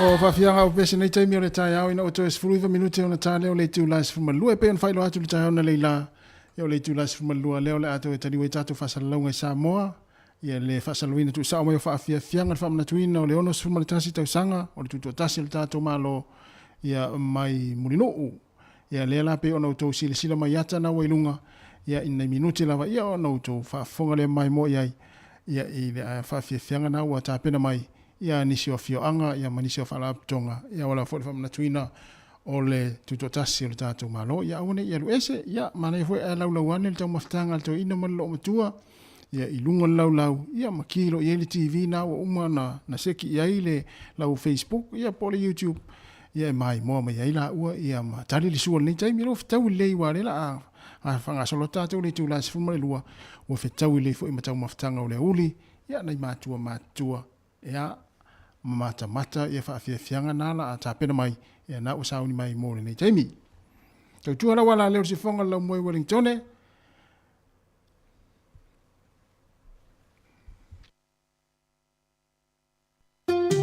O whawhianga o pese nei taimi o le tai au ina o to esfuluiva minute o na tā leo le tū la sifumalua e pe on whailo atu le tai au na leila e o le tū la sifumalua leo le ato e tariwa i tātou whasalaunga i Samoa ia le whasaluina tu sao mai o whaawhiawhianga le whamanatuina o le ono sifumaletasi tausanga o le tuto'atasi le tātou malo ia mai murinoo ia le la pe ona o tō sila mai ata na wailunga ia ina minute lava ia ona o tō whaafonga le mai mo ia i le whaawhiawhianga na ua tāpena mai ia nisi o fioanga, ia manisi o whalaptonga, ia wala fwoi whamanatuina o le tuto'atasi o le tātou malo. Ia awane, ia luese, ia mana e fwoi e laulauane le tau maftanga le tau ina malo o matua, ia i lunga laulau, ia makilo i ele TV na wa uma na seki ia i le lau Facebook, ia po le YouTube, ia e mai moa mai ia ua, ia ma tali li sua le taimi, lo fitau i lei wa lela a whangasolo tātou le tū lasi fuma le lua, o fitau i lei fwoi matau maftanga o le uli, ia nei matua, ia mata ia whaafianga nala a tāpena mai ia na usauni mai mōre nei taimi. Tau tuara wala leo si whonga lau moe Wellingtone. Thank you.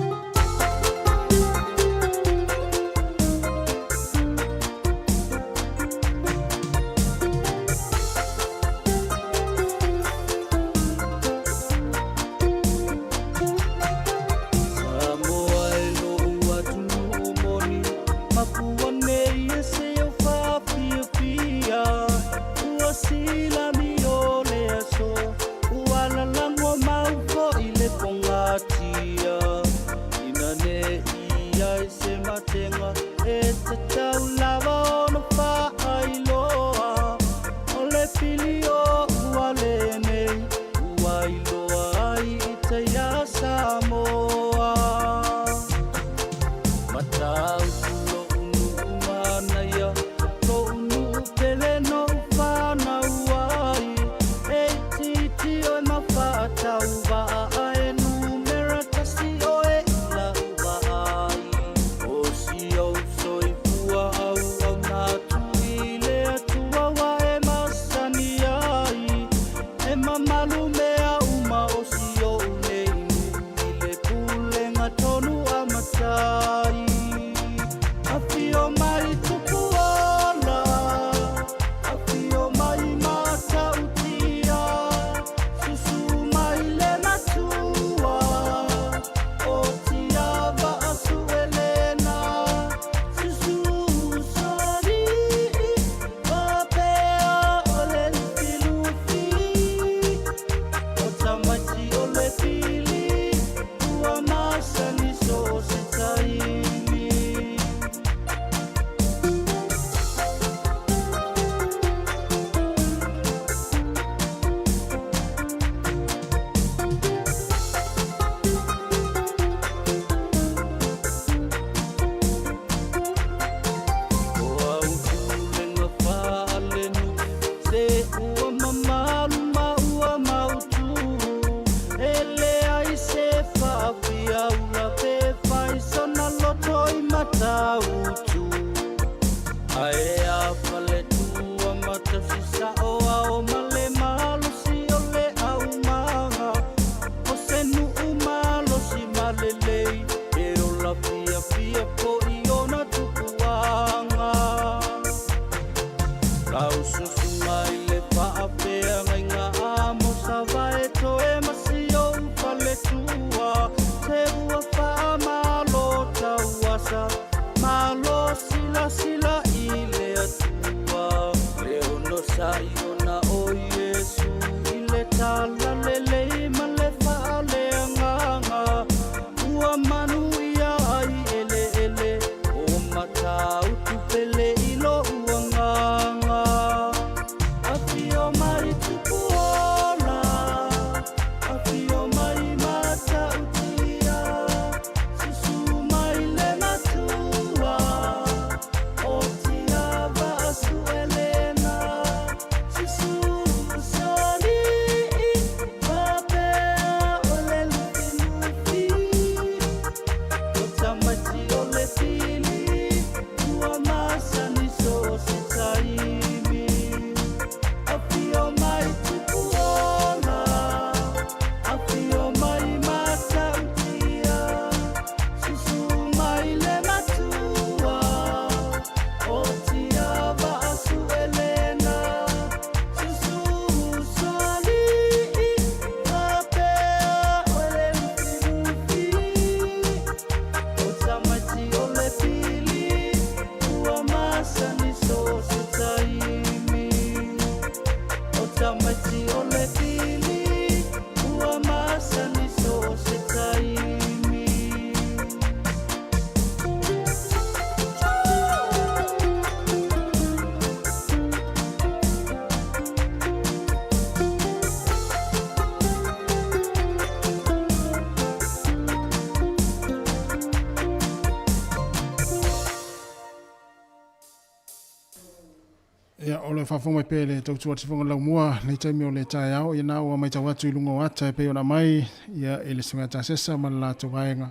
Ia o le whawhonga mai pēle tau tua tifonga lau mua nei taimi o le tai au ia nā ua mai tau atu i lunga o ata e peo na mai ia e le sunga tā sesa ma la tau vaenga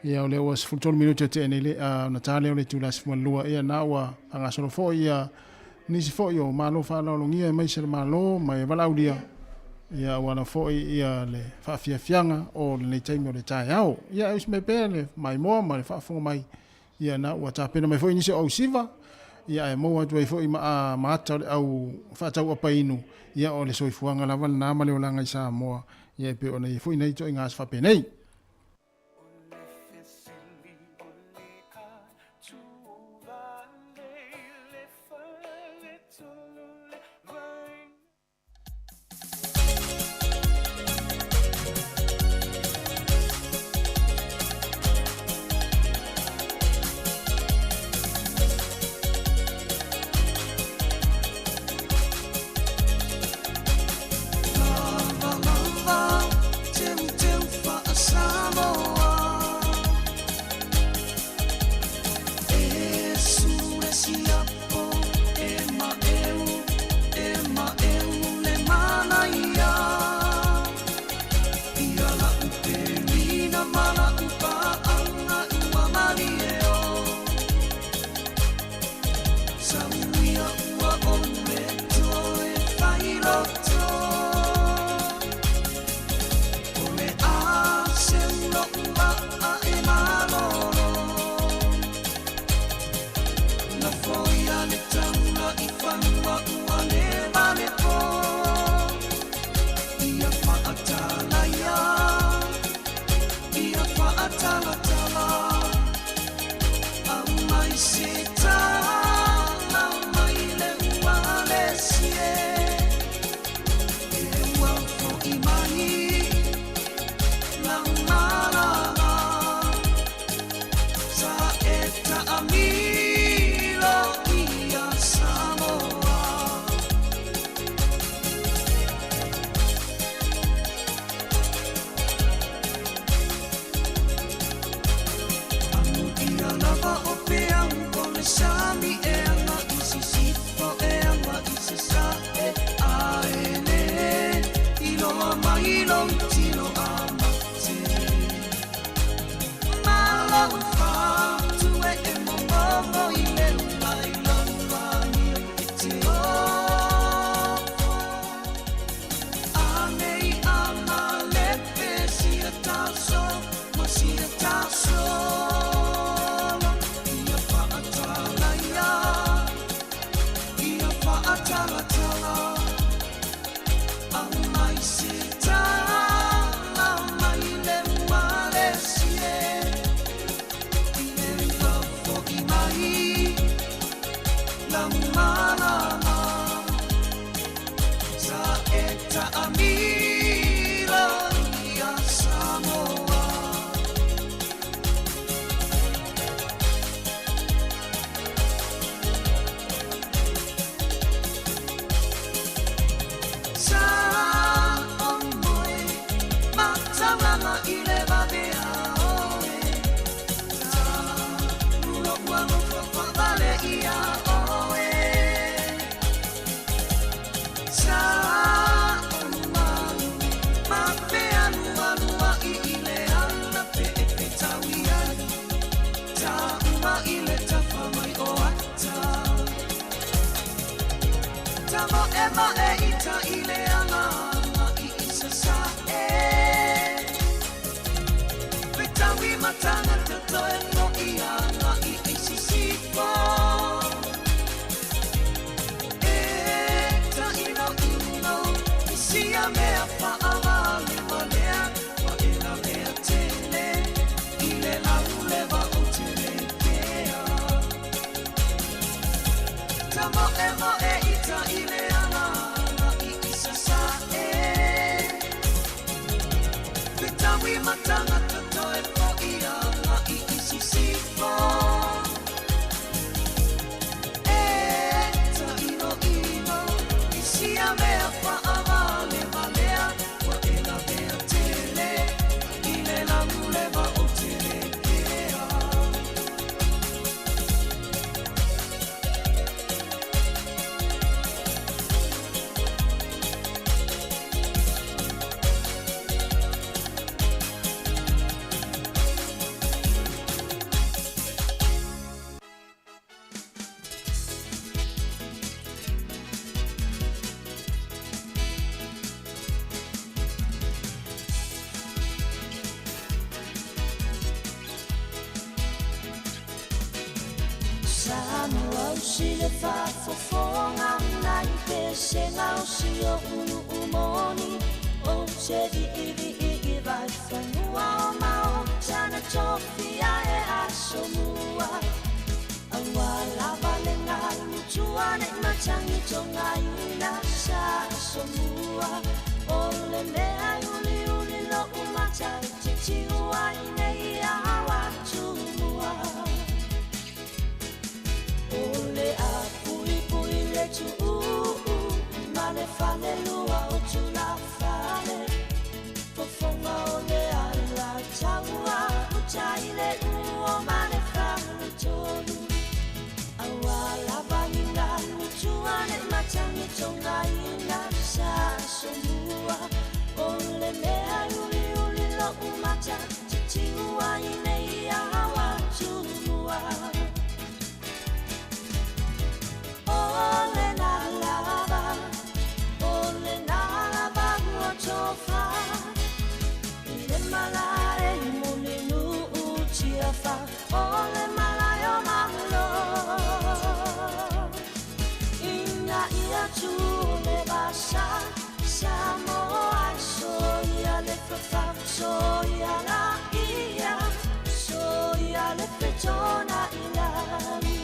ia o le ua sifutolu minuti te ene le na tāle o le tūlasi fumalua ia nā ua angasoro fo ia nisi fo i o malo whanau mai se le malo mai walaulia ia wana fo ia le whaafiafianga o le nei taimi o le tai au ia e usi mai pēle mai moa ma le whawhonga mai ia nā ua tāpena mai fo i nisi o siva ia e mo atu ai foi ma ata au fa tau apa inu ia o le soifuanga lava na male o langa i Samoa ia pe ona i foi nei to ingas fa penei Samoa usile fa fofonga nai pesenga usio umoni o chedi ivi vai fanua o mao tana chofia e asomua awala balenga lutua ne machangi tonga ina sa asomua ole mea uli lo umacha chichiua ine ia watumua ole a pui le tu mane fale lua o tu la fale fofonga ole a la chaua uchaile uo mane fale tonu awala baninga lutuane machangi tonga ina sa somua ole mea uli lo umacha chichiua ine ia watumua ole na lava uotofa ile malare mulinu uchiafa ole malayo mahlo inga ia tule basa Samoa soia le fafa soia la ia soia le petona ilami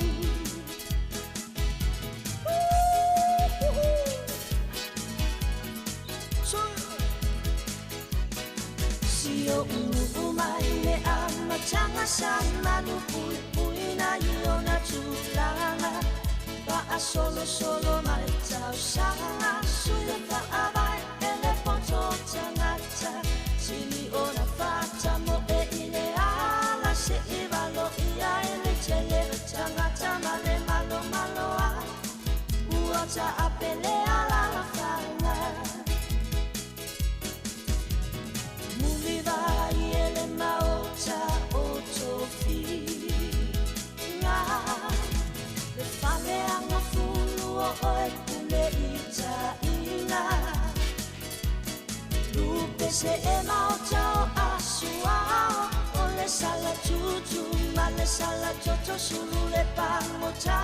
Sio umai le ama changa sana nu pui na io na tulanga pa solo mai tau sanga suya pa abai ele poto tangata sili ona fata mo e ile ala se ivalo ia ele tele tangata male malo a uata apele ala la fanga Mulivai ele maota otofi nga le fale anga fulu o e kule ita ina lupe se e maota o asua o le sala tutu ma le sala toto sulu le pangota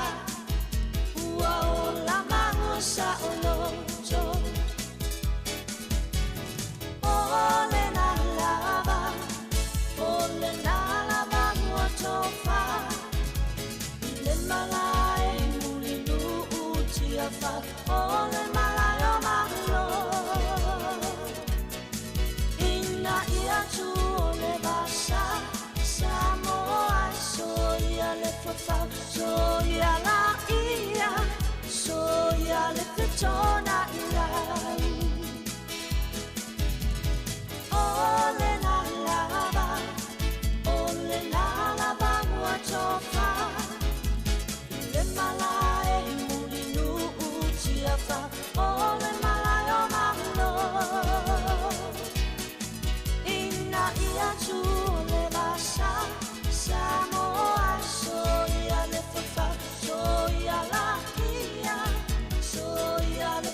ua o la mangosa o loto ole na lava uotofa ile malai mulinu utiafa ole malayo mahlo ina ia tu ole basa Samoa soia le fafa soia la ia soia le petona ilai ole na lava uotofa ile malae mulinu utiafa ole malayo mahlo ina ia tu le basa Samoa soia le fafa soia la ia soia le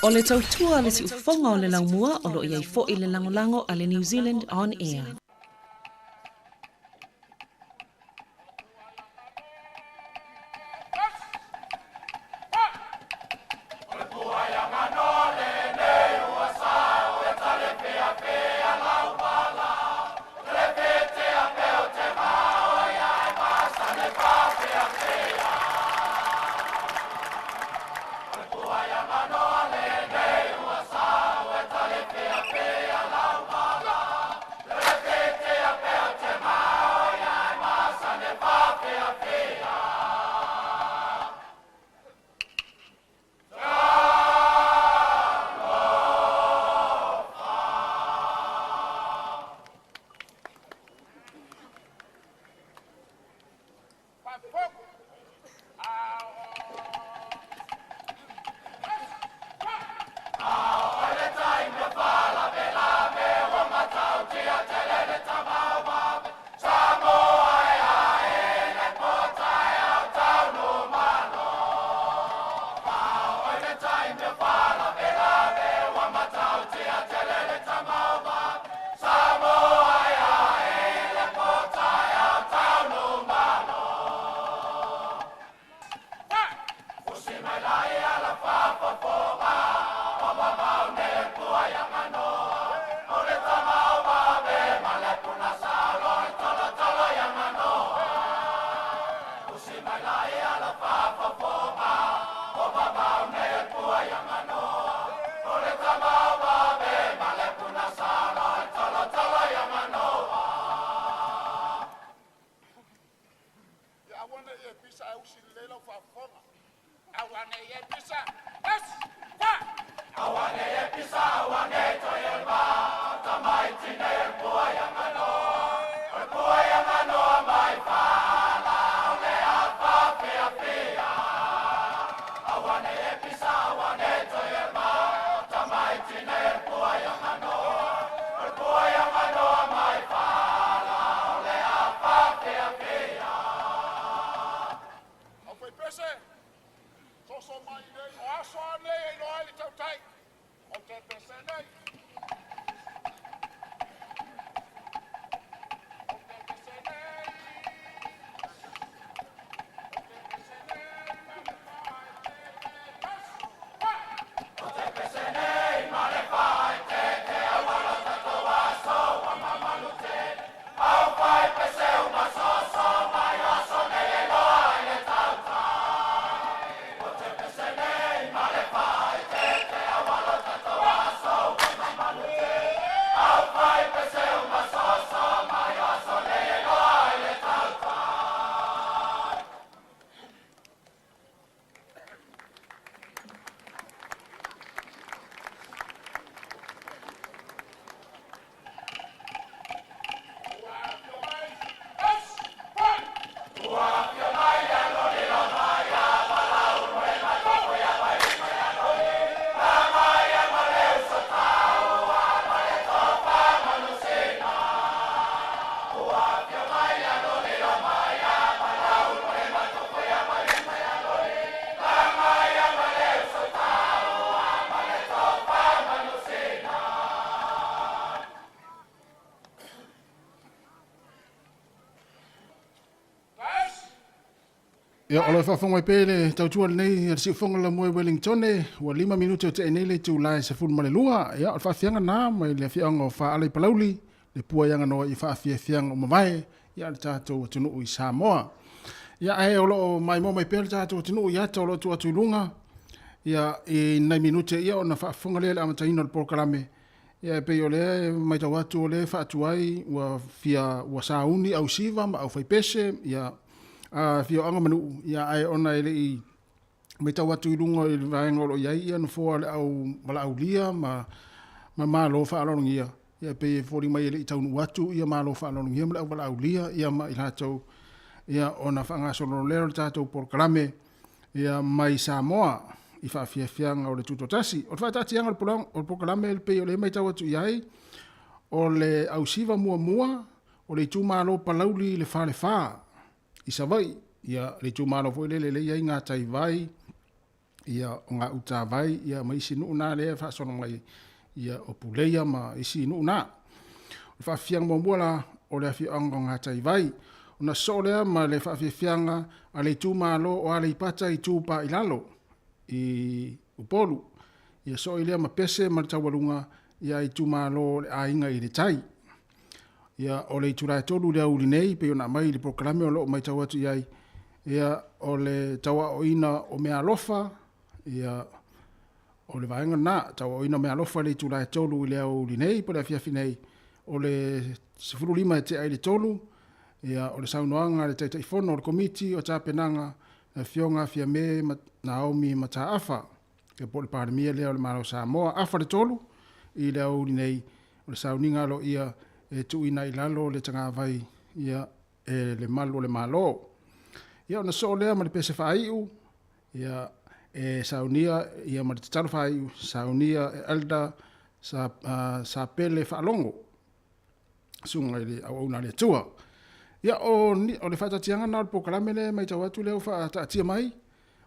O le tautua le si ufonga o le laumua o lo iai fo i le langolango a le New Zealand On Air. Ia olo fa fonga pele tau tua nei ar si fonga la moe Wellington wa 5 minuto te nei le tu lai se fun male lua ia fa fianga na mai le fianga fa ale palauli le pua yanga no i fa fianga o mavai ia tato tunu i Samoa ia ai olo mai mo mai pele tato tunu ia tolo tu atulunga ia i 9 minuto ia ona fa fonga le amata ino porkalame ia pe ole mai tawatu ole fa tuai wa fia wa sauni au siva ma au fai pese ia fio anga manu ia ai ona ele i me tau atu i runga i vaengolo iai ia no fōa le au mala au lia ma lo wha alonong ia pe fōri mai ele i taunu atu ia ma lo wha alonong ia ma le au mala au lia ia ma i lātou ia ona whangasolo lero le tātou porkalame ia mai Samoa i whaafiafianga o le Tuto'atasi o le whaatatianga o le porkalame pe o le mai tau atu iai o le au siva mua o le tūmalo palauli le wha i savai ia le tūmalo fo le ia ngā tai vai ia o ngā uta vai, ia ma isi nuu nā lea whaasono mai ia o puleia ma isi nuu nā. O whaafianga mua la o lea fi anga ngā tai vai, o na so lea ma le whaafianga a le tū mālo o a le ipata i tūpa i lalo i upolu. Ia so i lea ma pese ma le taualunga ia i tū mālo le ainga i le tai. Ia o le iturai tolu lea uli nei, pe o na mai le proklame o loo mai tau atu iai, ia o le taua o ina o mea alofa, ia o le vaenga na, taua o ina o mea alofa le iturai tolu lea uli nei, po le afiafi nei, o le sifuru lima e te ai le tolu, ia o le saunoanga le taitaifono o le komiti o tāpenanga na fionga fia me Naomi Mataafa, ke po le paramia lea o le Maro Samoa, afa le tolu, i lea uli nei, o le sauninga lo ia, e tuina i lalo le tanga vai ia le malo le malo. Ia ona so lea ma le pese whaiu, ia saunia, ia ma le tataru whaiu, saunia e alda sa pele whaalongo. Sunga i le au na le tua. Ia o le whaatatianga na o le pokalame le mai tau atu leo whaatatia mai,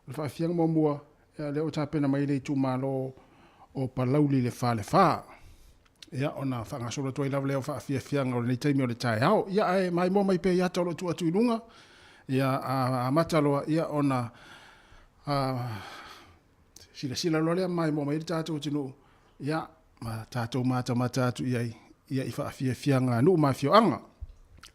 o le whaafianga mua, ia leo tāpena mai le tu malo o palauli le wha. Ia ona whangasolo tuai lau leo whaafiafianga o le nei taimi o le tai hao. Ia ai mai mo mai pe ia tolo tu atu ilunga. Ia a mataloa ia ona sila lo lea mai mo mai le tātou tinu. Ia ma tātou mata atu ia i whaafiafianga nuu mafioanga.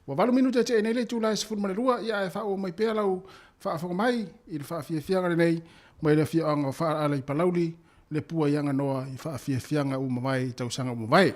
Wa walu minute te nei le tūlai sifuru ma le rua. Ia e whao mai pe lau whaafoko mai i le whaafiafianga le nei. Mai le fianga o whaala i palauli. Le pua ianga noa i whaafiafianga umawai, tausanga umawai.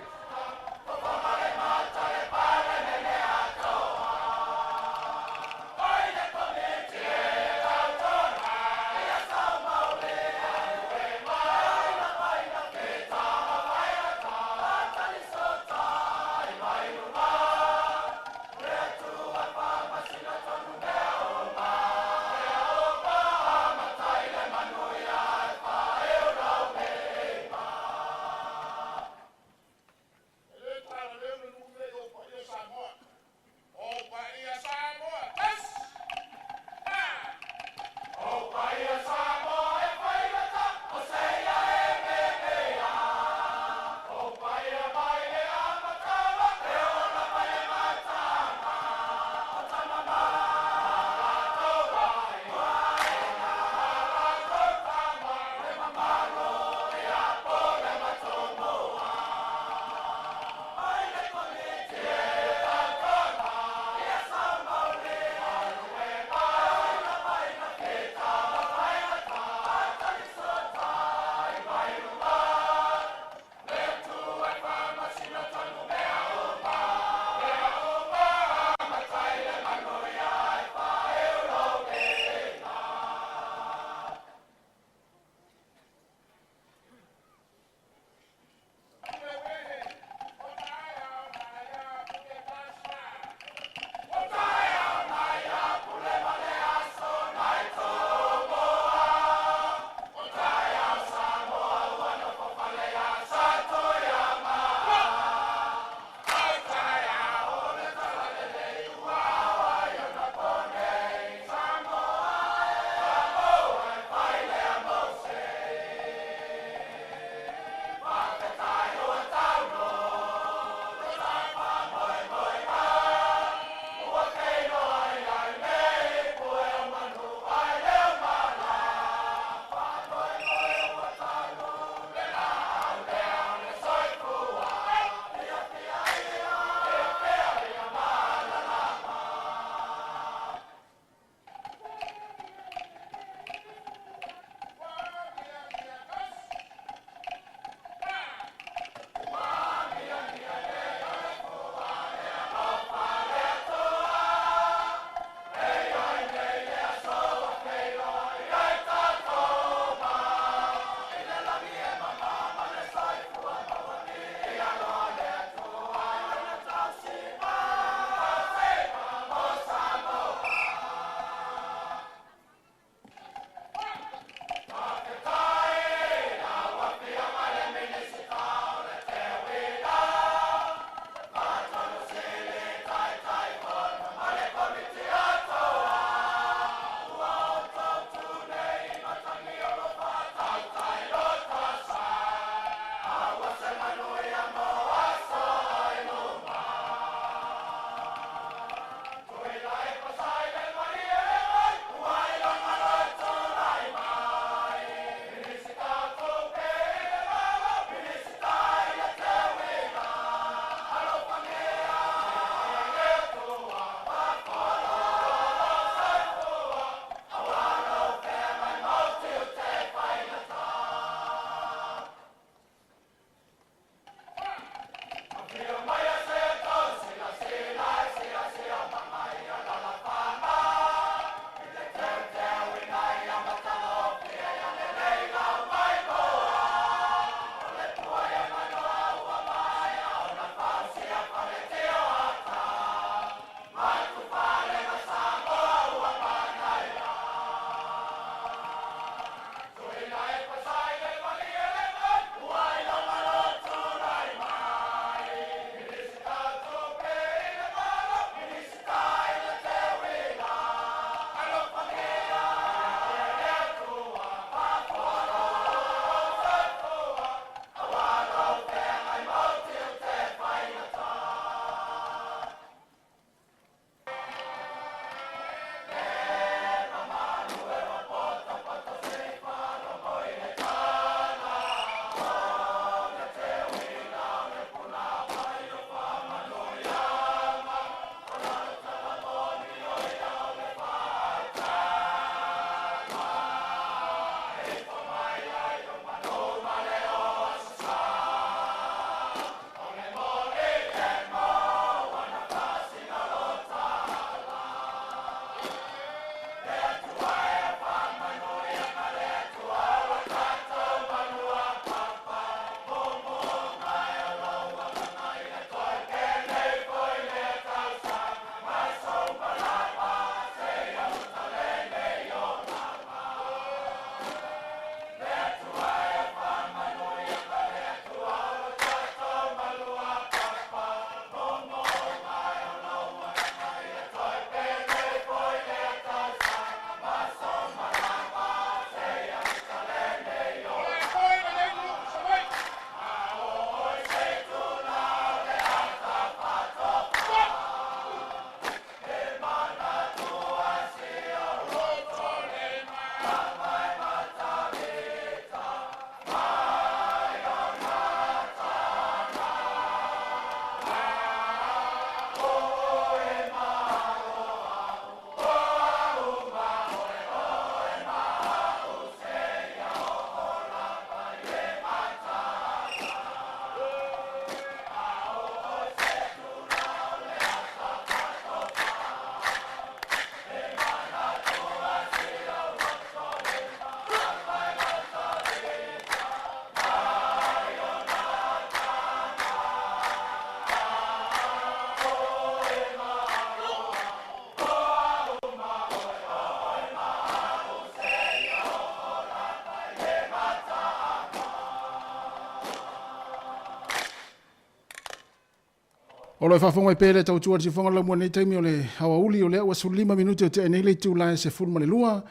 O lo whafonga i pere tau tuar si whonga lau mua nei taimi o le hawa uli o le ua suru 5 minuti o te nei le tūlai se fulma le lua.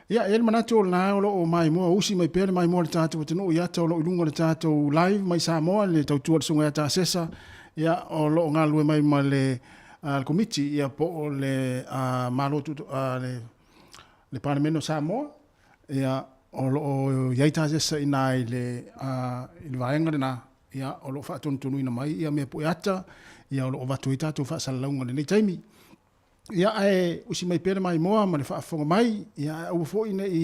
Ia, el manatu o nā o lo o mai mua usi mai pere mai mua le tātou o te nuu iata o lo ilunga le tātou live mai Samoa le tau tuar sunga ia tā sesa. Ia, o lo o ngā lue mai ma le komiti ia po o le malotu le Parlamento Samoa. Ia, o lo o iai tā sesa ina i le vaenga le nā. Ia, o lo whaatonu ina mai ia mea po iata. Ia o lo o watu i tātou whaasalaunga le nei taimi. Ia ai usi mai pere mai moa ma le whaafonga mai. Ia au fōi ne i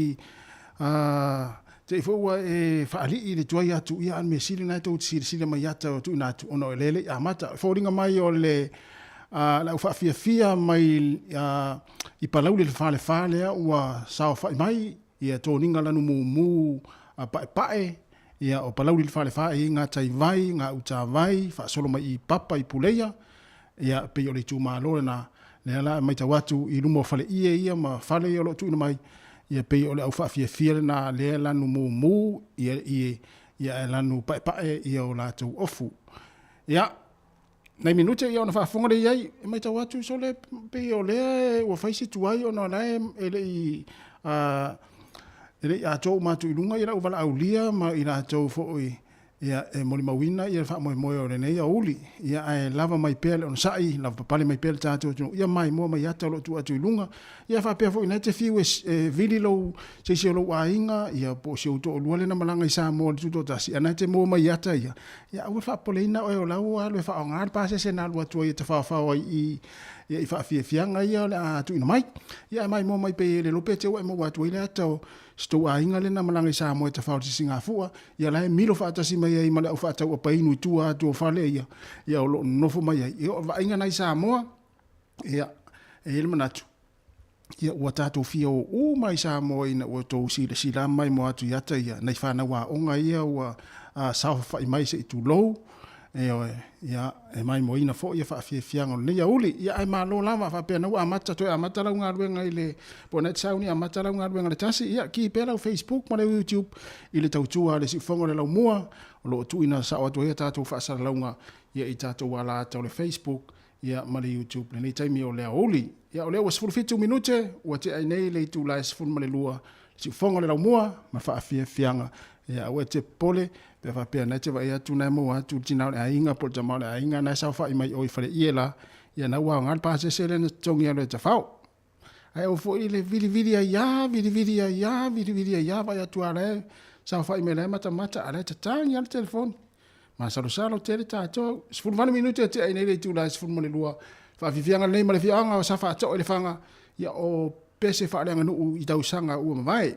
te fōua e whaali i le tuai atu ia an me siri nai tau siri mai ata o tu ina atu ono e lele. Ia mata fōringa mai o le lau whaafia mai i palau le whale ua sao whai mai. Ia tōninga lanu mu pae. Ia o palau le whale i ngā tai vai, ngā uta vai, whaasolo mai i papa i puleia. Ia pe o le tū mālo na le ala mai tau atu i lumo whale ia ma whale i o lo tuina mai. Ia pei o le au whaafia na le lanu mu ia e lanu pae ia o lātou ofu. Ia, nei minute ia o na whaafonga le iai, e mai tau atu so le pei o lea ua whaisi tuai o na lae e le i a tōu mātu i lunga i rau wala au lia ma i rā tōu fōi ia e moli mawina i wha moe o renei a uli ia e lava mai pēle on sai lava papale mai pēle tātou ia mai mua mai ata lo tu atu i lunga ia wha pēr fōi nei te whiu e vili lau seisi o lau a inga ia po se uto o luale na malanga i Samoa le Tuto'atasi ana te mua mai ata ia ua wha poleina o lau a lue wha o ngār pāse se nā lua tua i te whawhawa i wha whianga ia le a tu ina mai ia mai mua mai pe le lope te ua e mua atu i le ata o sto a inga le na malanga i Samoa te whao tisi ngā fua ia lai milo whaatasi mai ai male au whaatau a painu i tua atu o whale ia o lo nofo mai ai ia o wa inga nai Samoa ia e ele manatu ia ua tātou fia o mai Samoa ina ua tō sila mai mo atu iata ia nei whanau a onga ia ua sao whai mai se i tu lou ia e mai mo ina fo ia whaafia fianga nei a uli ia ai malo lama whapea nau amata toi amata lau ngā ruenga i le ponet sauni amata lau ngā ruenga le tasi ia ki pēra au Facebook ma le YouTube i le tautua le si whongo le lau mua o lo tu ina sa o atu ia tātou whaasara launga ia i tātou wala atau le Facebook ia ma le YouTube le nei taimi o le a uli ia o le ua 15 minute ua te ai nei le tu lai 10 ma le lua si whongo le lau mua ma whaafia fianga ia ua te pole pe fa pe na te va ia tu na mo atu tina le ainga por tama le ainga na sa fa i mai o fare iela ia na wa ngal pa se se le tongi le te fau ai o fo ile vidi ya va ya tu ale sa fa i me le mata ale te tani al telefon ma sa lo te ta to sfur 20 minute te ai nei tu la sfur mo le lua fa vivianga le ma le fianga sa fa to le fanga ia o pese fa le nganu i tau sanga u mai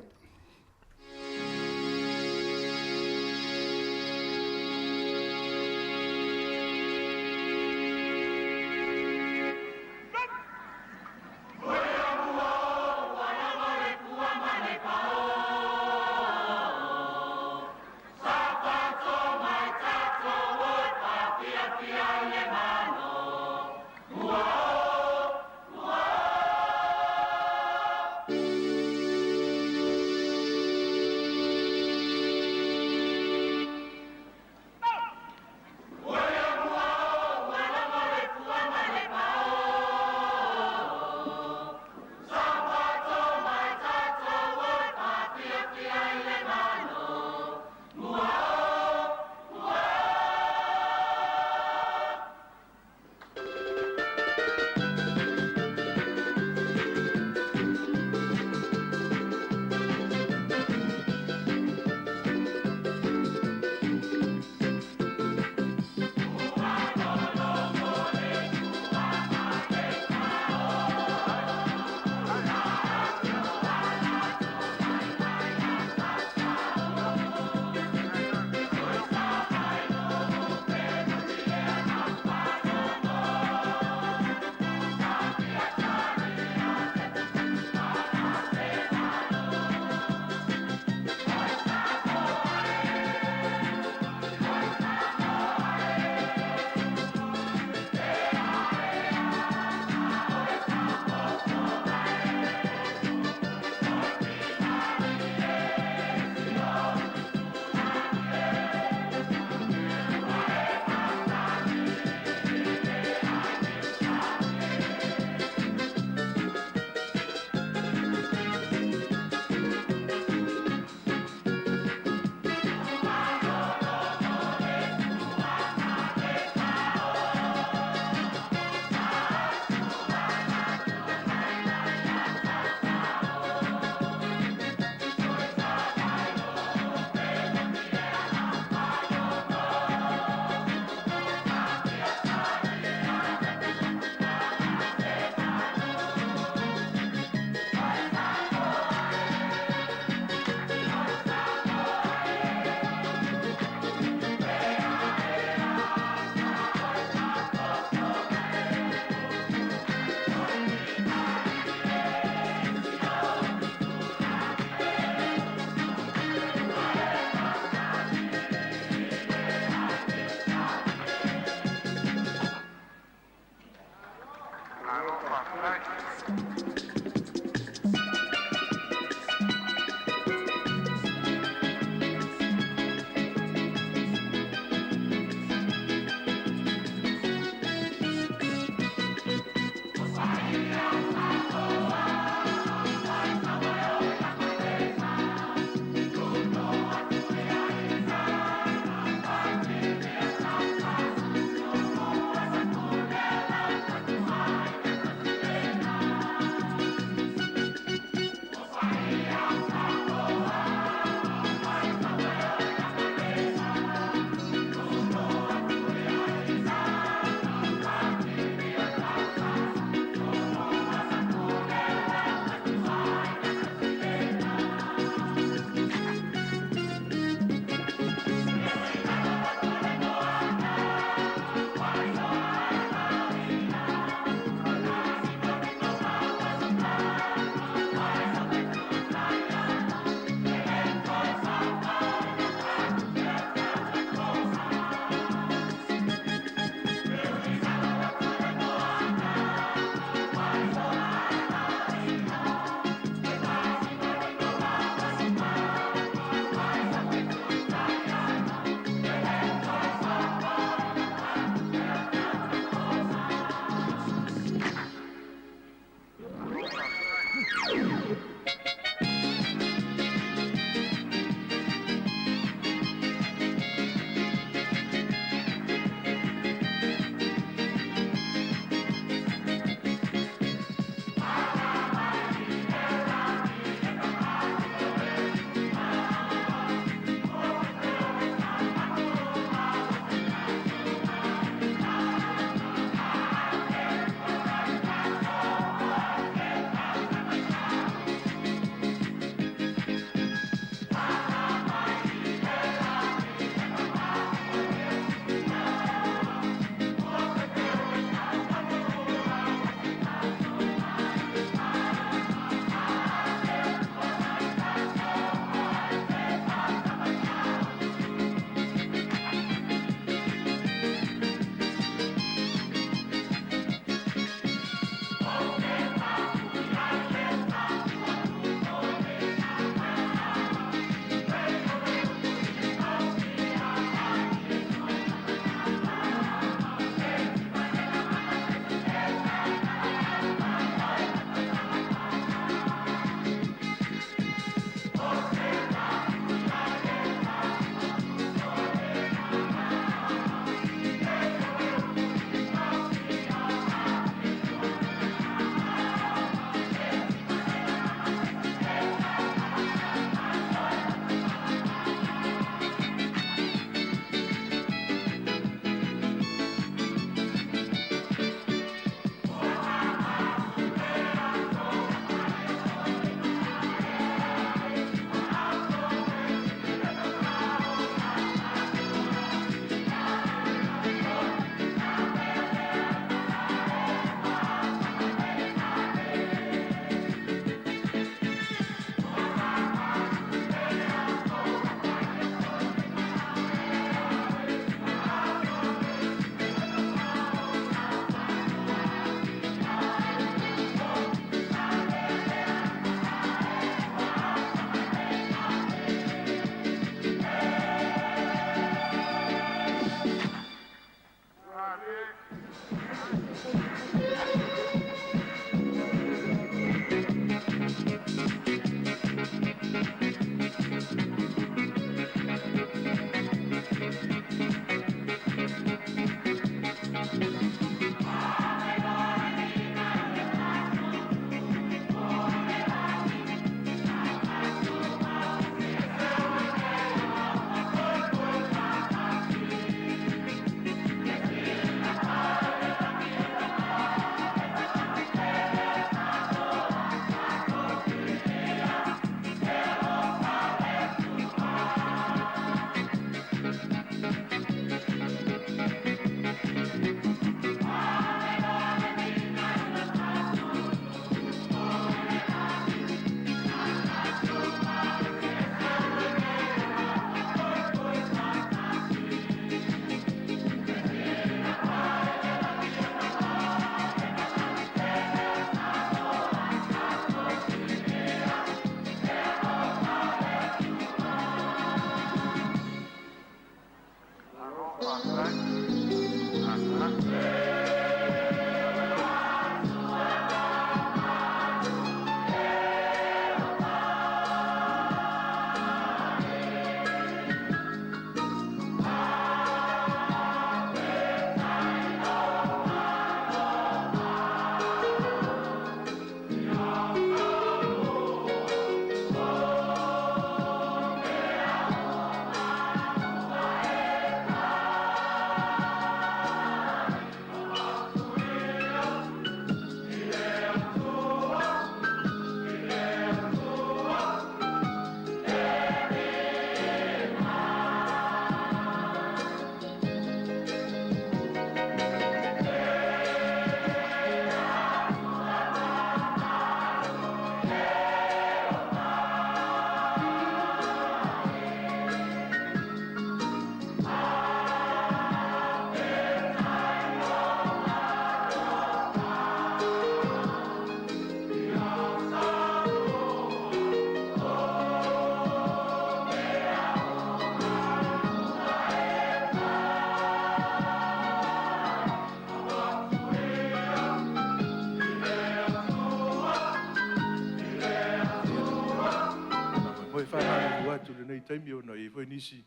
foi whanau ua tu le nei taimi o nei foi nisi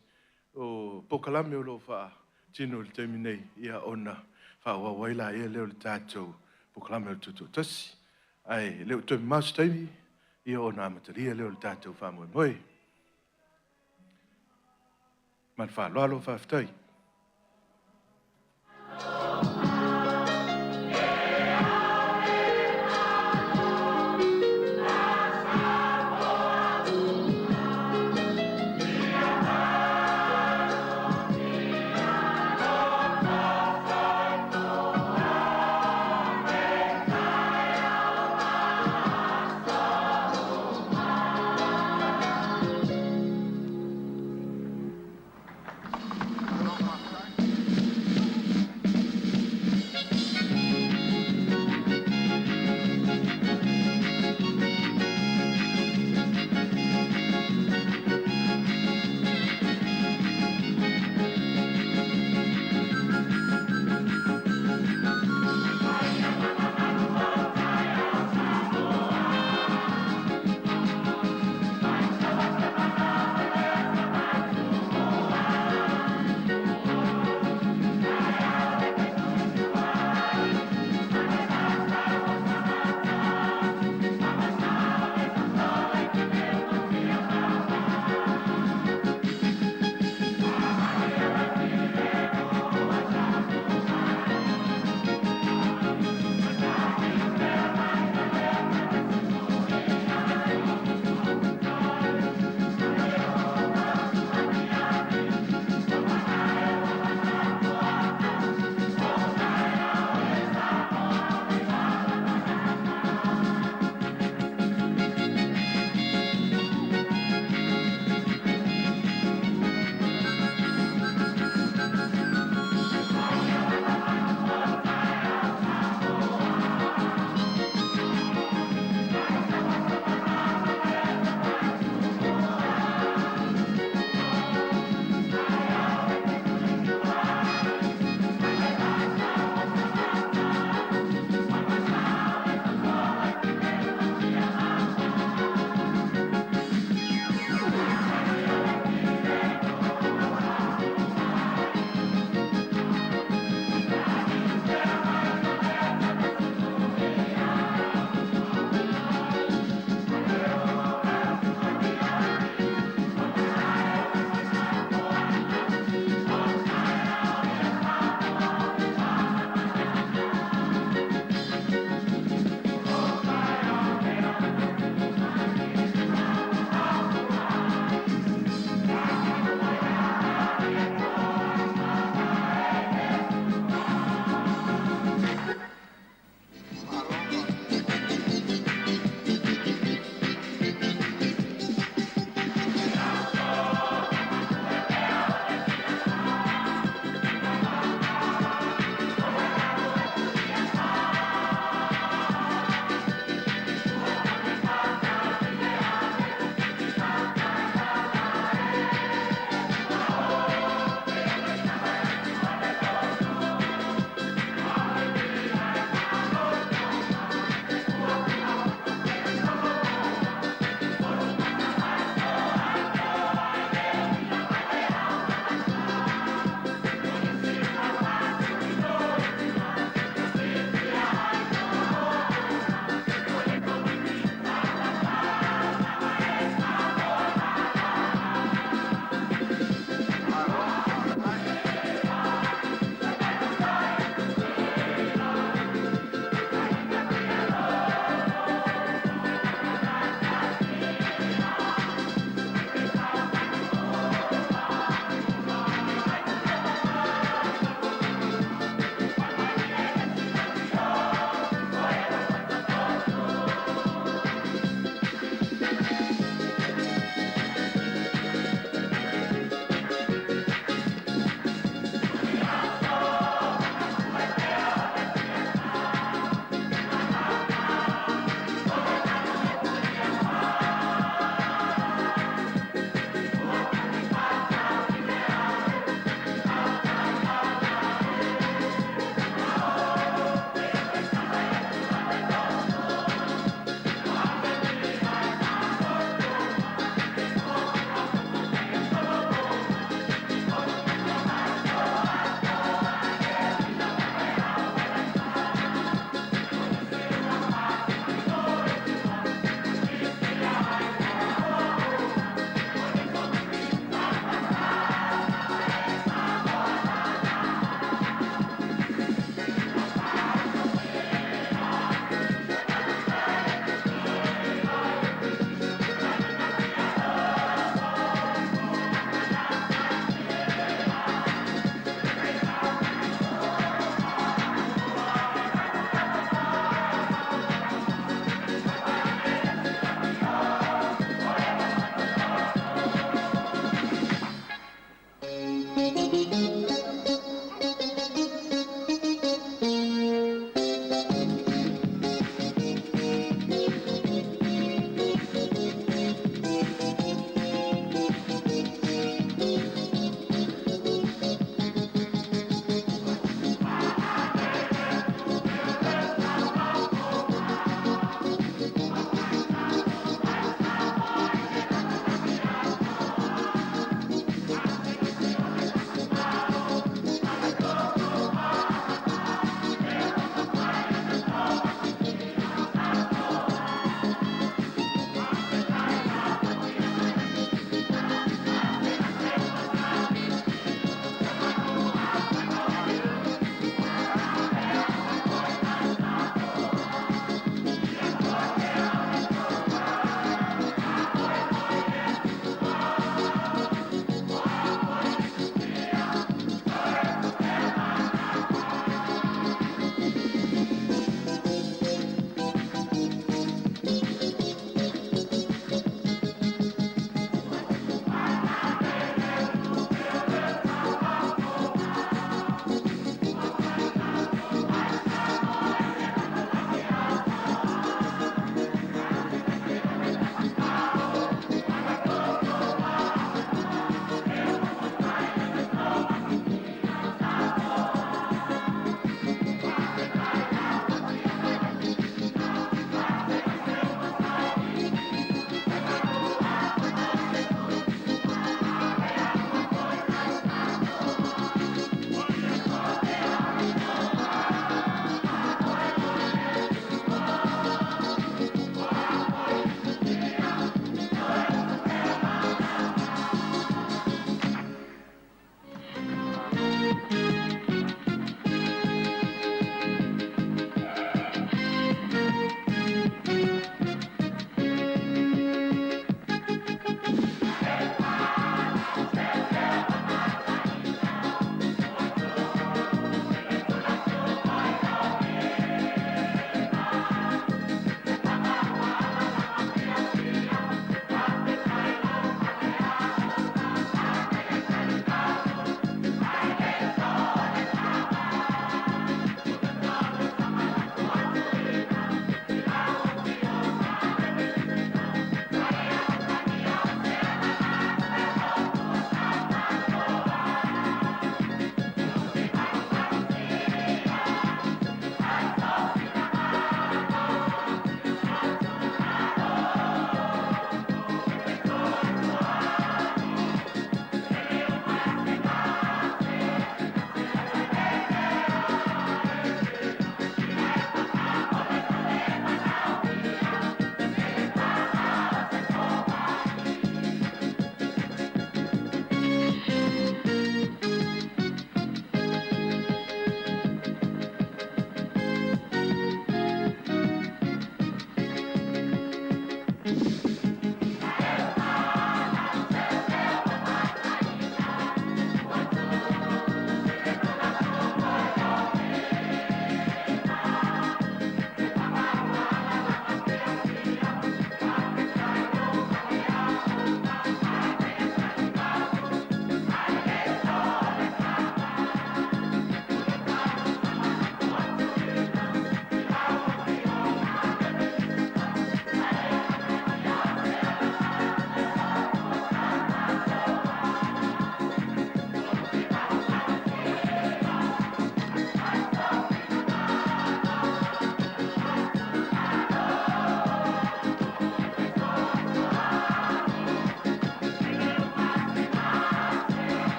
o pokalame o lo wha tino le taimi nei ia ona wha waila ia leo le tātou pokalame o Tuto'atasi. Ai leo taimi mas taimi ia ona amataria leo le tātou wha moe moe. Man wha loalo wha fitai.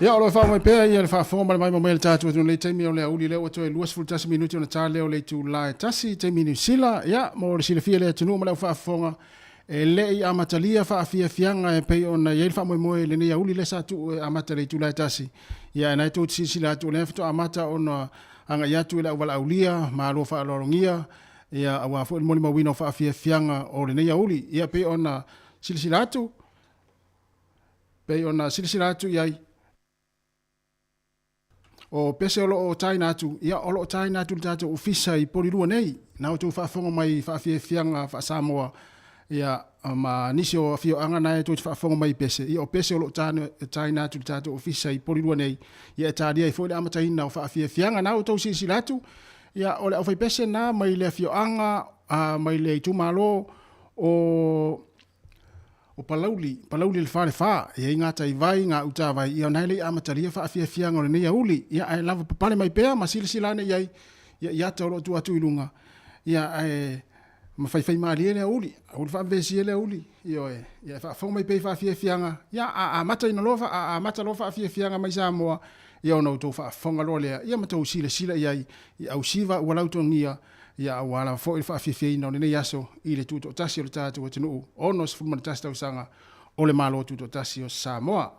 Ia o lo fa mai pe ia le fa fo mai mai le tatu tu le taimi o le uli le o to luas ful tasi minuti ona tale o le tu la tasi taimi ni sila ia mo le sila fia le tunu ma le fa fonga e le i amatalia fa fia fianga e pe ona ia fa mai le ni uli le sa tu amatale tu la tasi ia na tu sila tu le fa amata ona anga ia tu le wala ulia ma lo fa lorongia ia awa fo mo ma wino fa fia fianga o le ni uli ia pe ona sila tu pe ona sila tu ia o pese o taina atu ia o taina atu tatu ofisa i porirua nei na o tu fa fonga mai fa fianga fa Samoa ia ma nisi o fio anga na tu fa fonga mai pese ia o pese o taina atu tatu ofisa i porirua nei ia tadia i fo le amataina o fa fianga na o tu silatu ia o le o pese na mai le fio anga mai le tu malo o palauli le fa ia inga tai vai nga uta vai ia nai le amataria fa afia ngore nei uli ia ai lava papale mai pea ma sila ne ia tolo tu atu ilunga ia ai ma fai mali le uli o fa vesi le uli ia fa fo mai pe fa afia nga ia a mata ina lofa a mata lofa afia nga mai Samoa ia no to fa fonga lo le ia mata sila ia au siva wala utongia ia wala fo il fa fifi no ne yaso ile tuto tasi o tatu tunu onos fulman tasta usanga ole malo tuto tasi o Samoa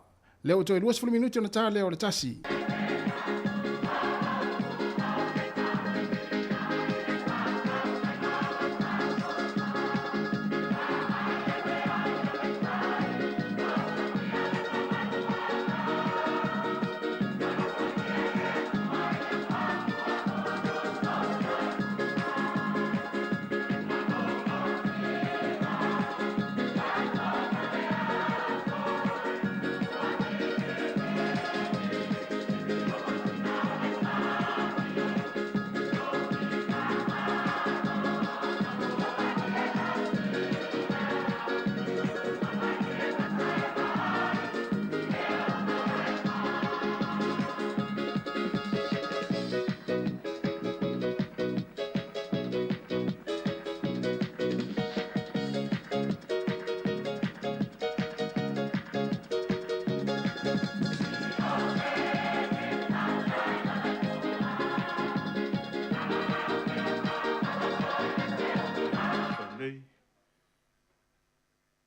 leo to 2 minuti na tale o tasi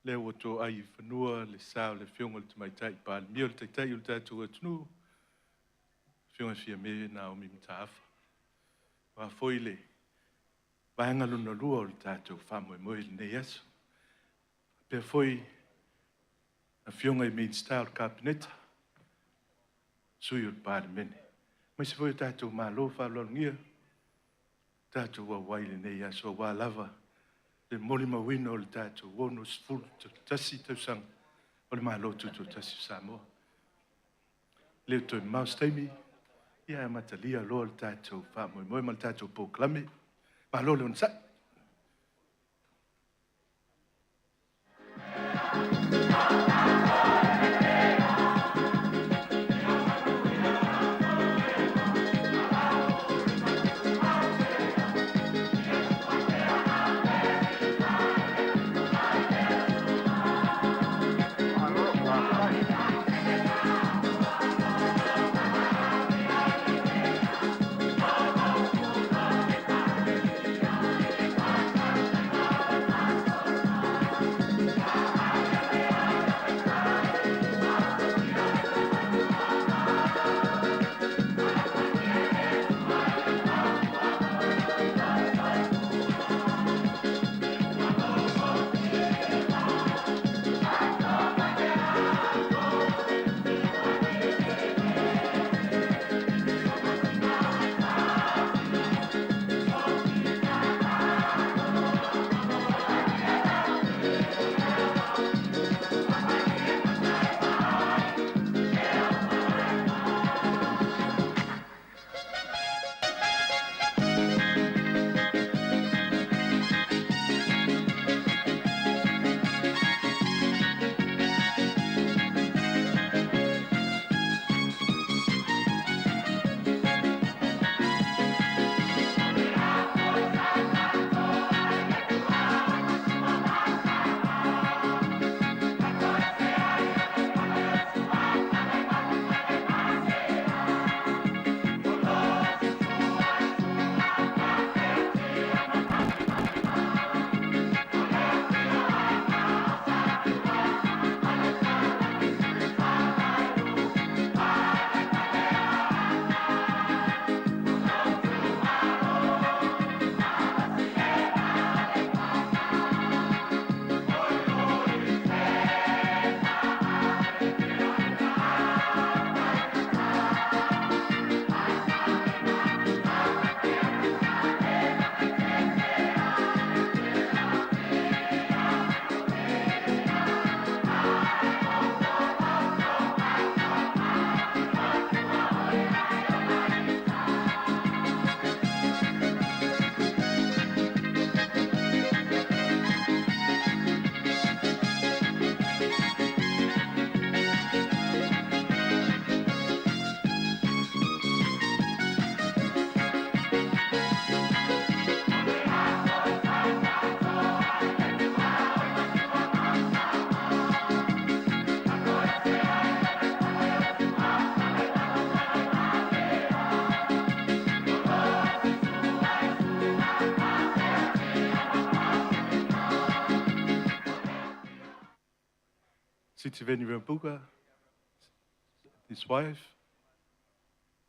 le o to ai fanua le sa le fionga le mai tai pa mi o tai o tatu tunu fionga fia me na o mi tafa wa foile va nga luna lua o tatu fa mo ne yes pe foi a fionga i min style cabinet suyo pa mene mas se foi tatu malo fa lo ngia tatu wa waile ne yes o wa lava le moli mawino le tatu wono sful tasi tasang o le malo Tuto'atasi Samoa le to mas taimi ia matalia lo le tatu fa mo mal tatu po klame malo le onsa Sitiveni Rambuka, his wife,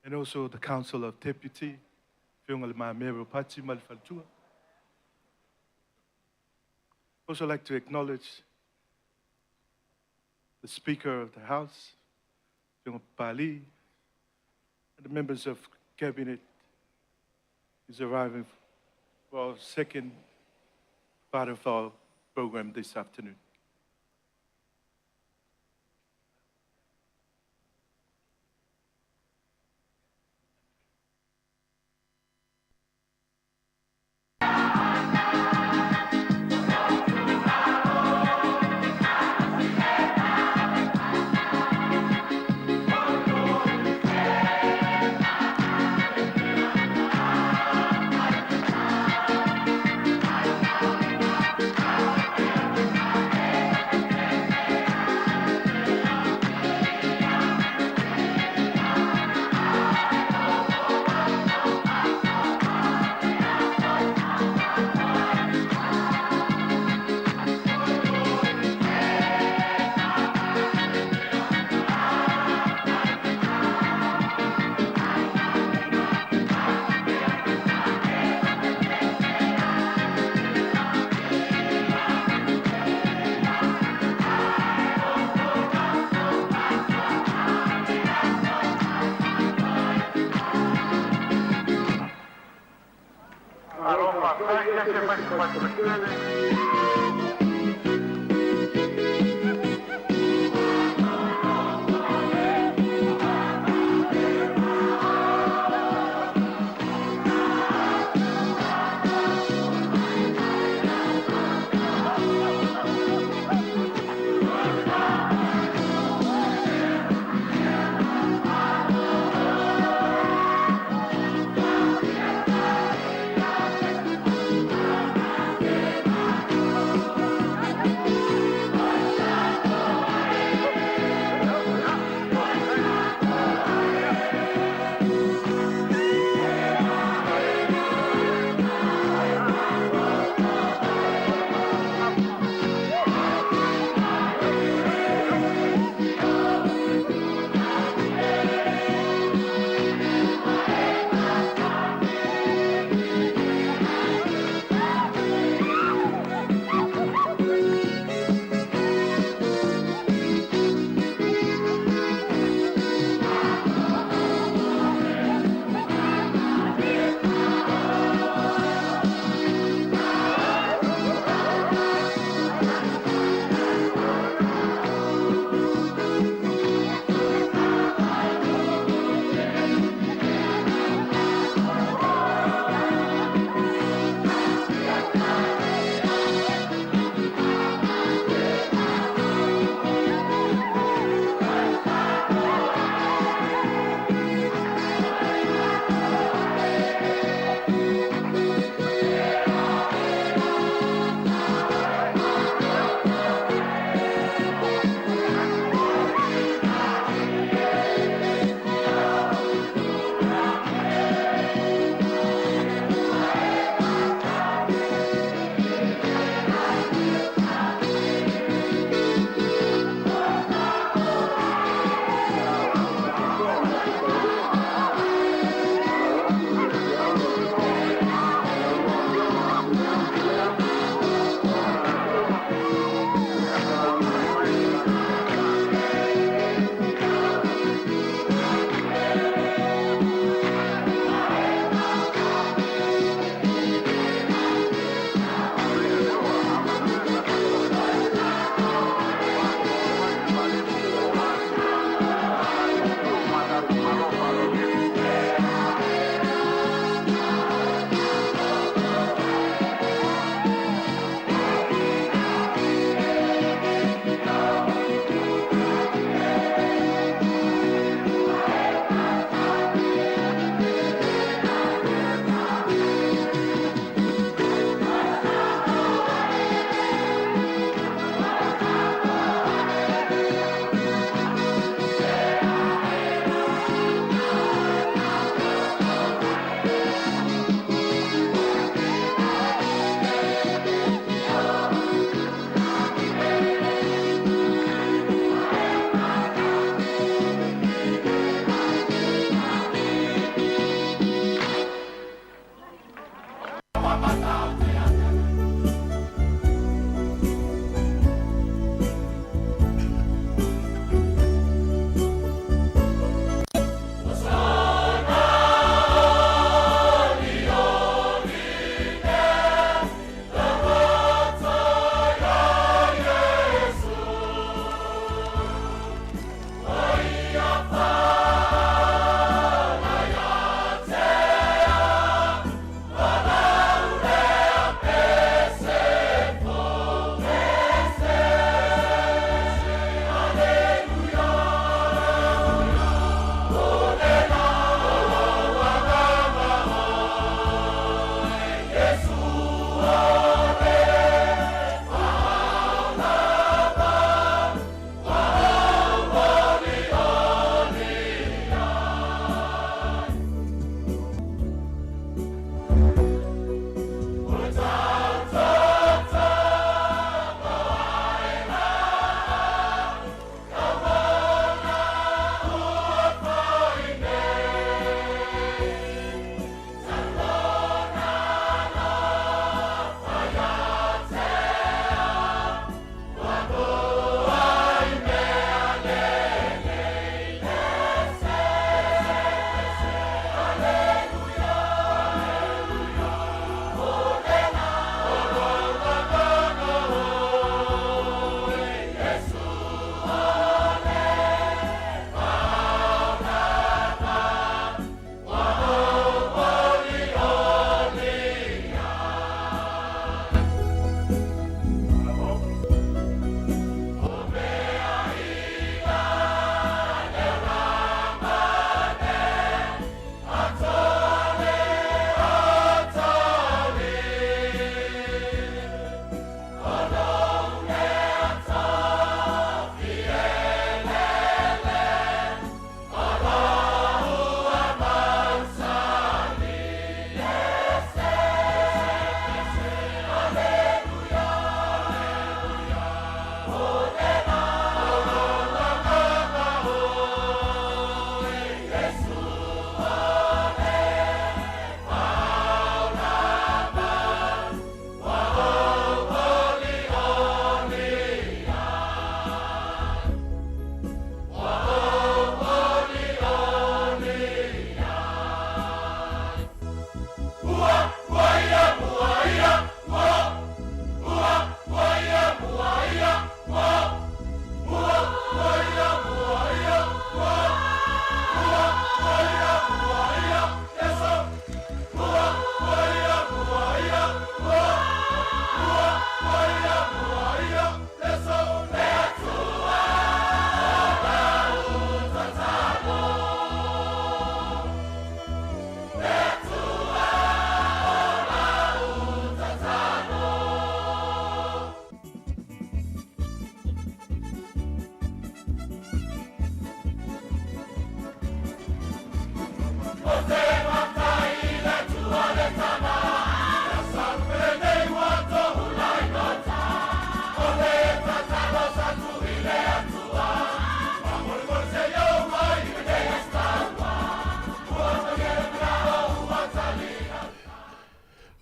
and also the Council of Deputy, Fiunga Mero Pati Malfaltua. Also like to acknowledge the Speaker of the House, Fiunga Pali, and the members of Cabinet is arriving for our second part of our program this afternoon.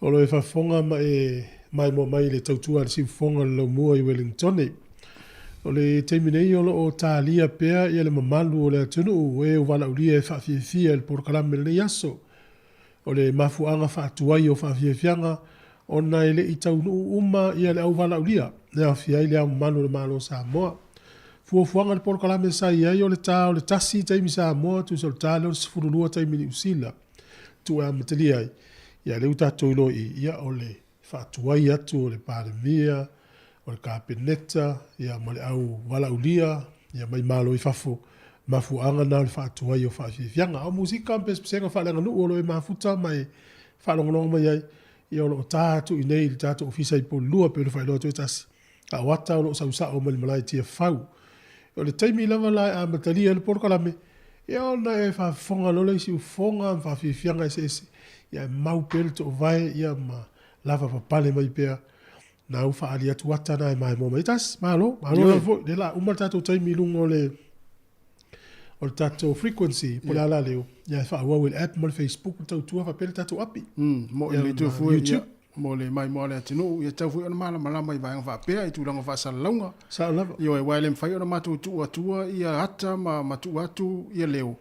o lo e whafonga mai mo mai le tautua le sifonga le mua i Wellington. O le teimine o lo o tālia pea i le mamalu o le atunu e o wala ulia e whawhiawhia le porkalame le yaso. O le mafuanga whaatuai o whawhiawhianga o na ele i taunu uma i le au wala ulia. Le awhia i le au mamalu le malo Samoa. Fuafuanga le porkalame sa iai o le tā o le tasi taimi Samoa tu sol tā leo sifurulua taimi ni usila. Tu e amatalia ai. Ia le utatou ilo ia o le whaatuai atu o le pāremia, o le kapeneta, ia ma le au wala ulia, ia mai malo i fafo, mafuanga na le whaatuai o whawhiawhianga. O musika mpespesenga whalenga nuu o lo e mafuta mai whalongolonga mai ai, ia o lo tātu i nei, tātu ofisa i polua pe o le whailoa Tuto'atasi. A wata o lo sausa o malai tia whau. O le taimi lava lai a matalia le porkalame, ia o na e whafonga lola isi ufonga, whawhiawhianga ese ia mau pele to vai ia ma lava papale mai pea na u faali atu wata na mai mo mai tas malo la vo de la uma tato taimi lungo le o tato frequency po la leo ia fa wa will app mo Facebook to tu fa pele tato api mo le tu fu YouTube mo le mai mo le atino ia tau fu ona mala mai vai fa pea i tu langa fa salonga sa lava yo e wai le fai ona matu tu atua ia hata ma matu atu ia leo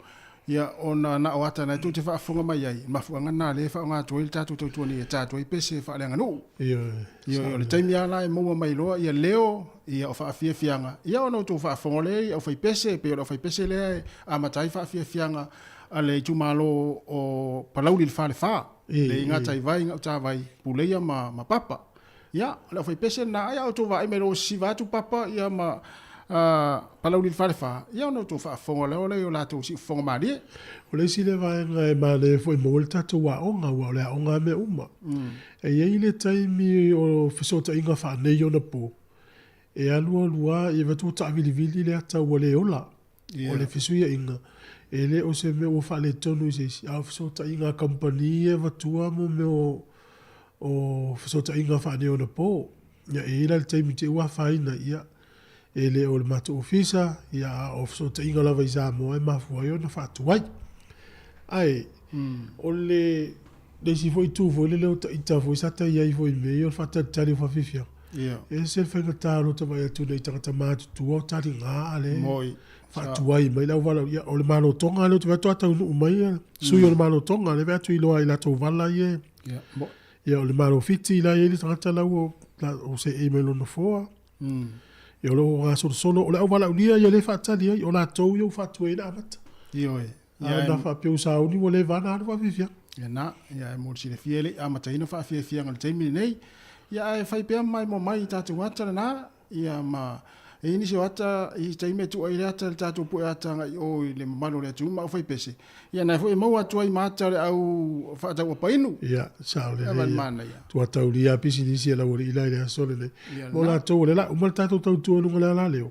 ia ona na o ata na tu te whaafonga mai ai. Mafuanga nā le whaonga atu il tātu tau tuani e tātu i pese whaaleanga no. Ia le taimi ala e maua mai loa, ia leo, ia o whaafia ia ona tu whaafonga le, ia o whai pese, pe o whai pese le a matai whaafia a le tu malo o palauri le whaale wha. Le inga tai vai, inga ta vai, puleia ma papa. Ia, le o whai pese na ia o tu vai me ro siva tu papa, ia ma palauri le whaale wha. Ia ona tu whaafonga leo le o la tu si fonga marie. o le si le vaenga e ma le foi mo le tato wa onga wa le onga me uma. E iei le taimi o fesota inga wha nei ona po. E alua i vatu ta vili le ata wa le ola. O le fesuia inga. E le o se me o wha le tonu i se si. A fesota inga company e vatua mo me o fesota inga wha nei ona po. Ia e ila le taimi te ua whaina ia. E le o le matu ofisa ia o fesota inga lava i Samoa e mafua i ona wha ai o le si foi tu foi le ta ita foi sa ta ia foi me o fa ta tali fa fifia e se fe nga ta lo ta vai tu nei ta ma tu o ta ringa ale Moi. fa tu ai mai la vala ia o le malo tonga le tu va tu ta u mai su o le malo tonga le va tu i lo ai la to vala ie ia o le malo fiti la ia le ta la o se e me lo no fo ia lo nga solo o le vala ulia ia le fa ta ia o la to yo fa tu e na mata Io ia na fa piu sa uni mo le vana fa fifia ia na ia mo si le fiele a mataina fa fia ngal taimi nei ia e fai pe mai mo mai tatu wata na ia ma e ni se wata i taimi tu ai rata tatu pu ata ngai o le mano le tu ma fai pese ia na foi mo atu ai mata le au fa ta pa inu ia sa le mana ia tu atau lia pisi ni si la wori ila ia sole le mo la to le la umal tatu tau tu no la leo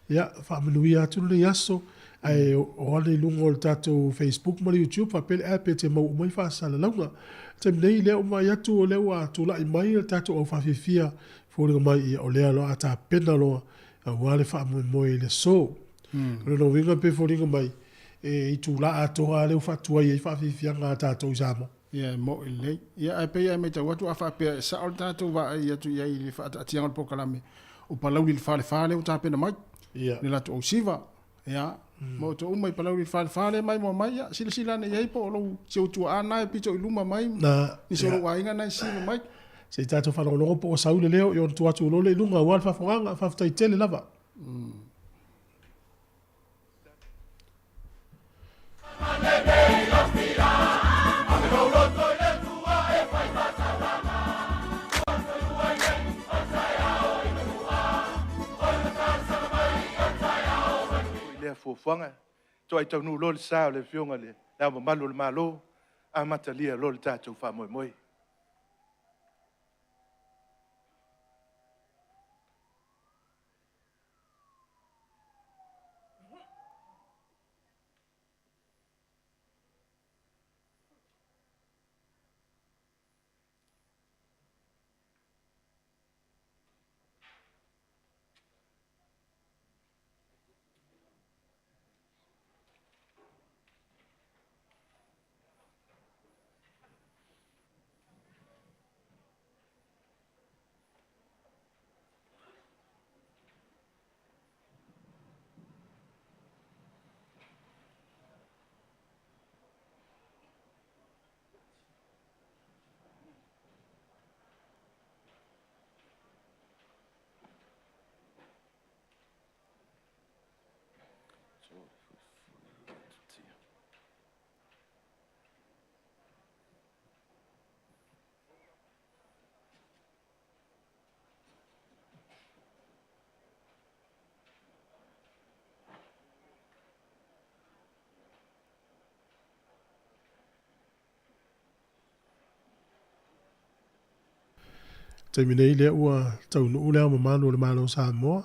ia fa manuia tu le yaso ai o ale lungo o tato Facebook ma YouTube fa pele app te mo mai fa sala longa te nei le o mai atu o le wa tu la mai o tato o fa fifia fo le mai o le alo ata pena lo a wale fa mo mo le so no vinga pe fo ringa mai e tu la ato ale o fa tu ai fa fifia nga tato zama ia mo le ia ai pe ai me te watu a fa pe sa o tato va ia tu ia i fa ati ngal pokalame o palau li fale o ta pena mai ia le la to siva ia mo to mai palauri fale mai mo mai sila ne yai po lo se tu ana e pito iluma mai na ni so lo wainga na si mai se tato fa lo po sa ule leo yo tu atu lo le lunga wal fa fanga fa tai tele lava fuafuanga to ai tau nu lo le sa le fionga le na mo malo a matalia lo le tatu fa moi te minei le ua tau nuu lea mamanu o le malo Samoa.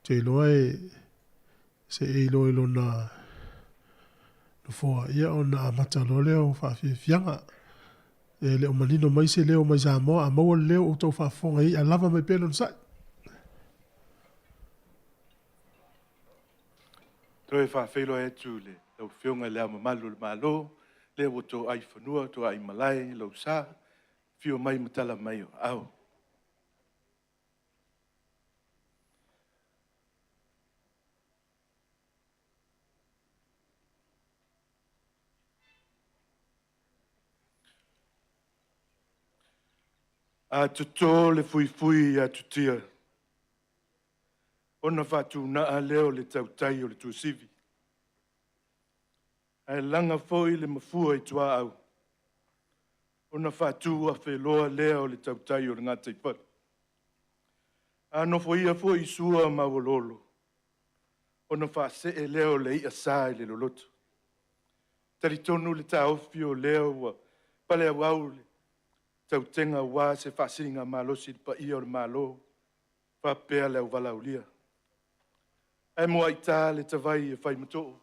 Te loe se e loe lo na fua ia o na amata lo leo whawhianga. E leo manino mai se leo mai Samoa a maua leo o tau whafonga i a lava mai pelon sai. Toi whawhelo e tu le, lau whionga lea mamalu le malo, le o tō ai whanua, tō ai malai, lau sa, whio mai matala mai o au. A tuto le fui a tutia. Ona whatu na a leo le tautai o le tuasivi. A langa foi le mafua i tua au. Ona whatu a wheloa leo le tautai o le ngatai pat. A no ia foi sua mawololo. Ona whase e leo le ia sai le loloto. Tari tonu le taofi o leo wa pale a waule. Tau tenga wā se whasinga malosi pa ia o le malo. Whapea leo walaulia. E mua i tā le tawai e whai matoo.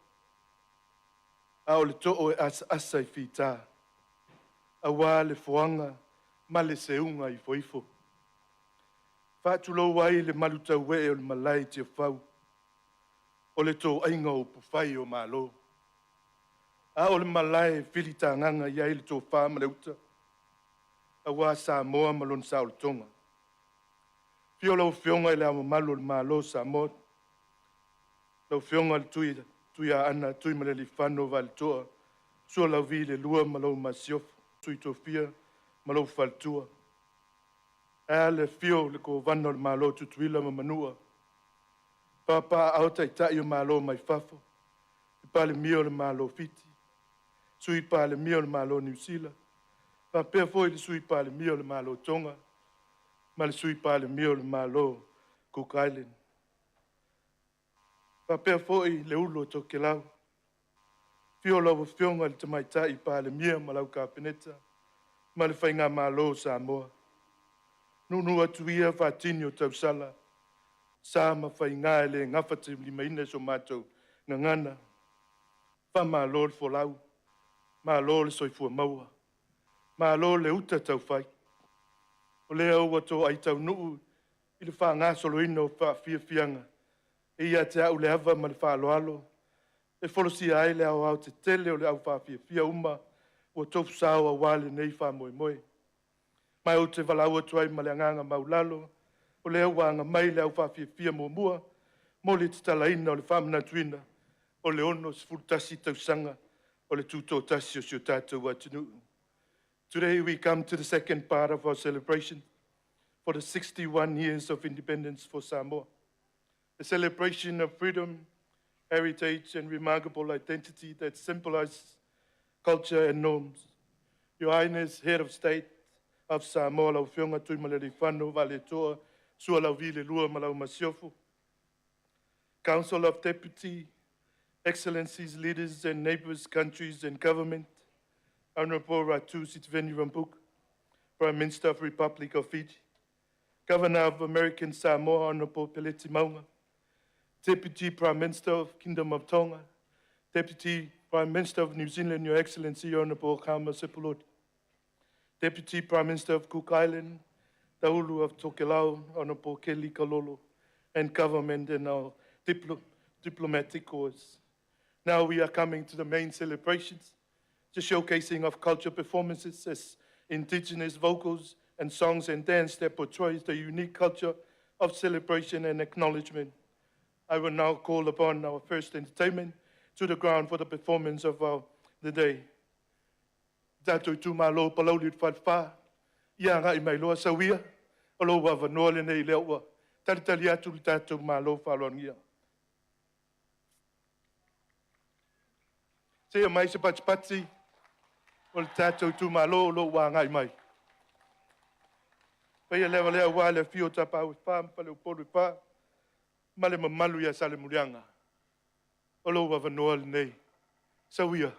A o le too e asa i whita. A wā le fuanga ma le seunga i foifo. Whātulo wai le malutau we o le malai tia whau. O le tō ainga o puwhai o malo. A o le malai whilita nganga i ai le tō whāma le uta. A wā Samoa malon sa o le tonga. Pio lau whionga i le ama malo le malo Samoa. Lau whionga le tui a ana, tui ma le li whano wa le toa. Sua lau vi le lua ma lau ma siof, tui tō fia, ma lau whaltua. A le whio le ko vano le malo tutuila ma manua. Papa auta i tai o malo mai fafo. I pa le mio le malo fiti. Sui pa le mio le malo New Zealand. Pa pea foi le sui pa le mio le malo Tonga. Ma le sui pa le mio le malo Cook Island. Pa pea foi le ulo to ke lau. Fio lau fionga le tamaitai pa le mia ma lau ka peneta. Ma le whainga malo Samoa. Nunu atuia whatini o tau sala. Sa ma whainga le ngawhate lima ina so mātou ngangana. Wha ma lo le folau. Ma lo le soifua maua. Ma lo le uta tau whai. O lea ua tō ai tau nuu. I le wha ngā solo ino wha fia fianga. E ia te au le hava ma le wha aloalo. E folosi ai le au te tele o le au wha fia fia uma. Ua tofu sao a wale nei wha moe moe. Mai o te walau atu ai ma le anganga maulalo. O le au anga mai le au wha fia fia mua mua. Mo le te talaina o le wha mana tuina. O le ono sfurtasi tau sanga. O le tuto'atasi o sio tātou atinu. Today we come to the second part of our celebration for the 61 years of independence for Samoa. A celebration of freedom, heritage, and remarkable identity that symbolizes culture and norms. Your Highness, Head of State of Samoa, lau whionga tui maleri whano, vale toa, sua lau vile lua malau masiofo. Council of Deputy, Excellencies, leaders and neighbors, countries and government, Honorable Ratu Sitveni Rampuk, Prime Minister of Republic of Fiji, Governor of American Samoa, Honorable Peleti Maunga, Deputy Prime Minister of Kingdom of Tonga, Deputy Prime Minister of New Zealand, Your Excellency, Honorable Kama Sepuloti, Deputy Prime Minister of Cook Island, Taulu of Tokelau, Honorable Kelly Kalolo, and government and our diplomatic corps. Now we are coming to the main celebrations, the showcasing of culture performances as indigenous vocals and songs and dance that portrays the unique culture of celebration and acknowledgement. I will now call upon our first entertainment to the ground for the performance of the day. Tātou tū malo palau liut whawha, ia ngai mai loa sawia, o lo wa wanoa le nei lewa, talitali atu li tātou malo whalongia. Sea mai se patipati, o le tātou tū malo o lo wa ngai mai. Pea lewa lea wa le fio tapa au wha, mpale upolu wha, male mamalu ia sale murianga. O lo wa wanoa le nei, sawia.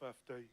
whaftai.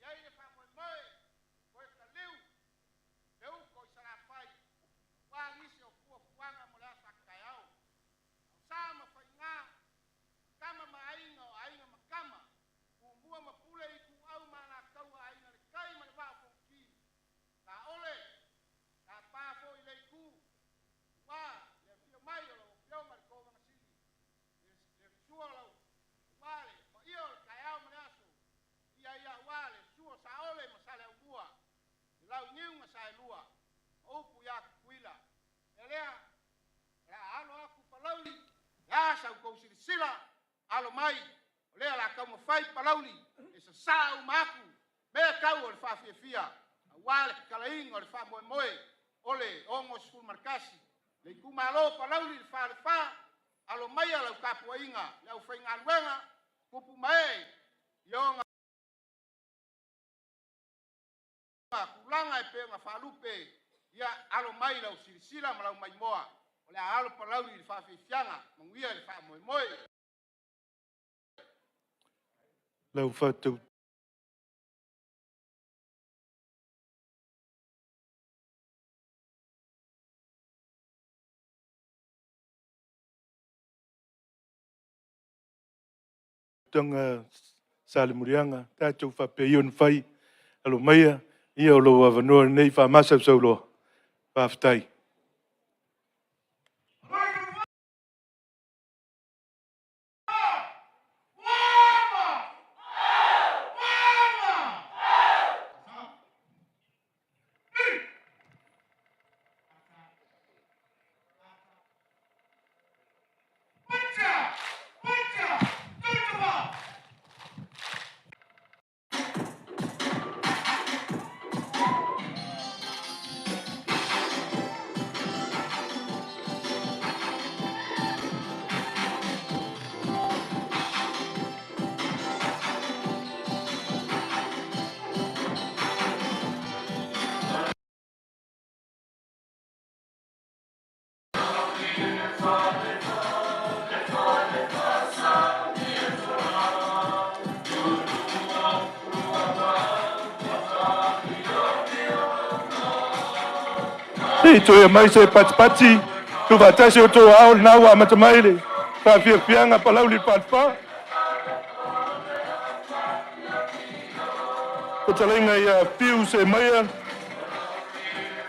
Alo mai, lea la kau mawhai palauli, e sa saa umaku, mea kau o le whawhiawhia, a wale kalainga o le wha moe moe, o le ongo skul markasi, le kumalo palauli le wha le wha, alo mai alau kapua inga, le au whainga luenga, kupu mai, ionga kulanga e pe nga whalupe, ia alo mai lau sirisila ma lau mai moa, o le alo palauli le whawhiawhianga, manguia le wha moe moe. Lau whatau. Tanga sale murianga, tātou whapeion whai, alo maia, ia o lo avanua nei whamasa saulo, whaftai. Hei toi mai se pati, tu whatasi o tō ao nā wā matamaile, whawhiawhianga palauli patpa. Ko talenga ia piu se maia,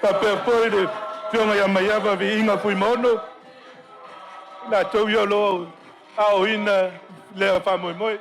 whapea poi le whionga ia mai awa vi inga pui mono. Nā tau ia lo ao ina lea whamoe moe.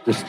Just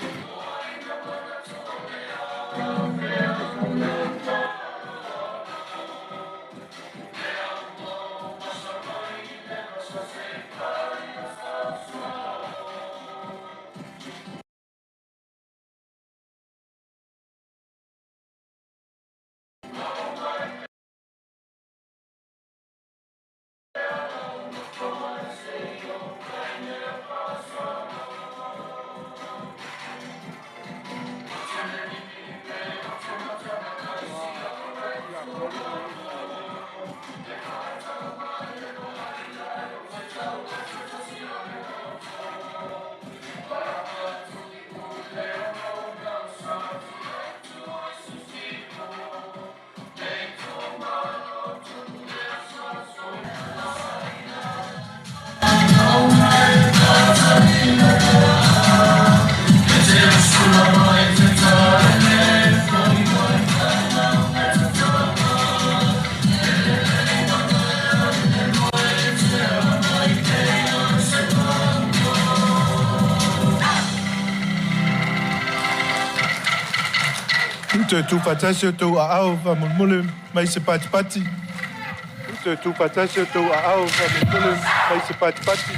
tu whatasi o tō ao whamulmule mai se pati. Tu whatasi o tō ao whamulmule mai se pati.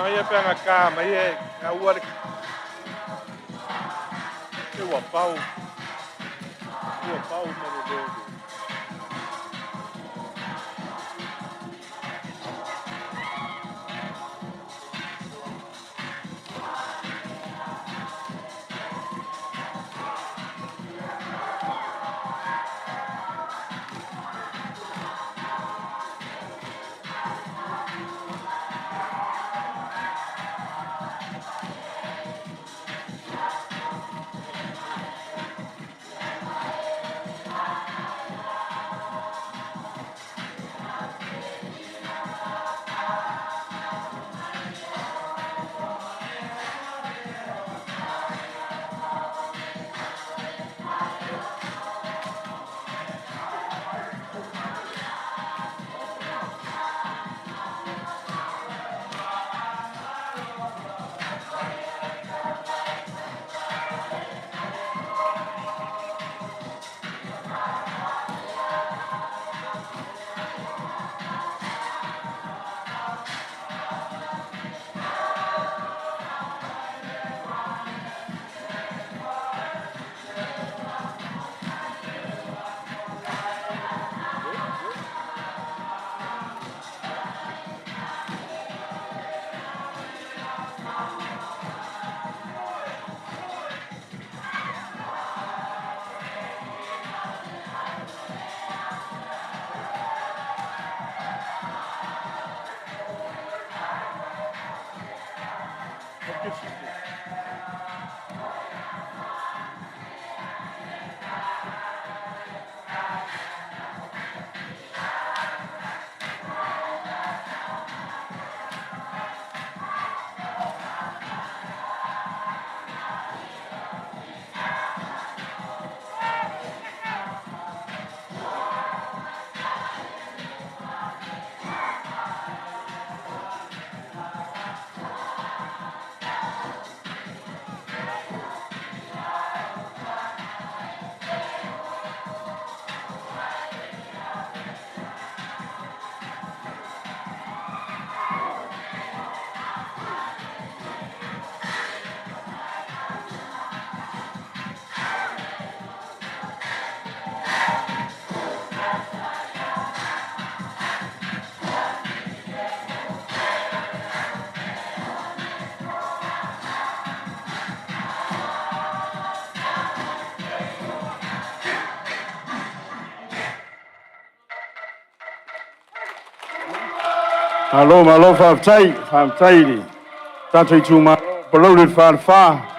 ia penga ka mai e nga ua ke ua pau ma le le. Malo whaatai ni. Tātou i tūma, balaurit whaa.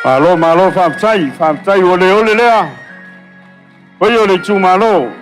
Malo fam chai ole lea. Oi ole chu malo.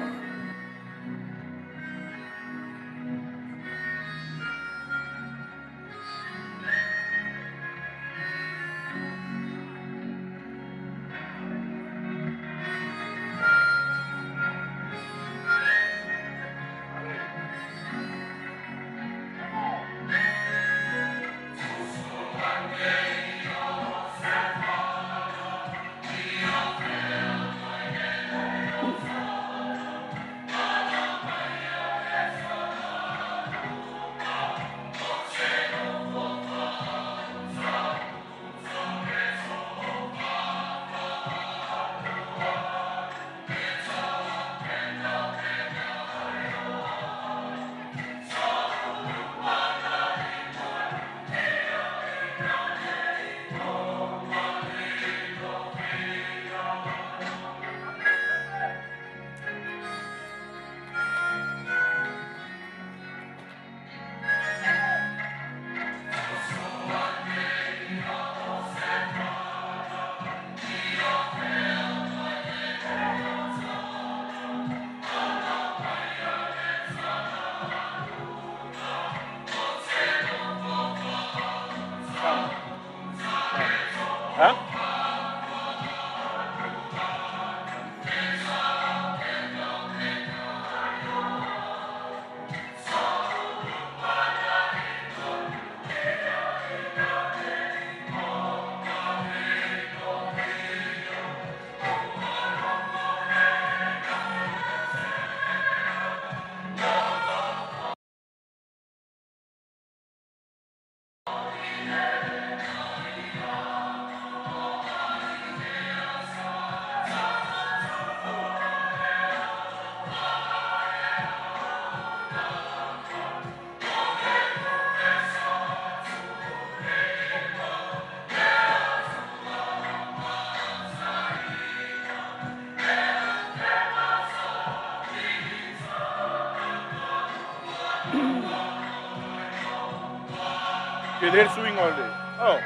Get head swing all day. Oh.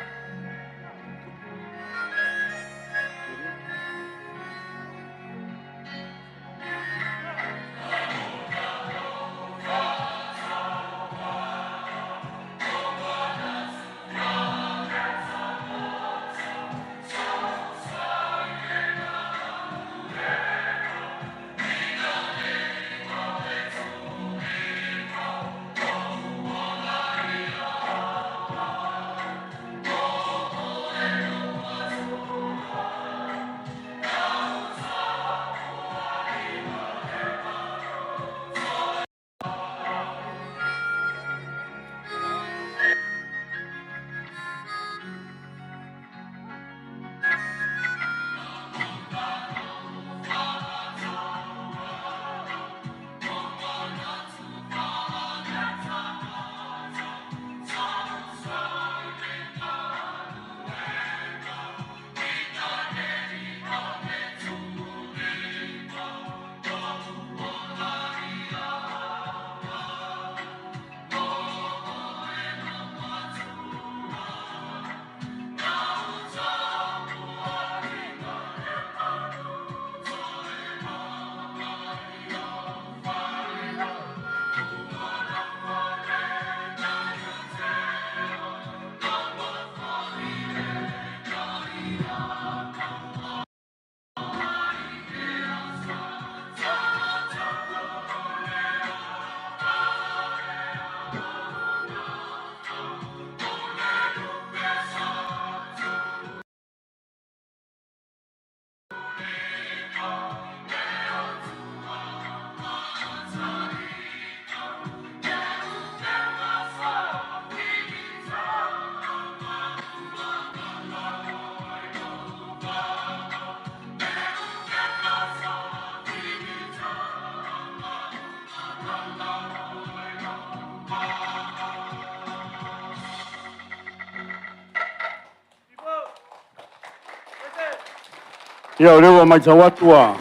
Ia leo mai tawatua.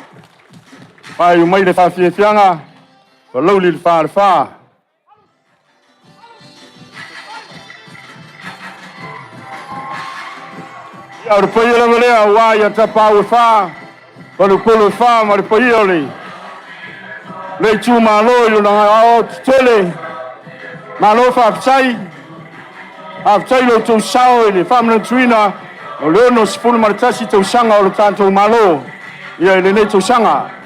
Pai mai le fafianga. O lo li fa. Ora poi la volea wa ya tapa o fa. Ora polo fa ma poi oli. Le tu malo yo na o tele. Malo fa sai. A sai lo tu sao le famna tuina. O le no spulu martasi tu sanga o tanto malo. Ia le ne tu sanga.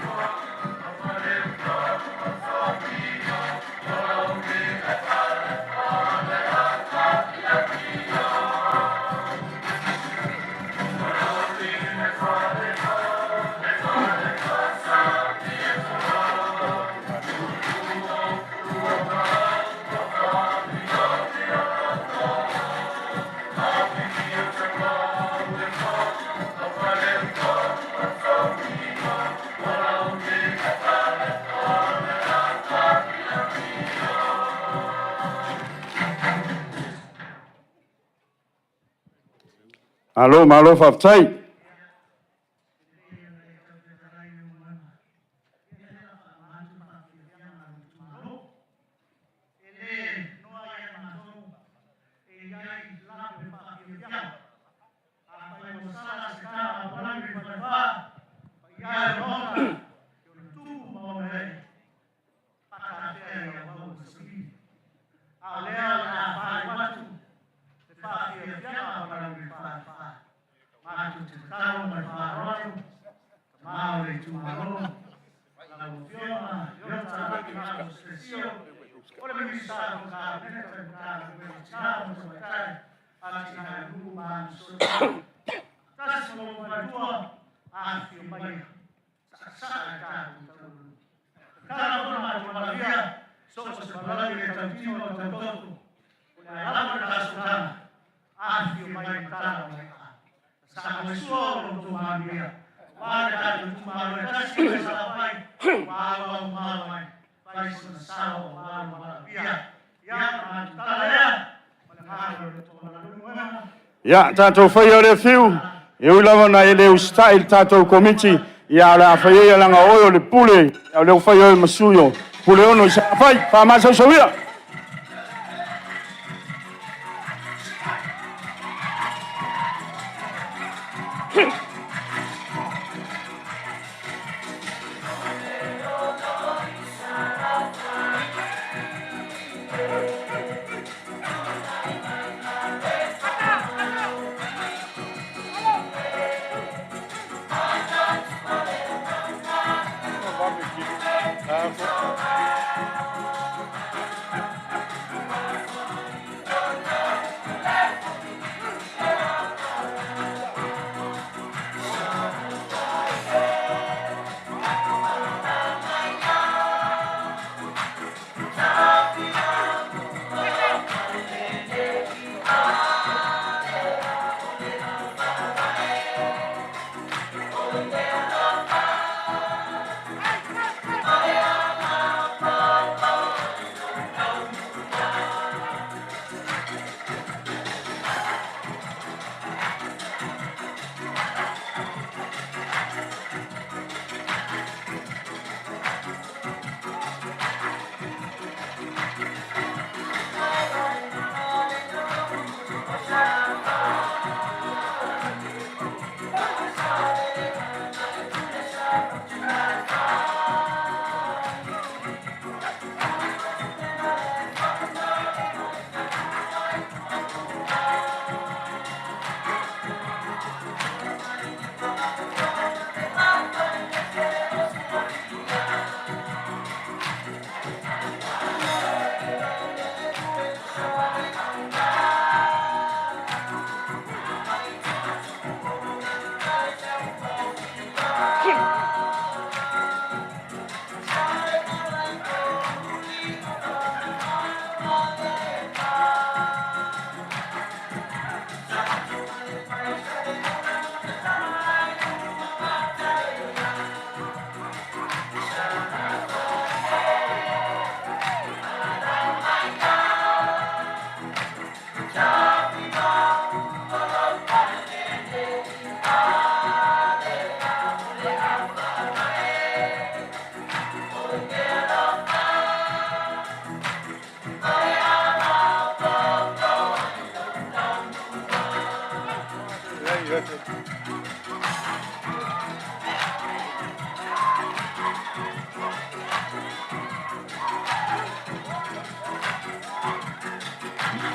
Alo malo fa sai. Ya tato fai le fiu. Eu lava na ele o style tato committee. Ya la fai ya langa oyo le pule. Ya le fai o masuyo. Pule ono sa fai fa masa sawia.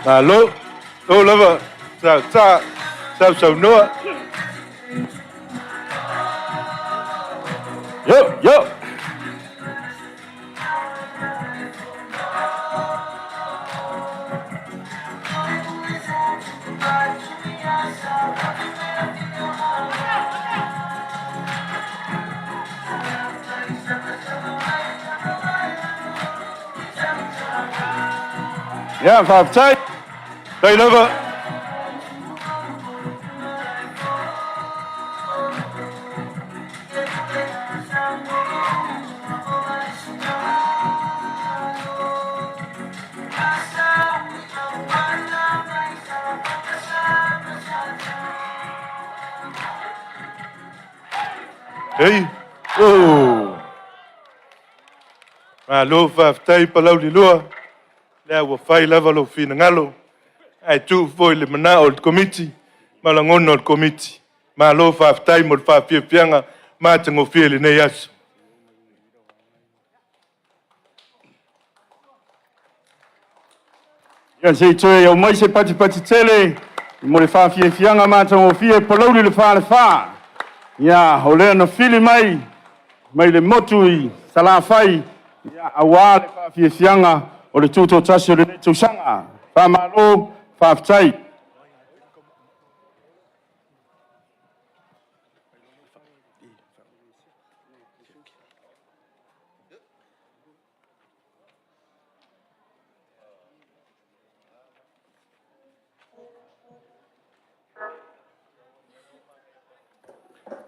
Malo, ô lava, sao sao nữa. Yo. Yeah, five tight. Đây lava. Hey, oh. Malo five tight palau di lua. Lea wa fai lava lo fina ngalo. Ai tu foi le mana old committee. Malangon old committee. Malo five tight mo five pianga. Ma tango fiele ne yas. Ia se toe o mai se pati tele. Mo le fianga mata o fie palau le fa. Ia o le na fili mai le motui salafai. Ia awa le fianga o le tuto'atasi o le tausanga. Fa malo fa tai.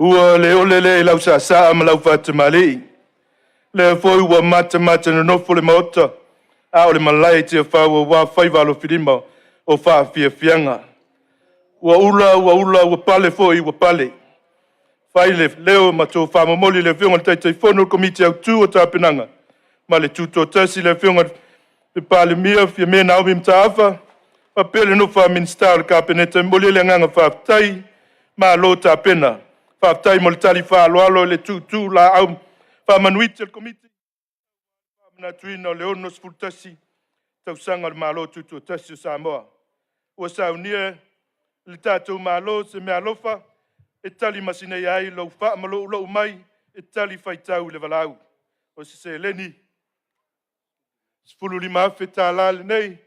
Ua le ole le lau sa ma lau fatamali. Le foi ua mata no nofo le maota. A o le malai te fa wa fai valo filima o fa fianga. Ua ula pale foi ua pale. Fai le leo ma to fa momoli le fionga tai fono komiti au tu o tapinanga. Ma le tuto'atasi le fionga le pale mia fia me na o mtaafa. Pa pele no fa minister ka peneta moli le nganga fa tai ma lo tapena. Fa tai mo tali fa lo le tu la au fa manuit el komiti. Fa na tuino le ono sfultasi. Tau sanga le malo Tuto'atasi Samoa. Ua sa unia le tatou malo se me alofa. E tali masina iai lo fa malo lo mai. E tali faitau le valau. O se leni. Sfulu lima afe tala le nei.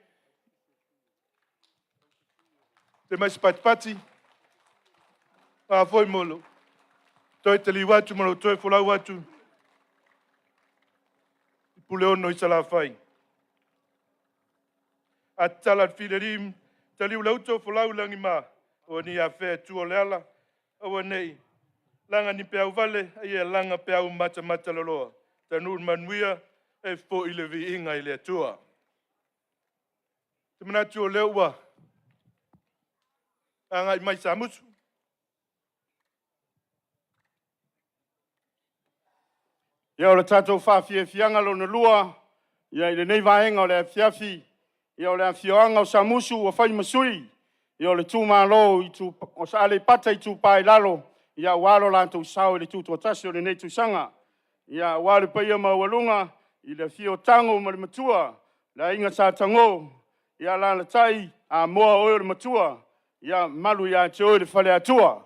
Te mai spatipati. A foi molo. Toi te li watu malo toi folau watu. Pule ono i salafai. A tala filerim. Tali ulauto folau langi ma. O ni a fe tu o leala. O nei. Langa ni pe au vale. Ia langa pe au mata loloa. Tanur manuia. E fo i le vi inga i le atua. Te manatu o leo wa. Anga i mai samusu. Ia o le tatou fianga lo na lua. Ia i le nei vaenga o le fiafi. Ia o le fioanga o samusu o fai masui. Ia o le tūmalo i tu o sa le pata i tu pai lalo. Ia walo lantou sao i le tuto'atasi o le nei tusanga. Ia wale paia mawalunga i le fio tango ma le matua. La inga sa tango. Ia la tai a moa o le matua. Ia malu ia te o le fale atua.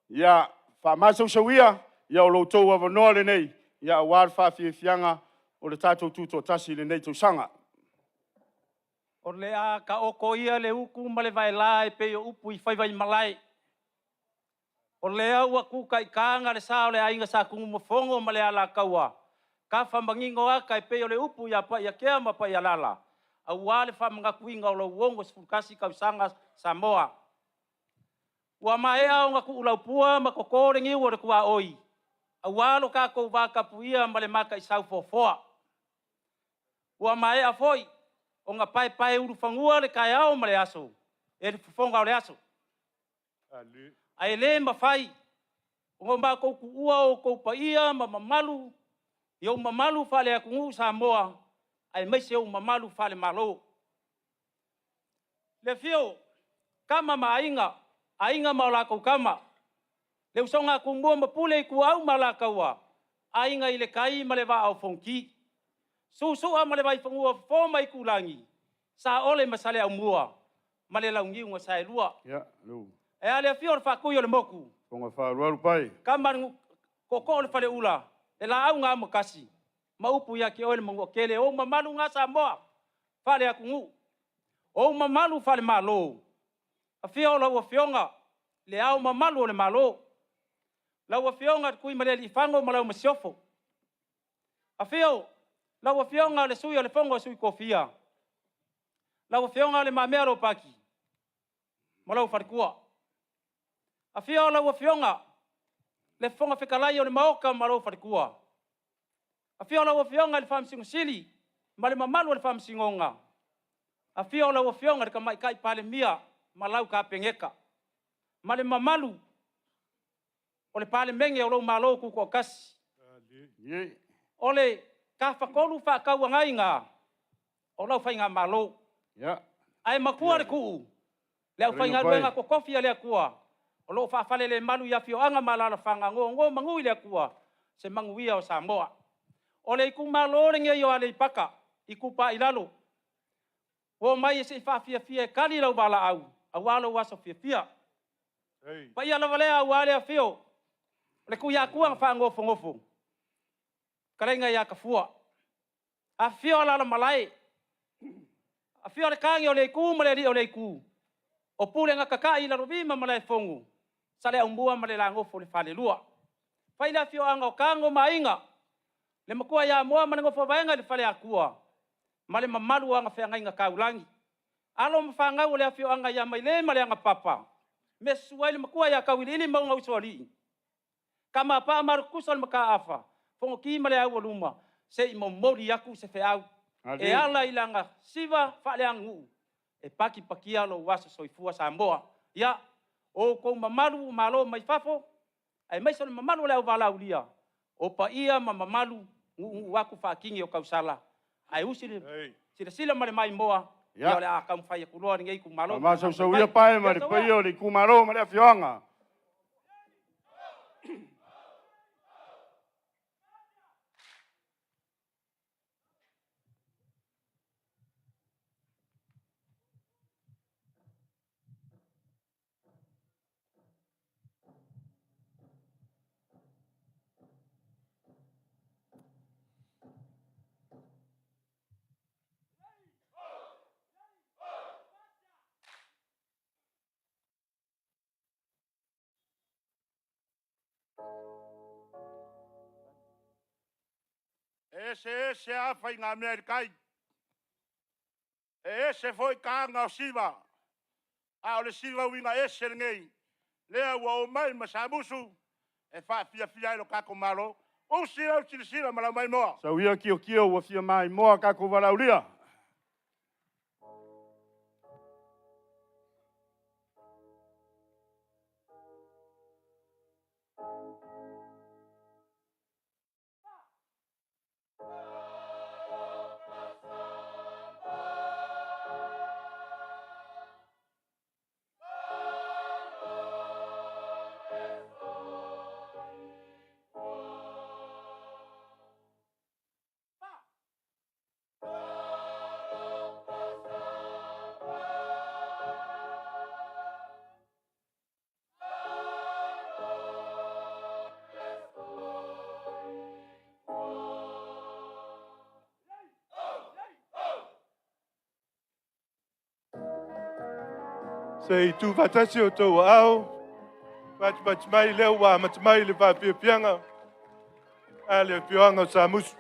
Ia fa masau sawia. Ia o lo tau avanoa le nei. Ia wale fianga o le tatou tuto'atasi le nei tusanga. O lea ka oko ia le uku ma le vaela e pe o upu i whaiwai malai. O lea ua kuka i kaanga le sao le ainga sa kungu mafongo ma le ala kaua. Ka whamangingo aka e pe o le upu ia pa ia kea ma pa ia lala. A ua le whamangakuinga o lo uongo sifukasi kausanga Samoa. Ua maea o ngaku ulaupua ma kokore ngiu o le kua oi. A ua lo ka kou waka puia ma le maka i sau fofoa. Ua maea foi. O nga pai uru fangua le kai au ma le aso. E le fufonga o le aso. Ai le mawhai. O nga mā kou ua o kou paia ma mamalu. I o mamalu whale a kungu Samoa. Ai meise o mamalu whale malo. Le fio, ka mama inga Ainga maulakau kama. Le usonga kumua mapule ku au malakaua. Ainga ile kai maleva au fonki. Susua maleva ifungua foma ikulangi. Sa ole masale au mua. Malela ungi unga sa elua. Ya, lu. E ale fior fa kuyo le moku. Fonga fa ruaru pai. Kamar koko le fale ula. E la au nga makasi. Maupu ya ke ole mongo kele o mamalu nga Samoa. Fale akungu. O mamalu fale malo. A fiola o fionga. Le au mamalu o le malo. La o fionga kui maleli fango malau masiofo. A fio. La o fionga le sui o le fongo sui kofia. La o fionga le mamero paki. Malau farkua. A fio la o fionga. Le fonga fikalai o le maoka malau farkua. A fio la o fionga le fam singo sili. Male mamalu le fam singonga. A fio la o fionga le kamai kai pale mia. Malau ka pengeka. Male mamalu. Ole pale menge o lo malo ku ko kasi. Ole ka fakolu fa ka wangai nga. O lo fainga malo. Ya. Ai makua le ku. Le fa inga luenga ko kofia le kua. O lo fa fale le malu ya fio anga malala fanga ngo mangui le kua. Se manguia o Samoa. Ole ku malo le nge yo ale paka. Iku pa ilalo. O mai se fa fia kali lo bala au. Awalo waso fia. Pa ia la vale au ale fio. Le ku ya kuang fa ngofo. Kalenga ya kafua. A fio la malai. A fio le kangi o le ku male o le ku. O pule nga kakai la robima malai fongu. Sale umbua male la ngofo le fale lua. Fa ila fio anga o kango mainga. Le makua ya moa mane ngofo vaenga le fale akua. Male mamalu anga fe nga kaulangi. Alo mfanga o le fio anga ya maile male anga papa. Mesua le makua ya kawili maunga usoli. Kama pa markusal makaafa. Fongo ki male au luma. Se imomori yaku se fe au. E ala ilanga siva fale angu. E paki pakia lo waso soifua Samoa. Ya o ko mamalu malo mai fafo. Ai mai so mamalu le vala ulia. O pa ia mamalu waku fa kingi o kausala. Ai usile. Sila male mai moa. Ya le akam fai kuloa ngai ku malo. Ma so ia pai mari pai o le ku malo male fionga. Ese a fai ngā mea kai. Ese foi ka ngā siva. A ole siva winga ese ngei. Lea ua o mai masabusu. E wha fia ilo kako malo. O sila mala mai moa. Sa uia kio ua fia mai moa kako walaulia. Sei tuto'atasi o tau au. Pati mai leo wa matamai le papianga. Ale pianga sa musu.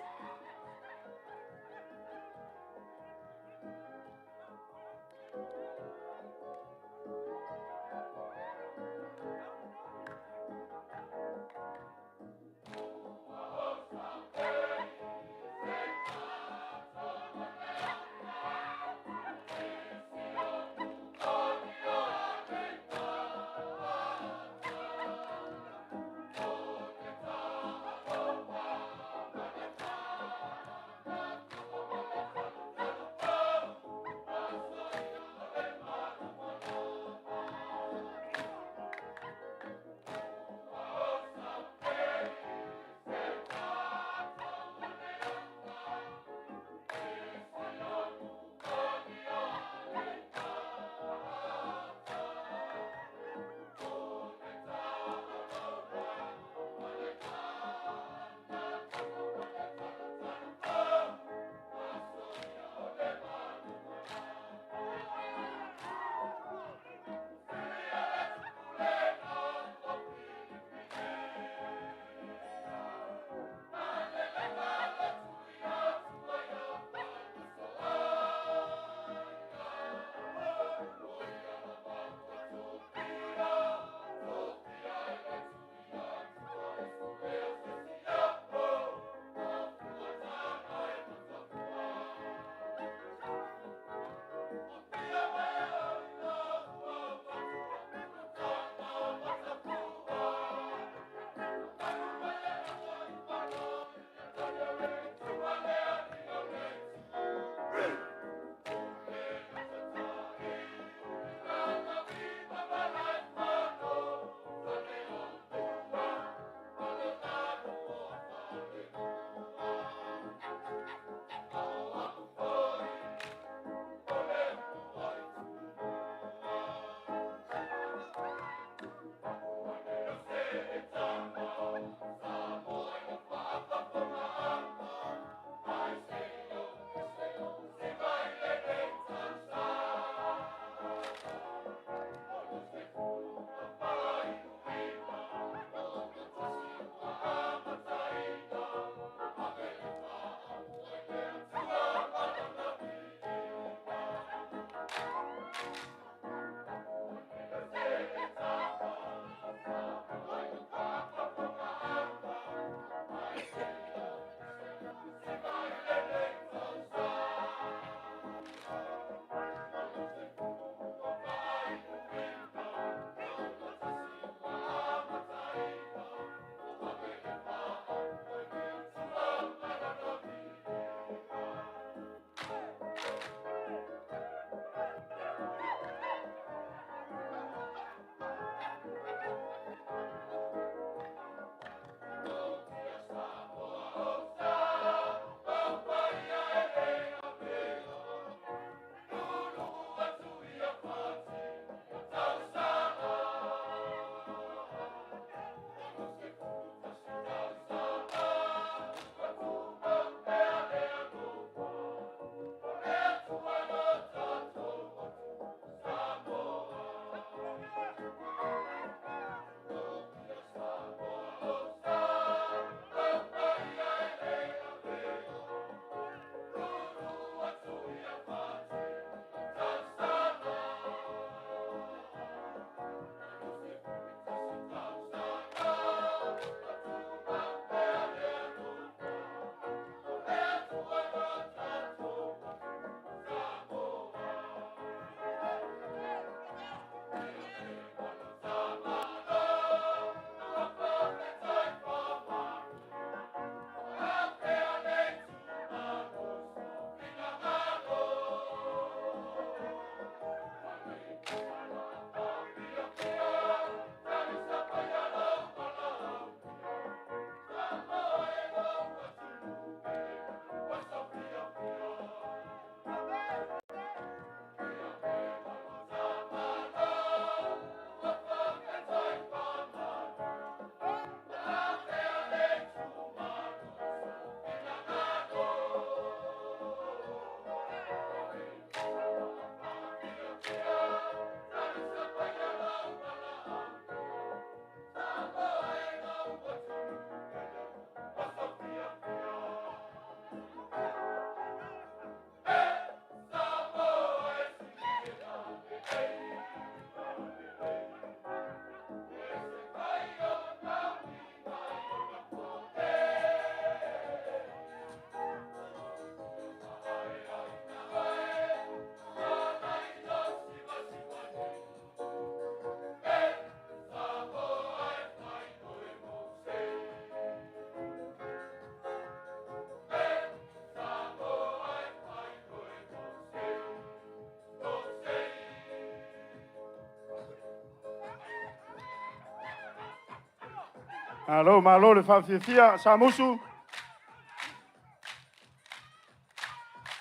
Malo le whawhiawhia, sa musu.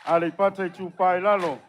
Ale pate tu pai lalo.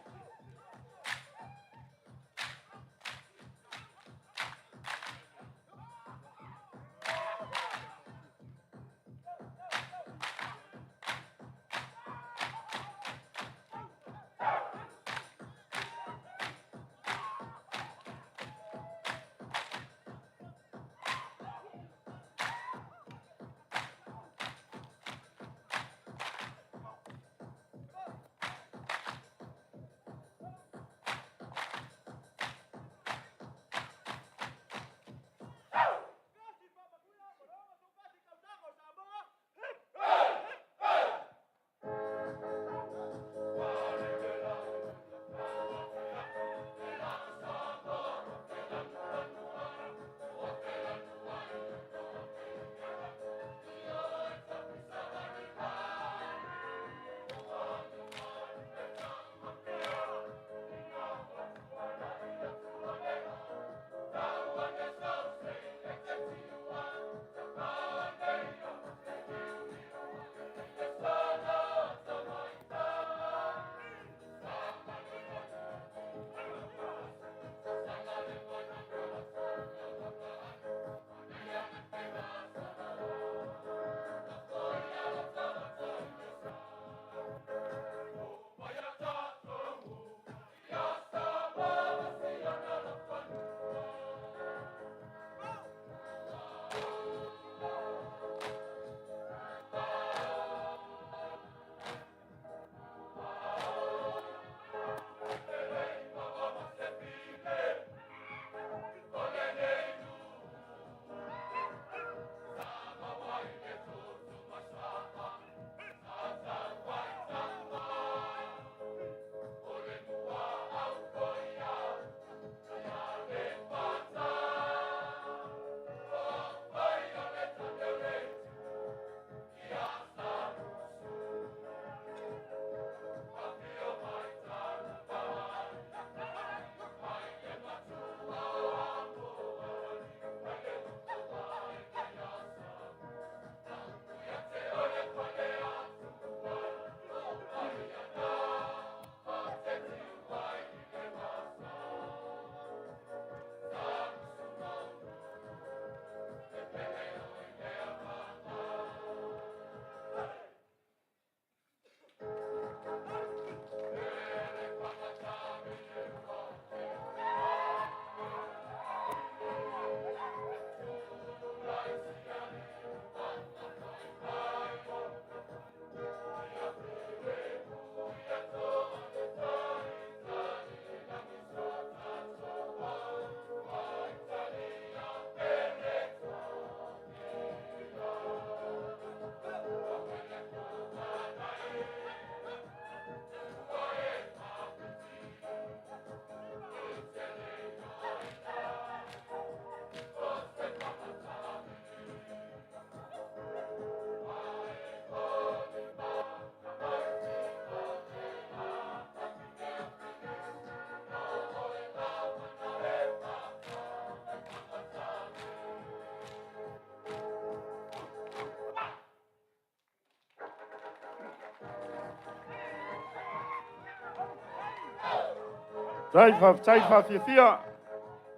Tai whawhiawhia,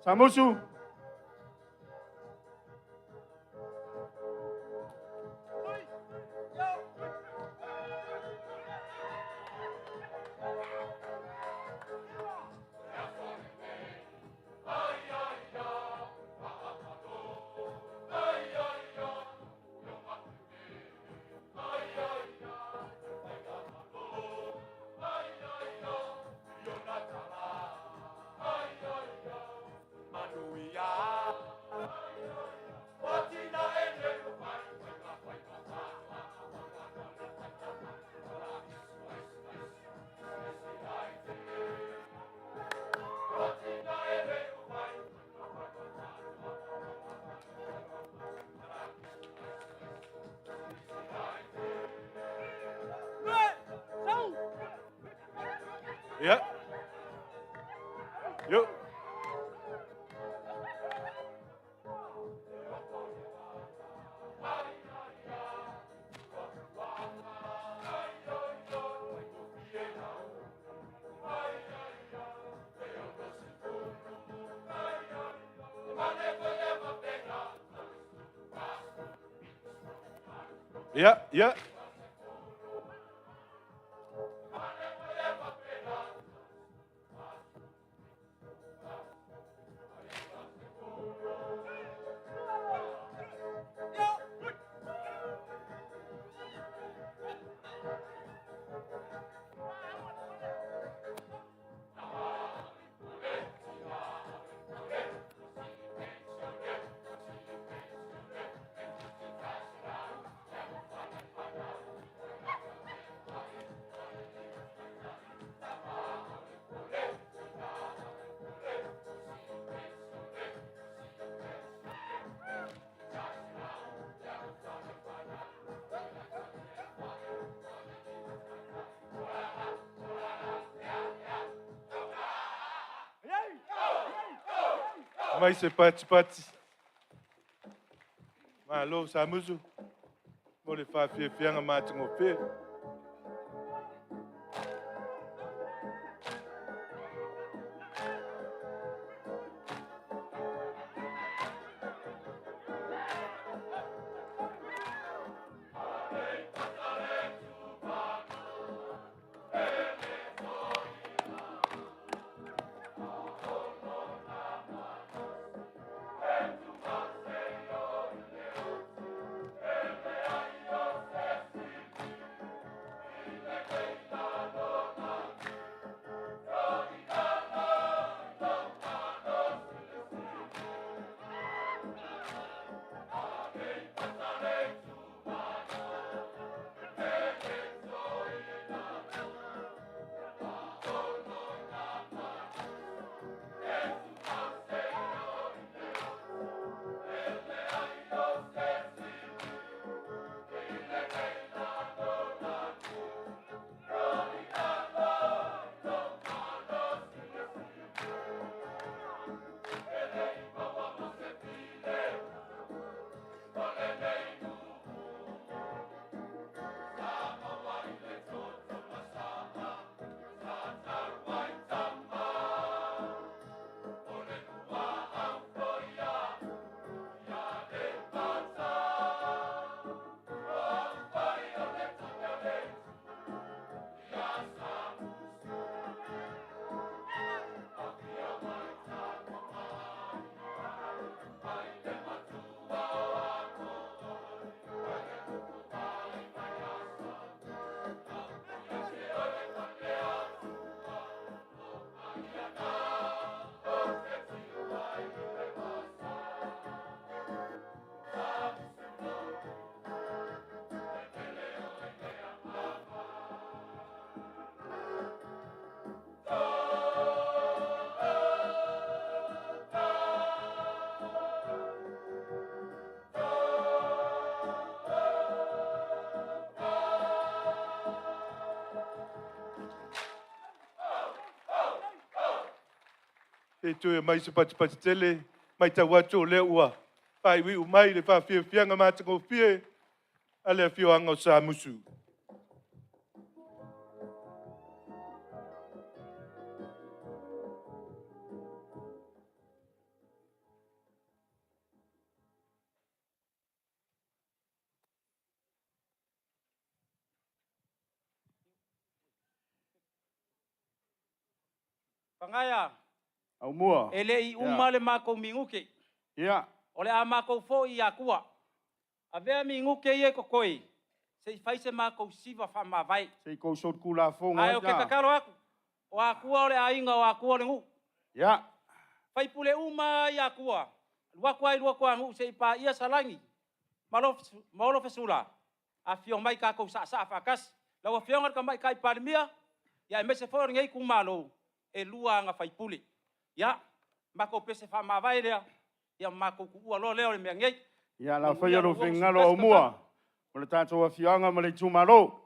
sa musu. Yeah. Yo. Ya, ya. Mai se pati. Ma lo sa musu. Mo le fa fianga matingo pe. E tu e mai se pati tele, mai ta watu le ua. Pai wi umai le fa fianga matingo fie. Ale fio anga sa musu. Pangaya. Au mua. Ele I uma le mako minguke. Ya. Ole a mako fo I akua. A vea minguke I e kokoi. Se faise mako siva fa mavai. Se ko sot kula fonga. Ai o ke kakaro aku. O akua ole a inga o akua ole ngu. Ya. Fai pule uma I akua. Luakua I luakua ngu se pa ia salangi. Malo fesula. A fio mai kako sa fakas. Lawa fionga ka mai kai parmia. Ya mese fo ngai kumalo. E lua nga fai pule. Ya. Mako pese fa mavai lea. Ya mako ku ua lo leo le mea ngei. Ya la fai ro fingalo au mua. O le tato a fianga ma le tumalo.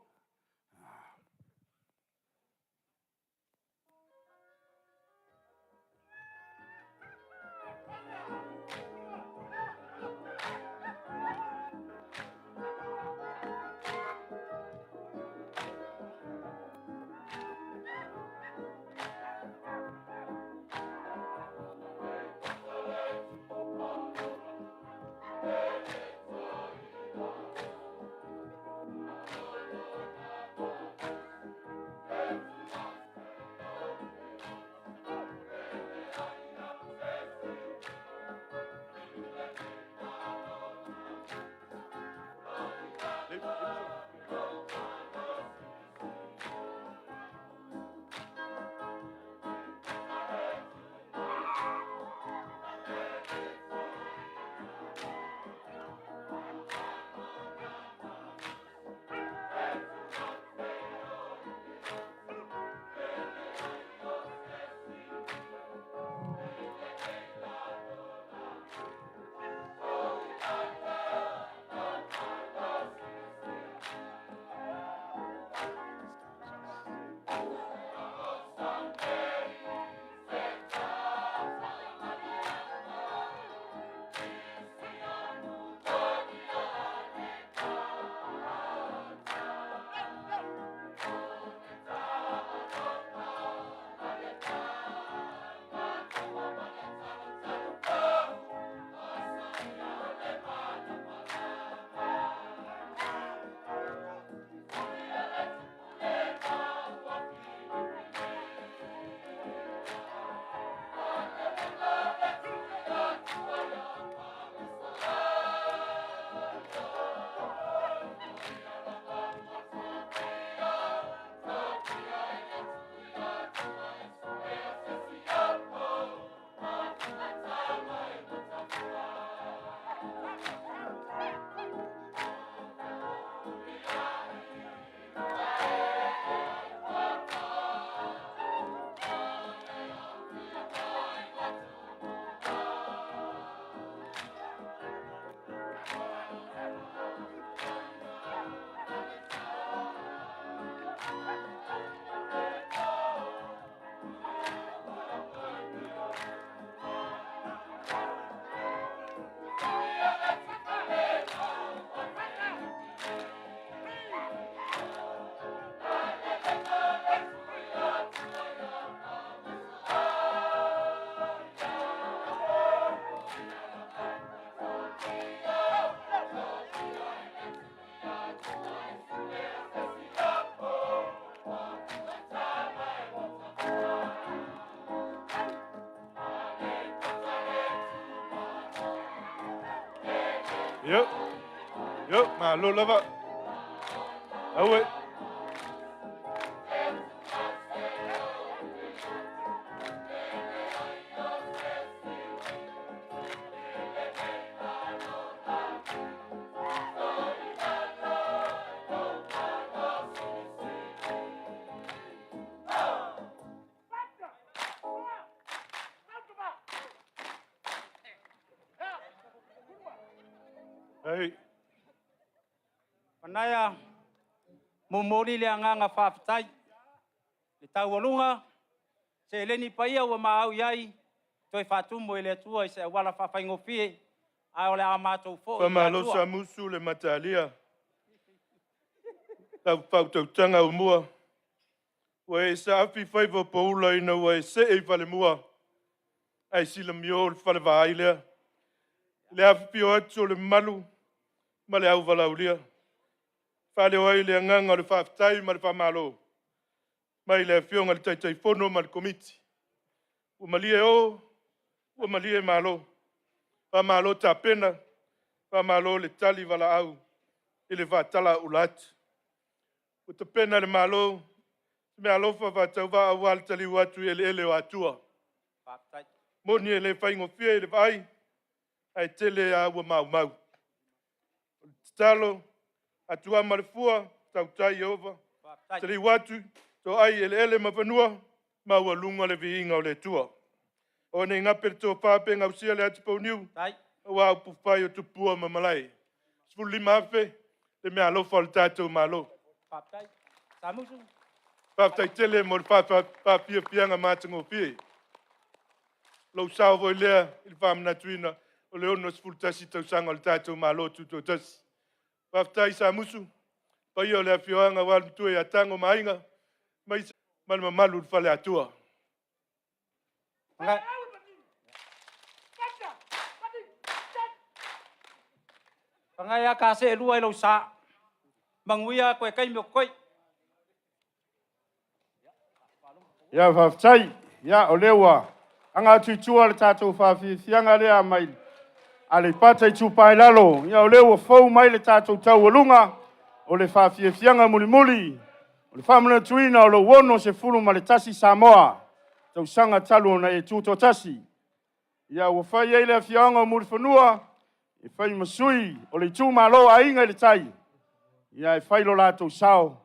Yo, yo, malo lava. Awe. Hey, Panaya, mumori le anganga whaafitai. Le tau alunga, se eleni paia ua maau iai, toi whātumo e le atua i se awala whawhaingofie, a ole a mātou fo i le famalo atua. samusu le matalia. Tau tanga umua. Wai sa afi whaiva paula ina wai se e whale mua. Ai sila mio le whale vai lea. Le afi pio atu le malu. Ma le au walau lea. Whale wai le nganga le whaftai ma le whamalo. Mai le fionga le taitai fono ma le komiti. Ua malie o, ua malie malo. Whamalo ta pena. Whamalo le tali wala au. Ile whatala ulat. Ua ta pena le malo. Me alofa va tau va awal tali watu ele o atua. Whaafitai. Moni ele whaingo fia ele vai. Ai tele a ua mau. Talo, atua marifua, tau tai ova. Whaafitai. Tali watu, to ai ele mawhanua, ma ua lunga le viinga o le tua. O ne ngapere tō pāpe ngau sia le ati pauniu, Tai. wa upuwhai o tupua mamalai. Sfuli mafe, le mea alofa o le tātou malo. Whaafitai. Samusu. Pāptai tele mo le pāpia pianga mātango pie. Lau sao voi lea, ili whamana tuina, o le ono sfultasi tau sanga o le tātou malo tuto'atasi. Pāptai sa musu, pa ia o le awhioanga wal mtue a tango mainga, mai sa malama malu le whale atua. Ngai. Pangai a ka se lua i lau sa. Manguia koe kai mio koi. Ia whaftai, ia o lewa. Anga tuitua le tātou whawhianga lea mai. Ale pata i tupai lalo. Ia o lewa fau mai le tātou tau alunga. O le whawhianga muli. O le whamana tuina o le wono se furu ma le tasi Samoa. Tau sanga talo na e Tuto'atasi. Ia ua whai eile a whianga muli whanua. E whai masui o le tūmalo a inga le tai. Ia e whai lo lātou sao.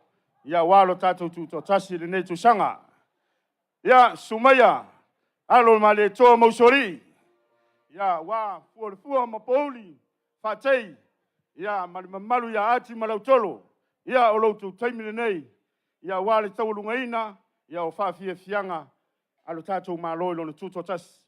Ia walo tātou Tuto'atasi le nei tu sanga. Ia sumaya alo male toa mausori. Ia wa fua mapauli fatei. Ia mamalu ia ati malautolo. Ia o loutu taimile nei. Ia wale taulunga ina. Ia o whawhia fianga alo tātou maloi lo na Tuto'atasi.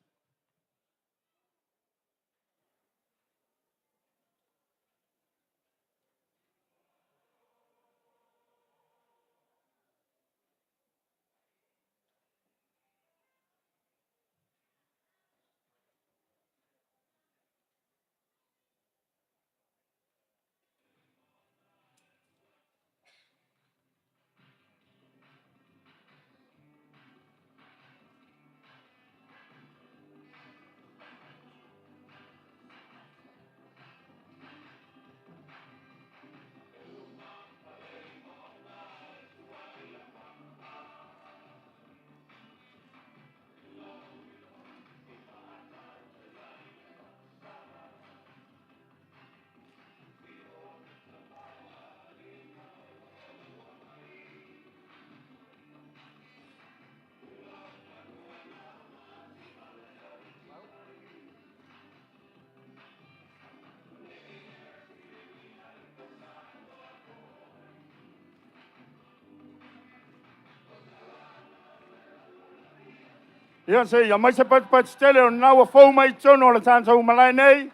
Ia se ia mai se pat stele o na wa fo mai tono le tātou malai nei.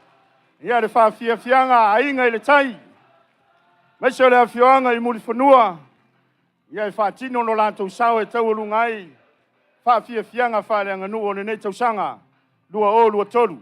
Ia le whawhia fianga a inga i le tai. Mai se le awhioanga i muri whanua. Ia e whaatino no lātou sao e tau alungai. Whawhia fianga whale anga nua o le nei tau sanga. Lua o lua tolu.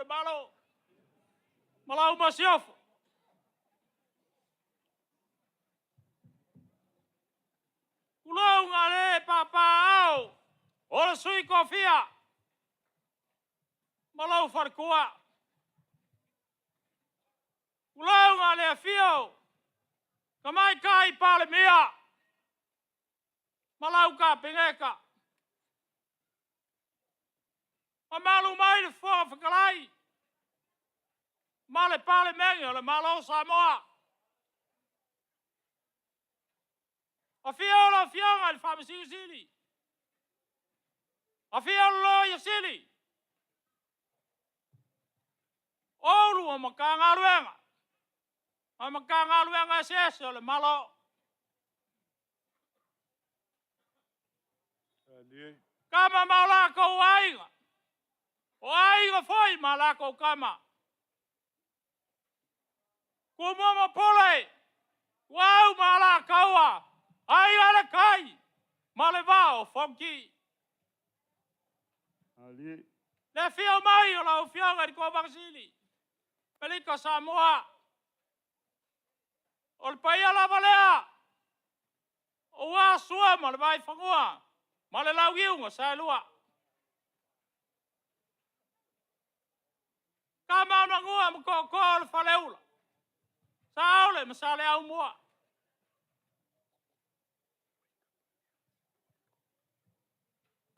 le malo. Malau masiofo. Ulau ngale papa au. Ora sui kofia. Malau farkua. Ulau ngale fio. Kamai kai pale mia. Malau ka pengeka. Malu mai de fo fakalai. Male pale mengo le malo Samoa. A fionga le famisi sili. A fiolo ya sili. Olu o makanga luenga. A makanga luenga seso le malo. Kama malako wainga. Wainga foi malako kama. Kumomo pole. Wau malakawa. Ai ala kai. Malevao fonki. Ali. Le fio mai o la fionga di Kobaksili. Pelika Samoa. O le paia la valea. O wa sua ma le vai fangua. Ma le lau iunga sa lua. Kama na ngua mko kol faleula. Saule masale au mua.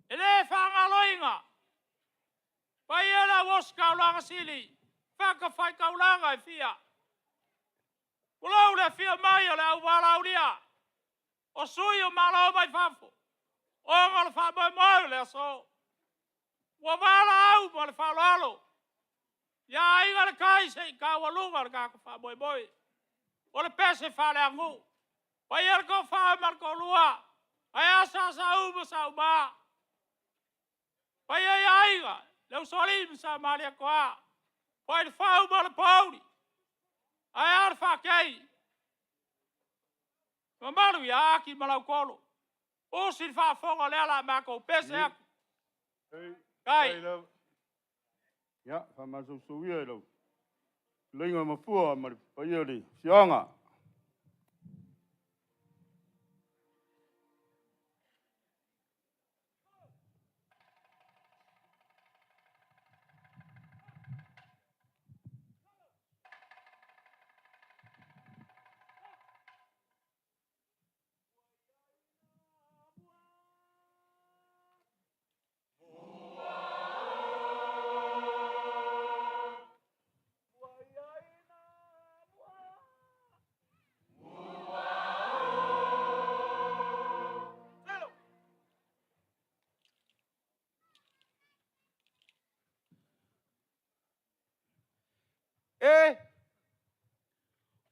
Ele fanga loinga. Paia la woska ulanga sili. Faka fai kaulanga fia. Ulau le fia mai le au wala uria. O sui o malo mai fafo. O ngal fa mai le so. Wa wala au mal fa lalo. Ya ingal kai se ka walunga ka fa boy. O le pese fa le angu. Paia ko fa mar ko lua. Aya sa u sa ba. Paia ya inga. Lau solim sa malia koa. Pai fau mal pauli. Ai ar fa kei. Mamalu ya ki malau kolo. O si fa fonga le ala mako pese aku. Kai. Ya, fa maso suia lo. Lenga mafua ma paioli. Fianga.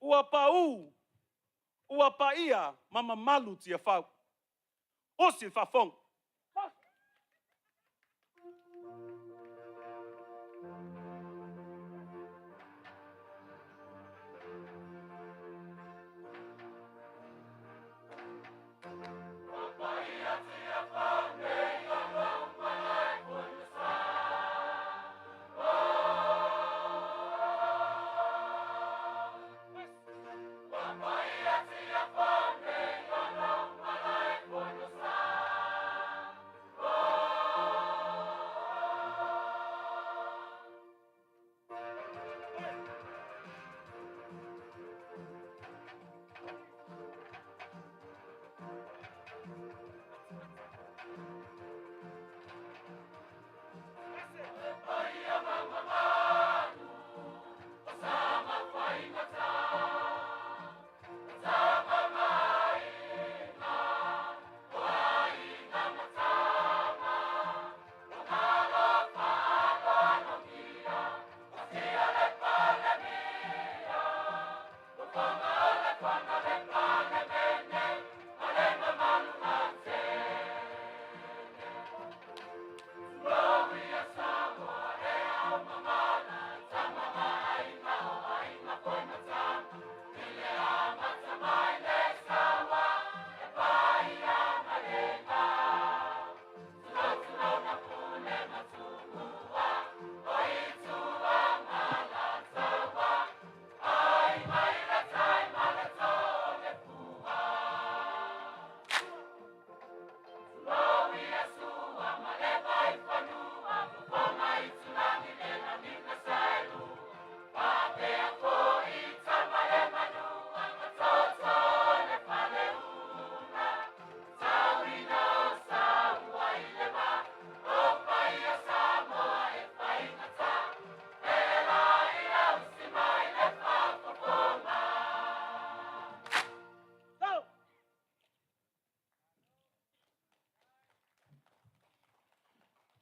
Ua pau, ua paia, mama malu tia fau. Osi fa fong.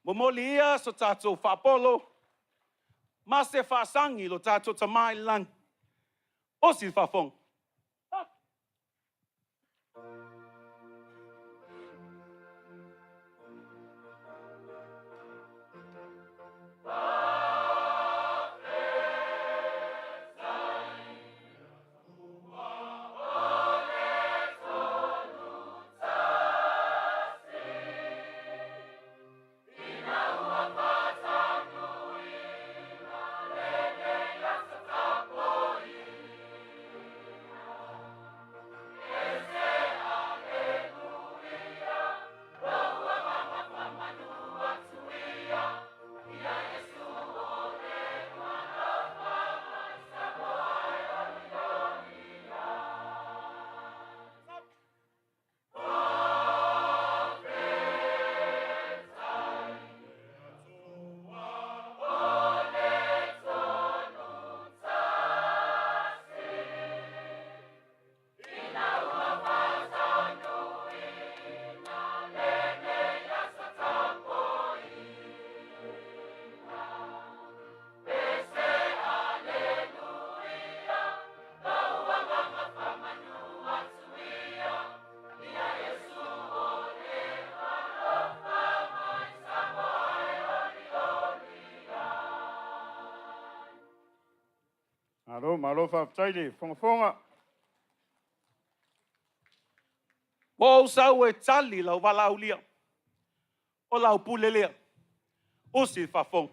Momoli ia so tātou whapolo. Ma se whasangi lo tātou tamai lang. O si whafong. Malo whaptaile, whonga. O sau e tali lau walau lia. O lau pule lia. O si whafong.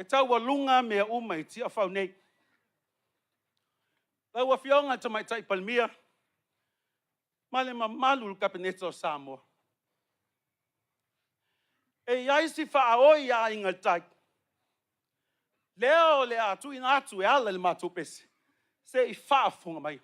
E tau walunga mea umai tia whau nei. Lau a whionga ta mai tai palmia. Male malu kabinete o Samoa. E iaisi whaoi a inga tai. Leo le atu ina atu e ala le mātou pese. Se I whaafonga mai.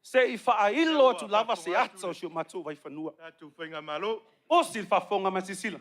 Se I whaailo atu lava se ata o sio matou vai whanua. Tatu whainga malo. O si whafonga masisila.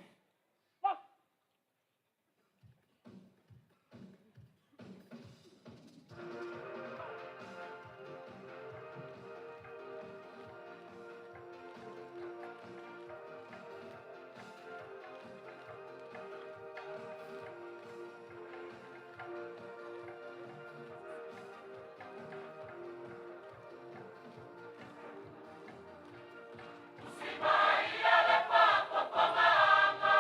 Mai ale pa pa ma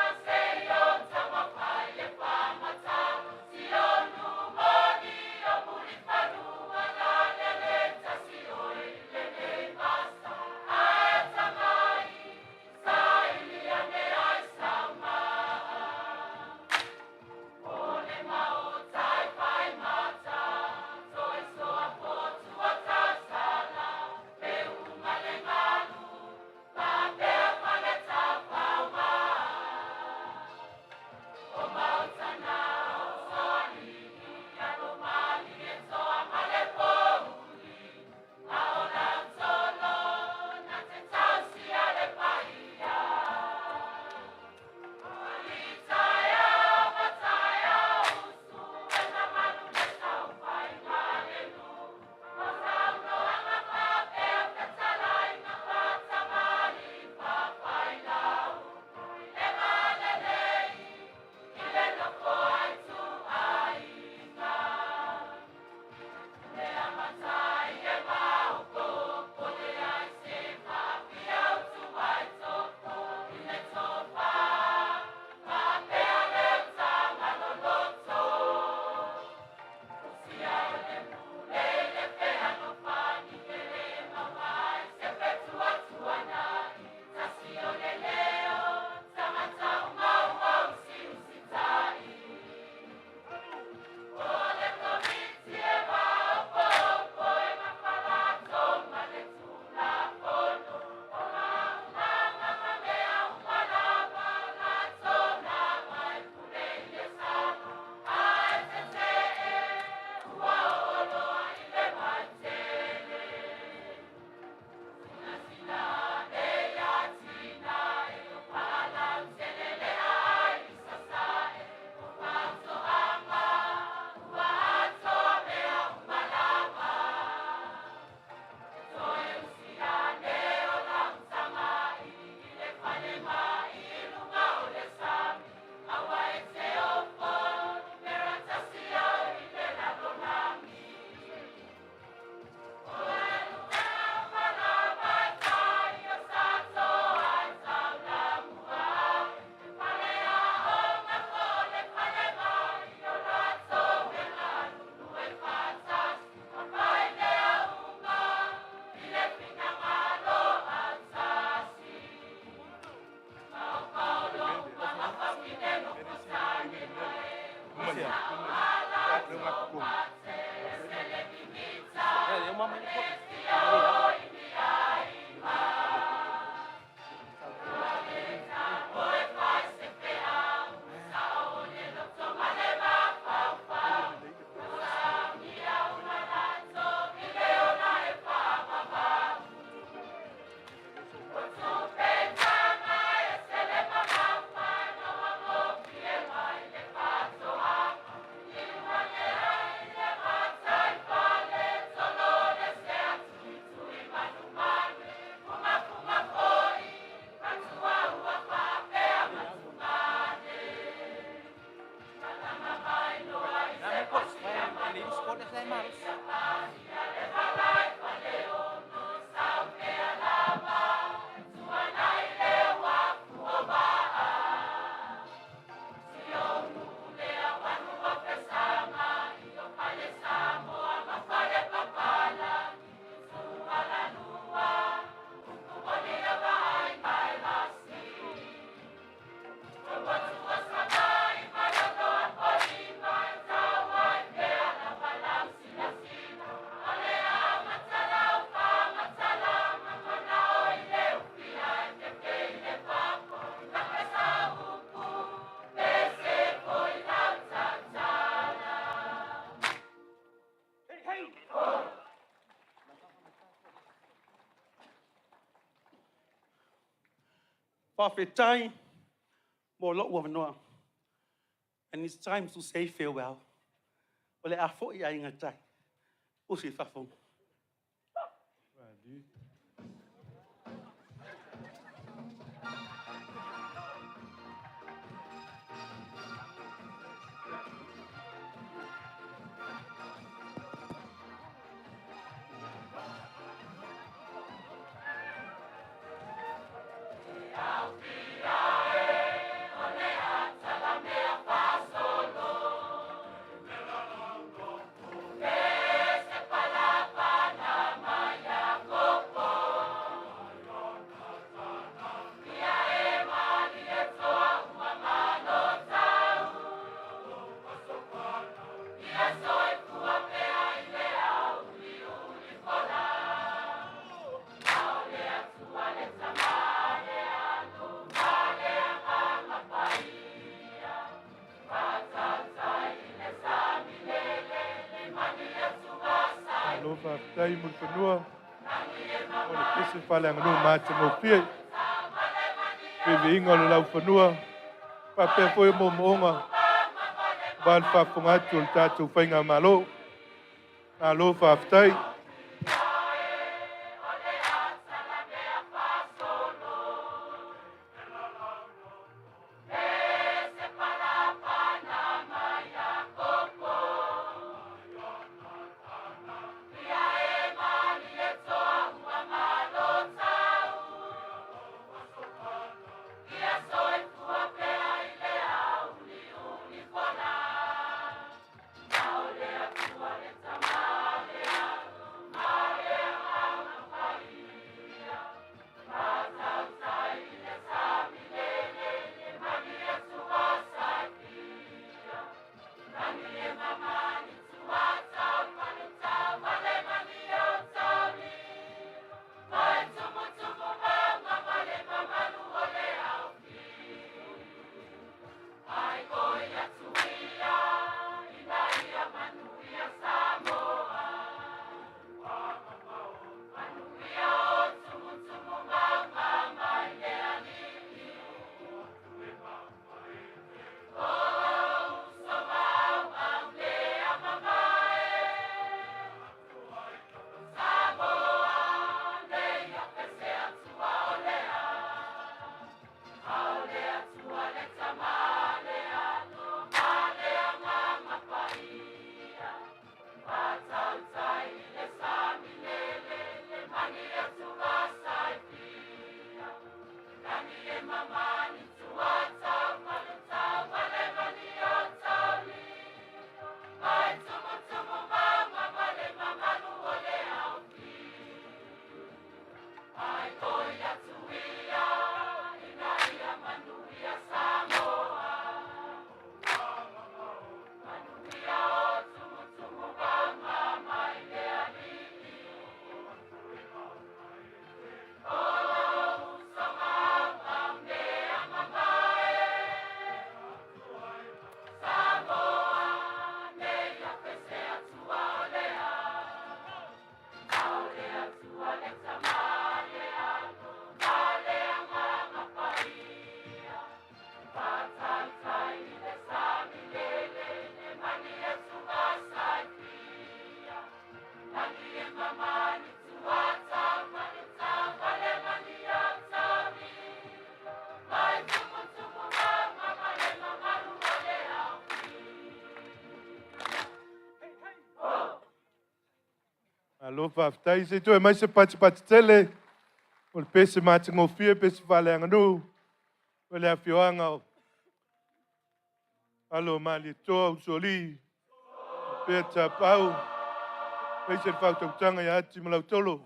whawhetai, mo lo ua manoa. And it's time to say farewell. O le a fo I ai ngatai. O se whawhong. Lova tai mo whanua. O le kese whale anga nua māta mo pia. Pewe inga le lau whanua. Papea koe mo moonga. Wal whaponga atu le tātou whainga malo. Nā lo whaftai. Alo whaftai se toi mai se pati tele. O le pese mati ngofia pese whale anga nu. O le awhioanga o. Alo mali toa usoli. Pea ta pau. Pese whautautanga ya ati malau tolo.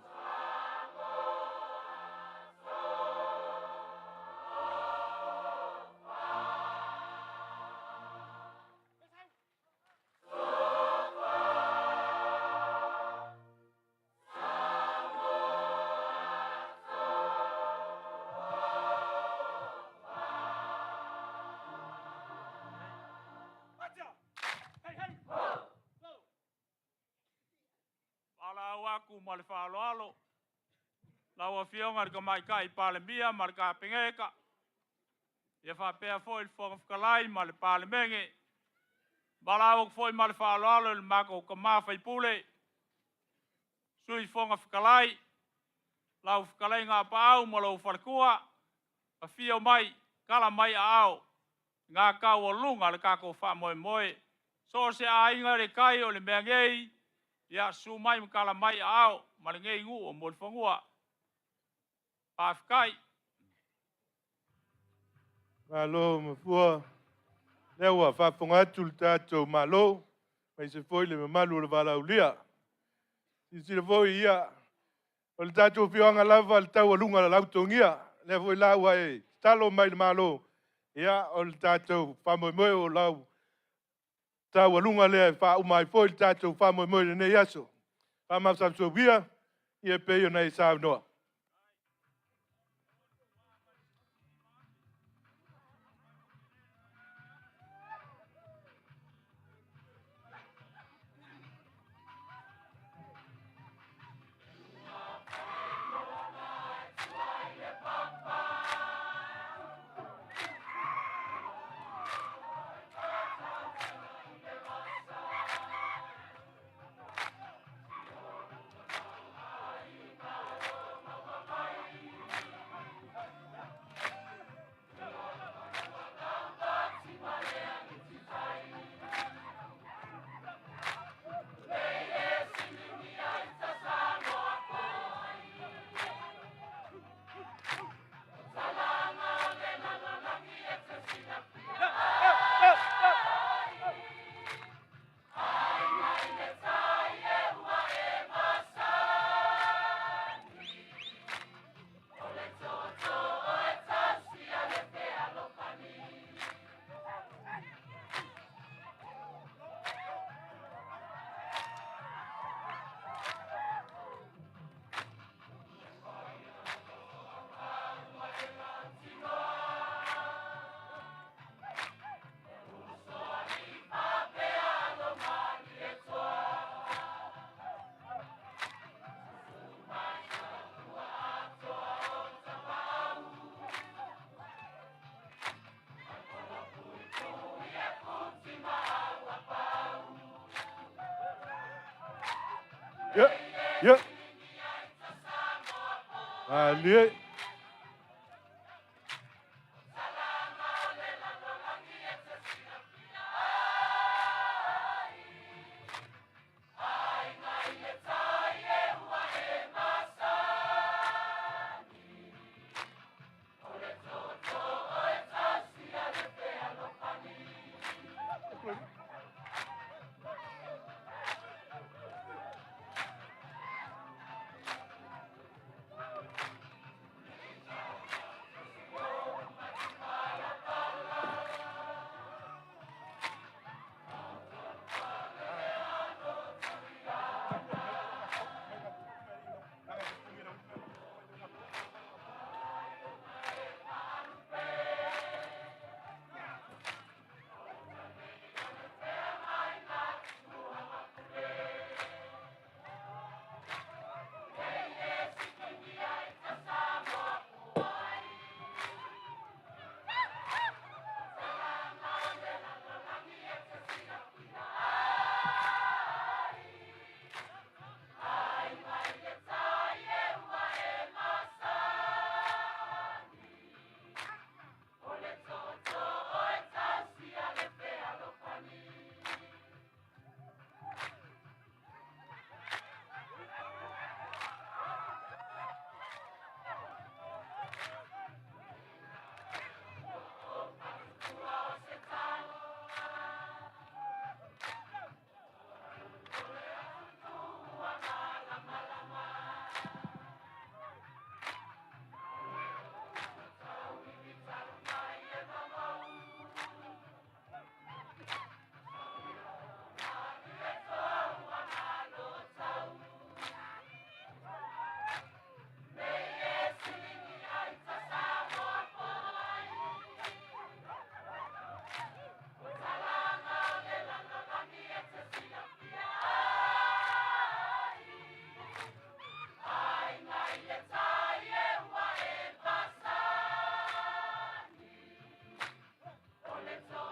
Aku mo le whaaloalo. Lau a whionga rika mai kai pale mia, marika pengeka. Ia whapea fo il whanga whakalai ma le pāle menge. Balau fo i ma le whaaloalo le mako ka mawhai pule. Sui whanga whakalai. Lau whakalai ngā pāau ma lau whalakua. A whio mai, kala mai a au. Ngā kau o lunga le kako wha moe moe. So se a inga re kai o le mea ngei. Ia su mai kala mai a au. Ma le ngei ngu o mo le whangua. Pāwhikai. Malo mafua. Lewa whaponga tul tātou malo. Mai se foi le malu le vala ulia. Si le foi ia. O le tātou whioanga lava le tau alunga la lautongia. Le foi lau ai. Talo mai le malo. Ia o le tātou whamoemoe o lau. Tau alunga le wha umai foi le tātou whamoemoe le nei aso. Whamafsam via. Ia peo nei sa noa. Yeah. Ali.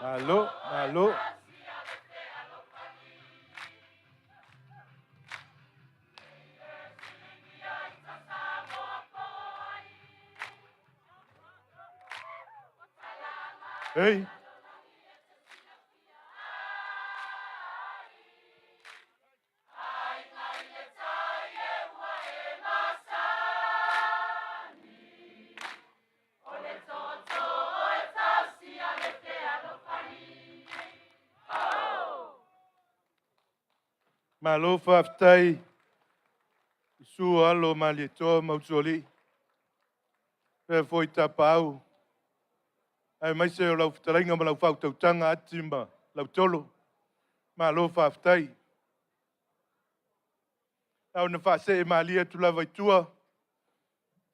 Malo, malo. Hey. Malo faftai. Su alo malieto mausoli. Pe foi tapau. Ai mai se lau ftaringa ma lau fau tautanga atimba. Lau tolo. Malo faftai. Au na fase e malia tu lava itua.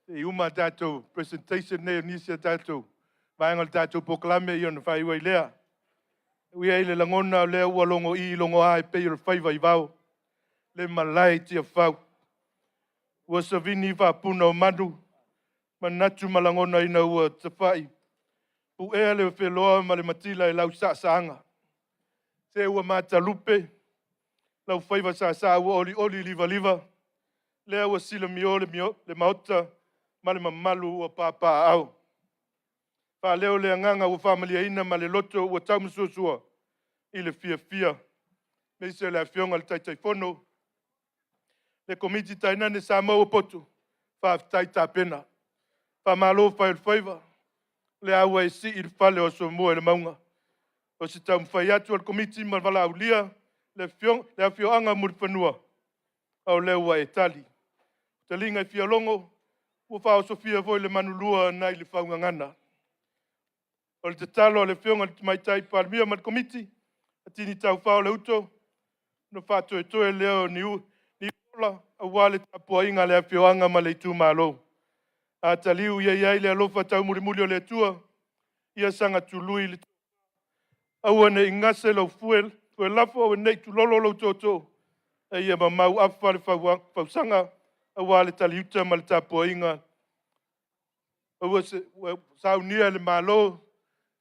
E uma tatou presentation ne nisia tatou. Vaengal tatou poklame i ona fai wai lea. Ui eile langona lea ua longo i longo ai pe ira fai vai vau. Le malai tia fau. Ua savini fa puna o madu. Manatu malangona ina ua tafai. Pu ea le wheloa ma le matila e lau saanga. Se ua mata lupe. Lau faiva sa ua oli oli liva liva. Lea ua sila mio le maota. Ma le mamalu ua papa au. Fa leo le anganga ua familia ina ma le loto ua tau msusua. I le fia fia. Me se le afionga le tai fono. Le komiti tainane Samoa potu. Fa tai pena. Fa malo fa il faiva. Le aua e si il fale o so mo le maunga. O si tau mwhai atu al komiti ma wala au lia. Le afioanga muri whanua. Au leua e tali. Te linga i fia longo. Ua whao Sofia voi le manulua nai le whaunga ngana. O le te talo le fionga le mai tai parmia ma le komiti. Atini tau whao le uto. No whato e toe leo ni ola. A wale tapua inga le afioanga ma le itu malo. A taliu ia le alofa tau muri o le tua. Ia sanga tului le au ane ingase lau fuel. Fuel lafo au nei tu lolo lau toto. E ia mamau afa le fausanga. A wale taliuta ma le tapua inga. Au se saunia le malo.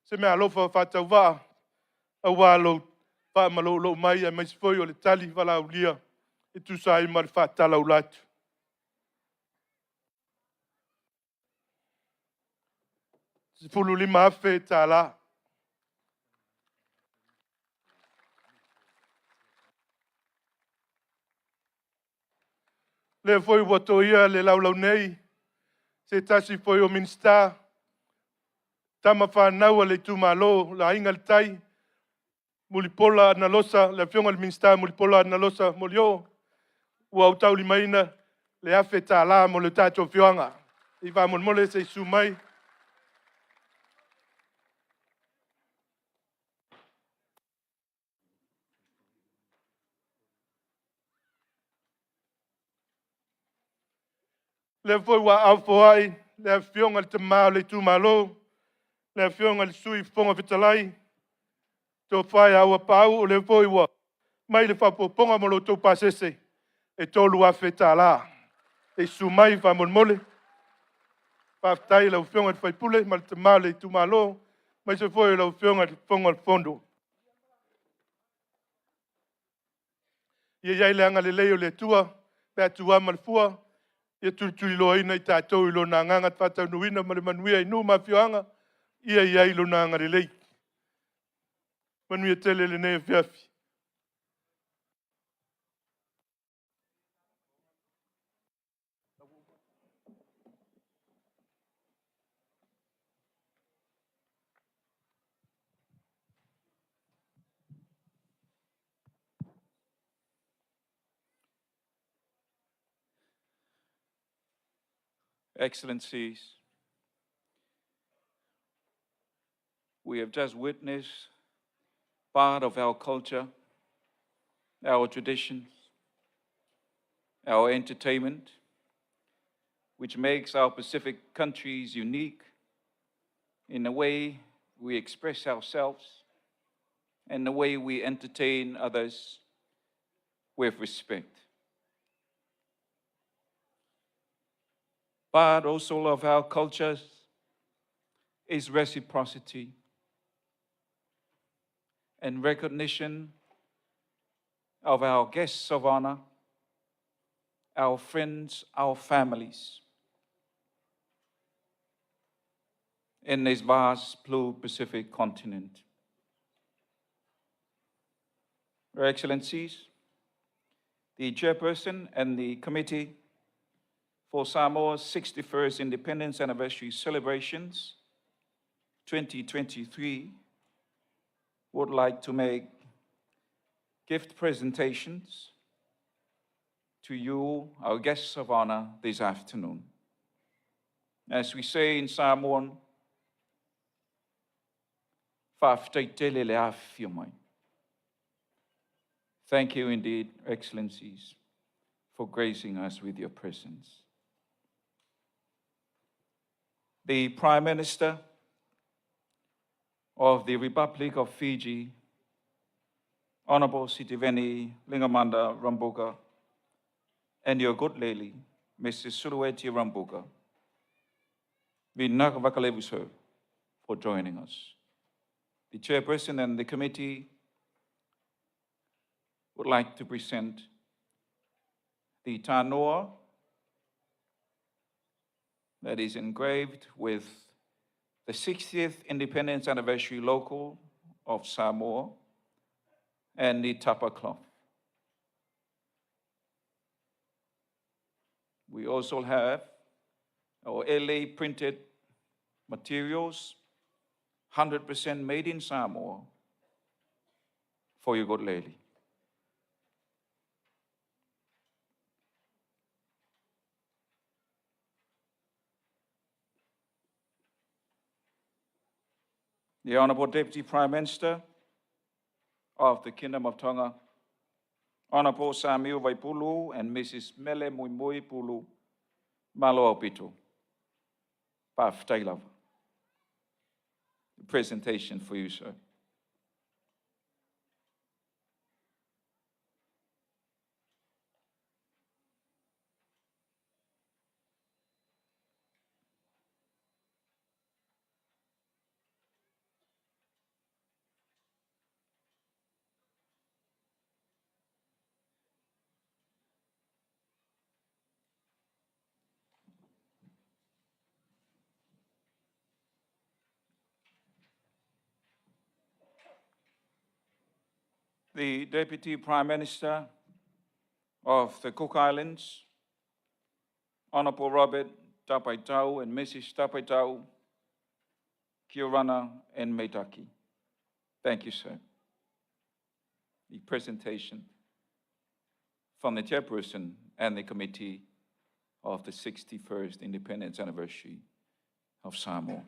Se me alofa fatau waa. A walo fa malo lo mai a mai sfoi o le tali vala ulia. E tu sai ma le fatala ulatu. Sifulu lima afe tala. Le foi wato ia le laulau nei. Se tasi foi o minsta. Tama whanau le tumalo, la inga le tai. Mulipola na losa, le fionga le minsta, mulipola na losa, molio. Ua utau li maina, le afe ta la mo le tato fionga. I va mon mole se sumai. Le foi wa au ai, le fionga le tamau le tumalo. Le fionga le sui fonga vitalai. To fai awa pau o le foi wa. Mai le fapoponga mo lo tau pasese. E tolu afe ta la. E sumai va mon mole. Paftai lau fionga fai pule, ma le tamau le tumalo. Mai se foi lau fionga fonga fondo. Ia le anga le leo le tua. Pe atua ma le fua. Ia tuli loa ina i tātou ilo nā nganga tātou nuina ma le manuia i nu mawhioanga. Ia ilo nā ngare lei. Manuia tele le nea whiawhi. Excellencies, we have just witnessed part of our culture, our traditions, our entertainment, which makes our Pacific countries unique in the way we express ourselves and the way we entertain others with respect. Part also of our cultures is reciprocity. and recognition of our guests of honor, our friends, our families in this vast blue Pacific continent. Your Excellencies, the Chairperson and the Committee for Samoa's 61st Independence Anniversary Celebrations 2023 would like to make gift presentations to you, our guests of honor, this afternoon. As we say in Samoan, "Whawhataitele le awhio mai." Thank you indeed, Excellencies, for gracing us with your presence. The Prime Minister of the Republic of Fiji, Honorable Sitiveni Lingamanda Rambuka, and your good lady, Mrs. Surueti Rambuka, we nakavakalevu sir for joining us. The Chairperson and the committee would like to present the tanoa that is engraved with the 60th Independence Anniversary logo of Samoa and the tapa cloth. We also have our LA printed materials, 100% made in Samoa, for your good lady. The Honorable Deputy Prime Minister of the Kingdom of Tonga, Honorable Samuel Vaipulu and Mrs. Mele Muimui Pulu, Malo Opito, Paf Tailava. Presentation for you, sir. The Deputy Prime Minister of the Cook Islands, Honorable Robert Tapaitau and Mrs. Tapaitau, Kiorana and Meitaki. Thank you, sir. The presentation from the Chairperson and the Committee of the 61st Independence Anniversary of Samoa.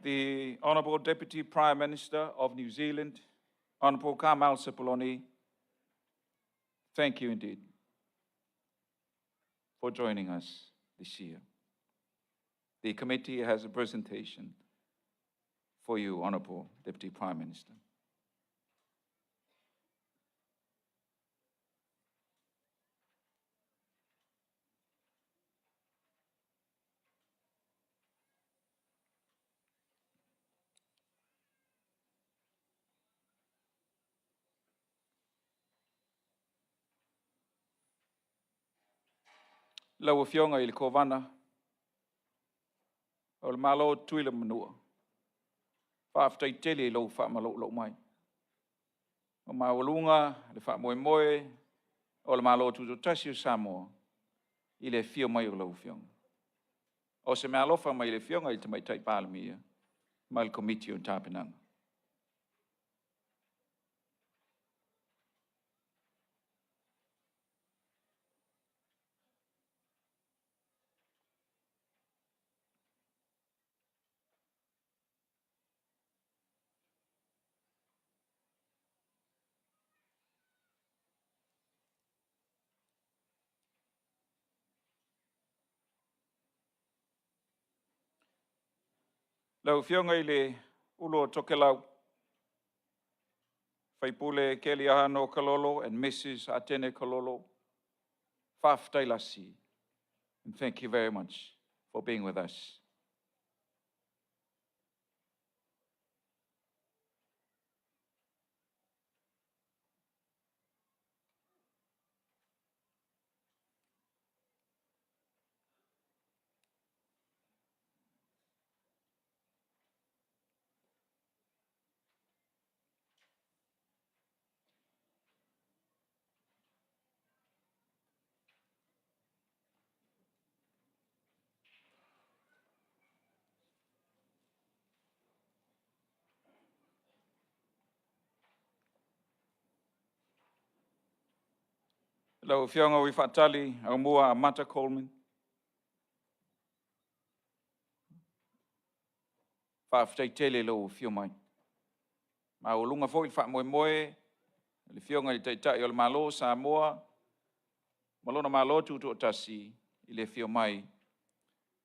The Honourable Deputy Prime Minister of New Zealand, Honourable Kamal Sepuloni, thank you indeed for joining us this year. The committee has a presentation for you, Honourable Deputy Prime Minister. Lau fionga il kovana, o le malo tuile manua. Whaaftai tele lau wha malo mai. O mawalunga, le wha moe moe, o le malo Tuto'atasi Samoa, i le fio mai o lau fionga. O se mea alofa mai le fionga i te mai tai pālamia, mai le komiti o tāpenanga. Lau fionga i le ulo toke lau. Faipule Kelly Ahano Kalolo and Mrs. Atene Kalolo. Faf Tailasi. And thank you very much for being with us. Lau fionga wi fatali au mua Amata Coleman. Faf Taitele lo fiomai. Ma ulunga foi fa moe moe. Le fionga i taitai o le malo Samoa. Malona malo Tuto'atasi i le fiomai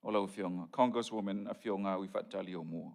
o lau fionga. Congresswoman a fionga wi fatali o mua.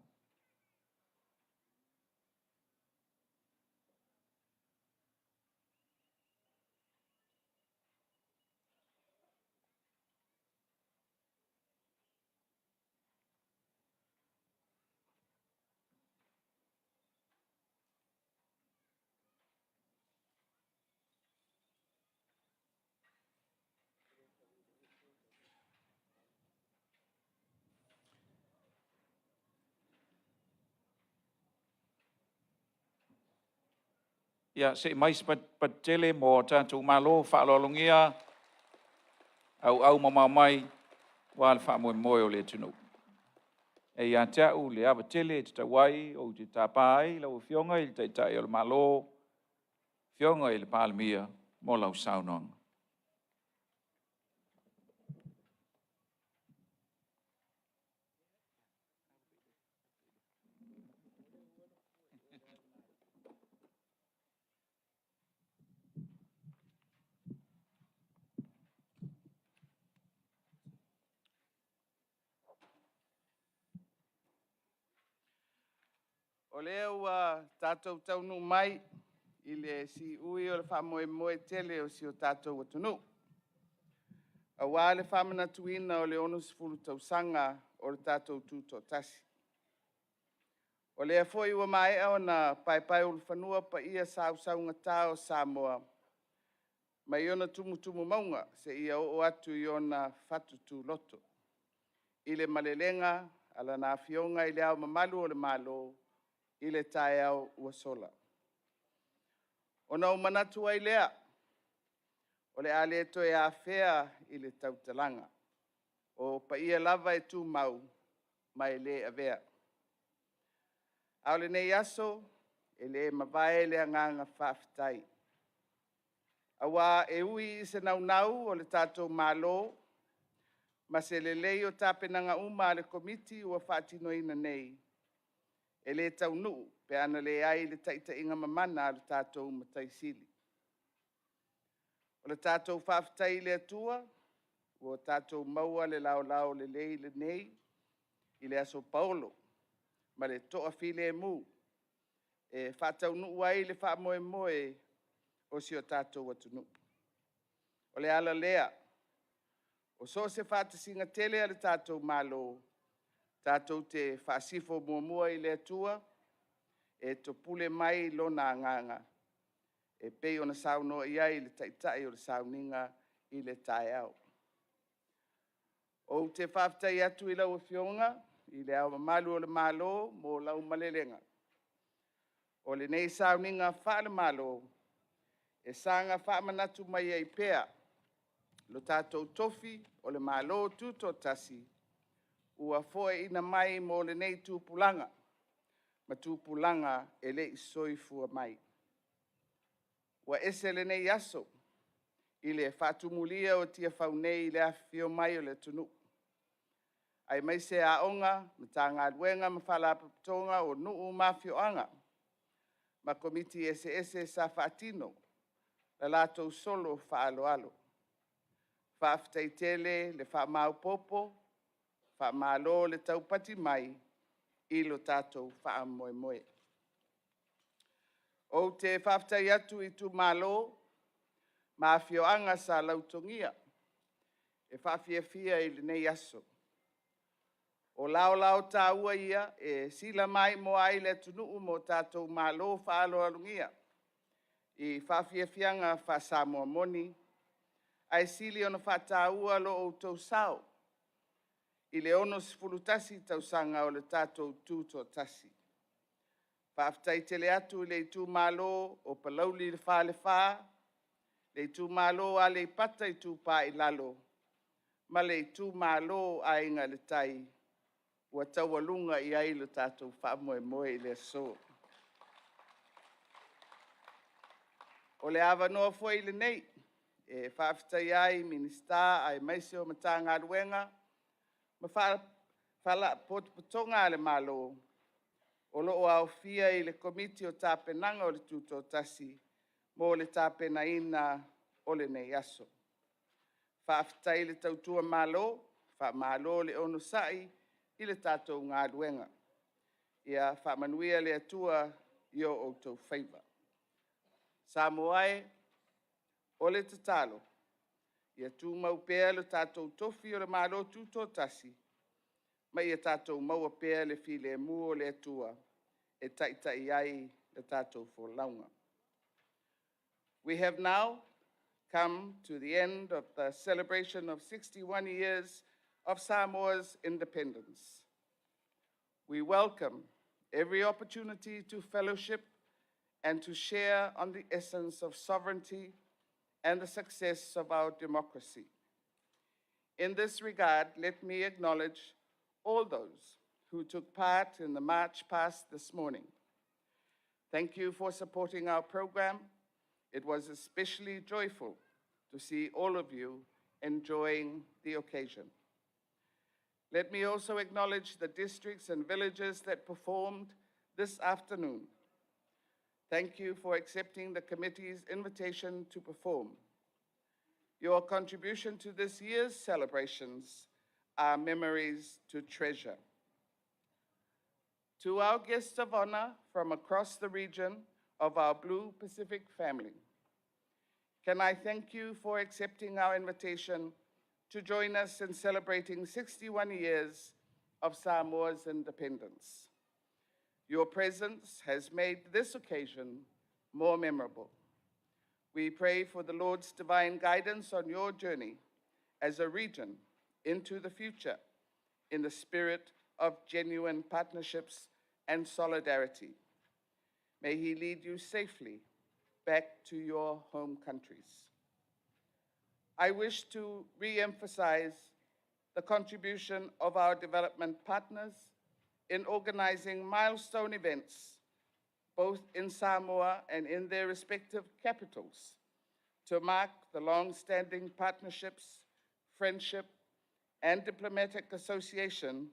Ia se mais pat tele mo tatu malo fa lo longia au mama mai wal fa mo o le tunu. E ia te au le ava tele te tawai o te tapai lau fionga i te tai o le malo fionga i le palmia mo lau saunong. O leo tātou taunu mai i le si ui o le whamoe tele o si o tātou atunu. A wā le whamana tuina o le ono sifuru tausanga o le tātou tuto'atasi. O lea foi ua mai o na pai o le whanua pa ia sau ngatā o Samoa. Mai ona tumu maunga se ia o atu i ona whatutu loto. I le malelenga ala na fionga i le au mamalu o le malo i le tae au ua sola. O na umanatu ai lea, o le ale to e a fea i le tautalanga, o pa ia lava e tu mau mai le avea. Au le nei aso, e le mawae le anganga whaafitai. Awa e ui i se nau o le tātou malo, ma se le lei o tāpenanga uma le komiti ua whaatinoina nei, e le taunu pe ana le ai le taita inga mamana le tātou mataisili. O le tātou whaafitai le atua, o tātou maua le lao le lei le nei, i le aso Paolo, ma le toa file mu, e whaataunu ai le whaamoe o si o tātou atunu. O le ala lea, o so se whaatasinga tele a le tātou malo, tātou te whaasifo mua i le atua, e to pule mai lona nganga, e pei ona sauno ia i le taitai o le sauninga i le tae au. O te whaftai atu i lau fionga, i le au malu o le malo, mo lau malelenga. O le nei sauninga whaale malo, e sanga whaamanatu mai ai pea, lo tātou tofi o le malo tuto'atasi, ua foe ina mai mo le nei tūpulanga, ma tūpulanga e le isoifua mai. Ua ese le nei aso, i le whaatumulia o tia whaunei i le awhio mai o le tunu. Ai mai se aonga, ma tā ngā luenga ma whalapatonga o nuu mawhioanga, ma komiti ese sa whaatino, la lātou solo whaaloalo. Whaaftai tele le whaamau popo, whaamalo le taupati mai, i lo tātou wha moe moe. O te whaftai atu i tu malo, ma whioanga sa lautongia, e whawhiawhia i le nei aso. O lao tā ua ia, e sila mai mo ai le tunuu mo tātou malo whaalo alungia, i whawhiawhianga wha Samoa moni, ai sili ona whata ua lo o tau sao, i le ono sifulutasi tausanga o le tātou tuto'atasi. Whaftai tele atu i le tu malo o palauli le wha, le tu malo a le pata i tu pā i lalo, ma le tu malo a inga le tai, ua taualunga i ai le tātou wha moe moe i le so. O le awa noa fwoi le nei, e whaftai ai minista ai maise o matanga ruenga, ma whala potonga le malo, o loo au fia i le komiti o tāpenanga o le tuto'atasi, mo le tāpenaina o le nei aso. Whaftai le tautua malo, wha malo le ono sai, i le tātou ngā ruenga. Ia whamanuia le atua i o outou whaiva. Samoae, o le tatalo, ia tū mau pēr le tātou tofi o le malo tuto'atasi, ma ia tātou maua pēr le file mua o le atua, e taitai ai le tātou fōlaunga. We have now come to the end of the celebration of 61 years of Samoa's independence. We welcome every opportunity to fellowship and to share on the essence of sovereignty and the success of our democracy. In this regard, let me acknowledge all those who took part in the march past this morning. Thank you for supporting our program. It was especially joyful to see all of you enjoying the occasion. Let me also acknowledge the districts and villages that performed this afternoon. Thank you for accepting the committee's invitation to perform. Your contribution to this year's celebrations are memories to treasure. To our guests of honor from across the region of our Blue Pacific family, can I thank you for accepting our invitation to join us in celebrating 61 years of Samoa's independence. Your presence has made this occasion more memorable. We pray for the Lord's divine guidance on your journey as a region into the future in the spirit of genuine partnerships and solidarity. May He lead you safely back to your home countries. I wish to re-emphasize the contribution of our development partners in organizing milestone events, both in Samoa and in their respective capitals, to mark the long-standing partnerships, friendship, and diplomatic association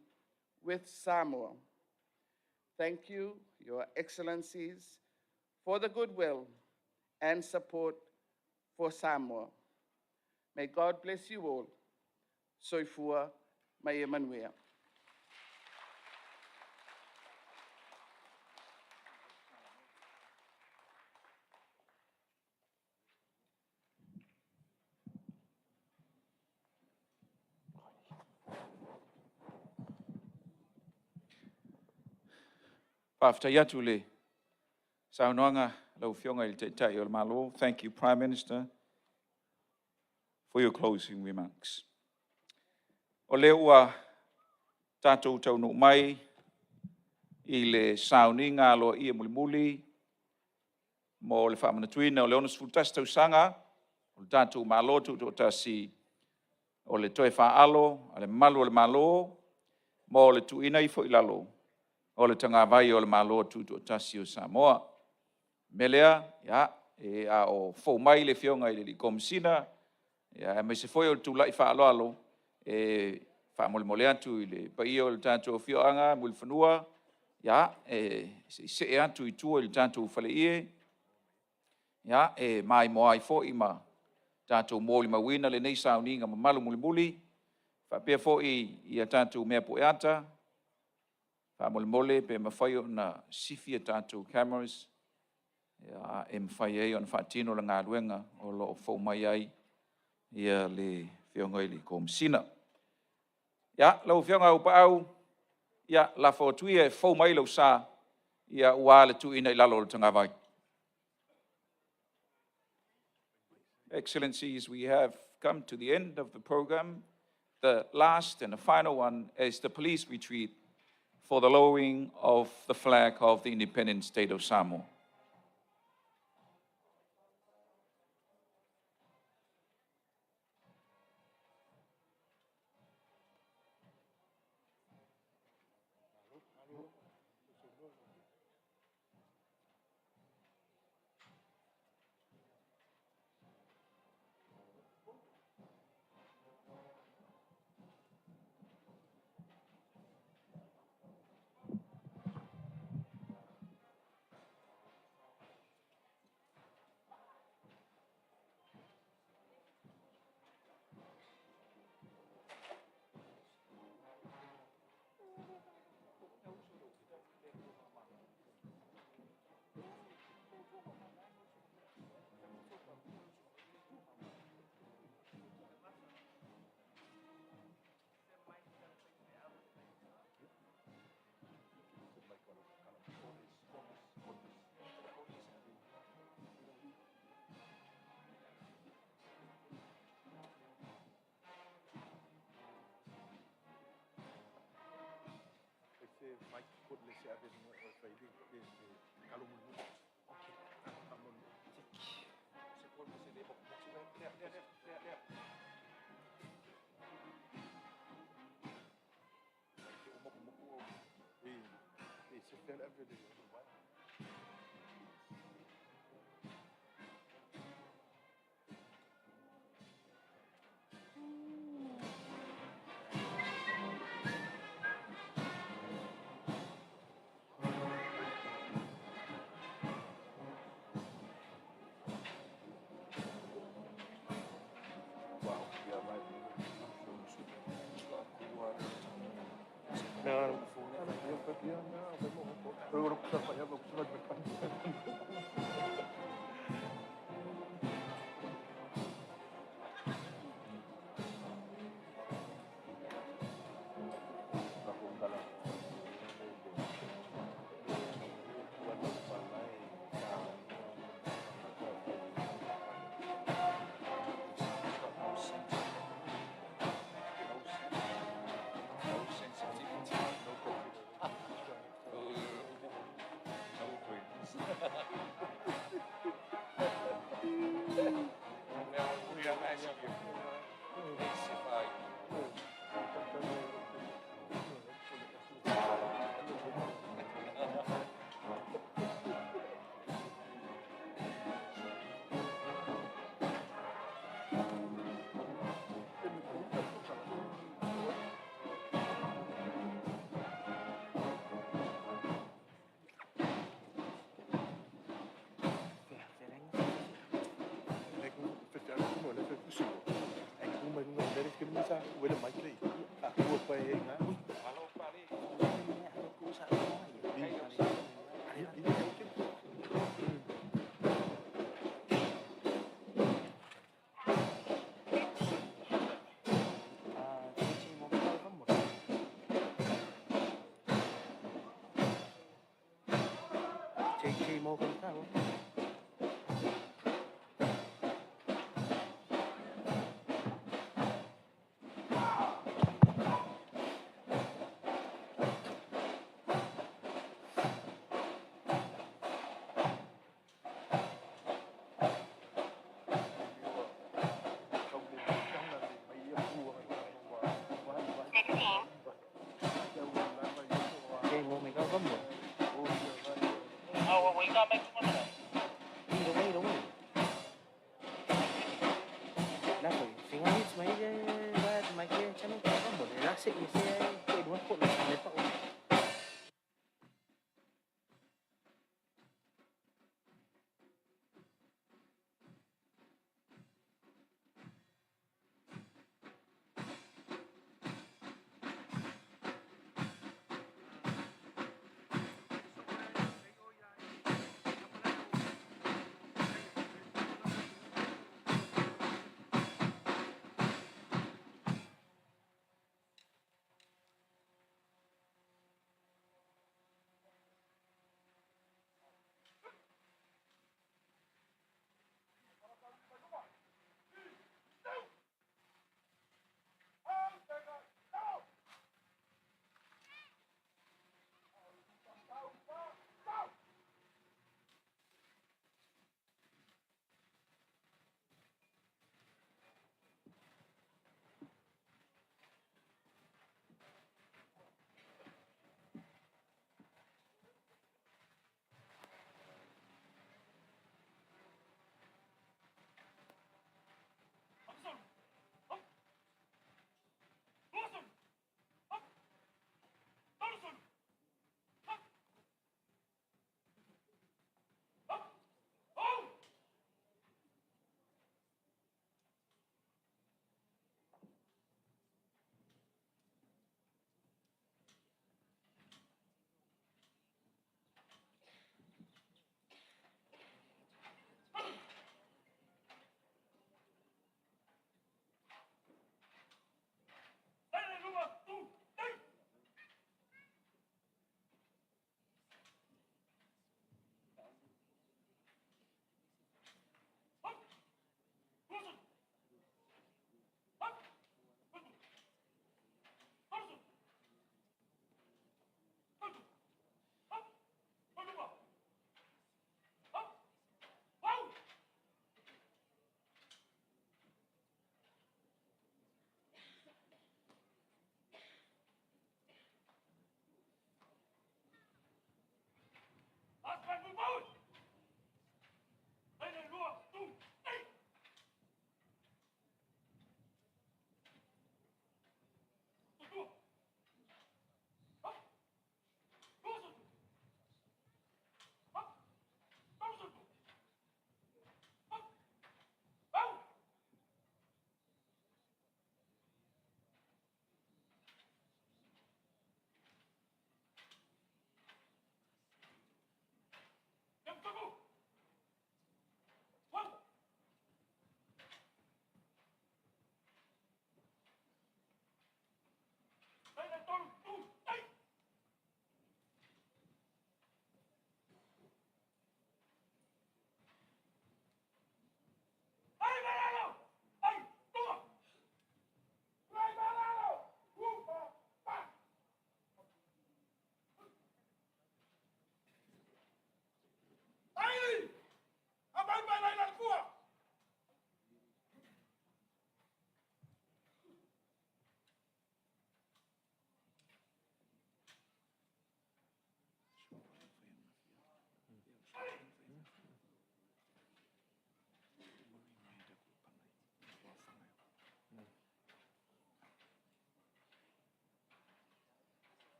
with Samoa. Thank you, Your Excellencies, for the goodwill and support for Samoa. May God bless you all. Soifua mai Emanuia. Whaftai atu le saunoanga lau whionga i te tai o le malo. Thank you, Prime Minister, for your closing remarks. O le ua tātou taunu mai i le sauninga lo ia muli mo le whamanatuina o le ono sfutasi tausanga o le tātou malo tuto'atasi o le toe whaalo, o le malu o le malo, mo le tuina i fo i lalo. O le tanga vai o le malo tuto'atasi o Samoa. Melea, ia, e a o fo mai le whionga i le komisina, ia, me se foi o tūlai whaaloalo, e whaamole atu i le pai o le tātou whioanga, muli whanua, ia, se atu i tua i le tātou whale ie, ia, mai moa i fo i ma tātou mōli mawina le nei sauninga ma malu muli, whapea fo i a tātou mea poeata, Whamole pe mawhai o na sifi e tātou cameras. Ia e mawhai ei o na whaatino la ngā ruenga o lo o whau mai ai. Ia le whionga ili ko msina. Ia, lau whionga upa au. Ia, la whaotuia e whau mai lau sā. Ia ua le tu ina I lalo le tangawai. Excellencies, we have come to the end of the program. The last and the final one is the police retreat for the lowering of the flag of the independent state of Samoa.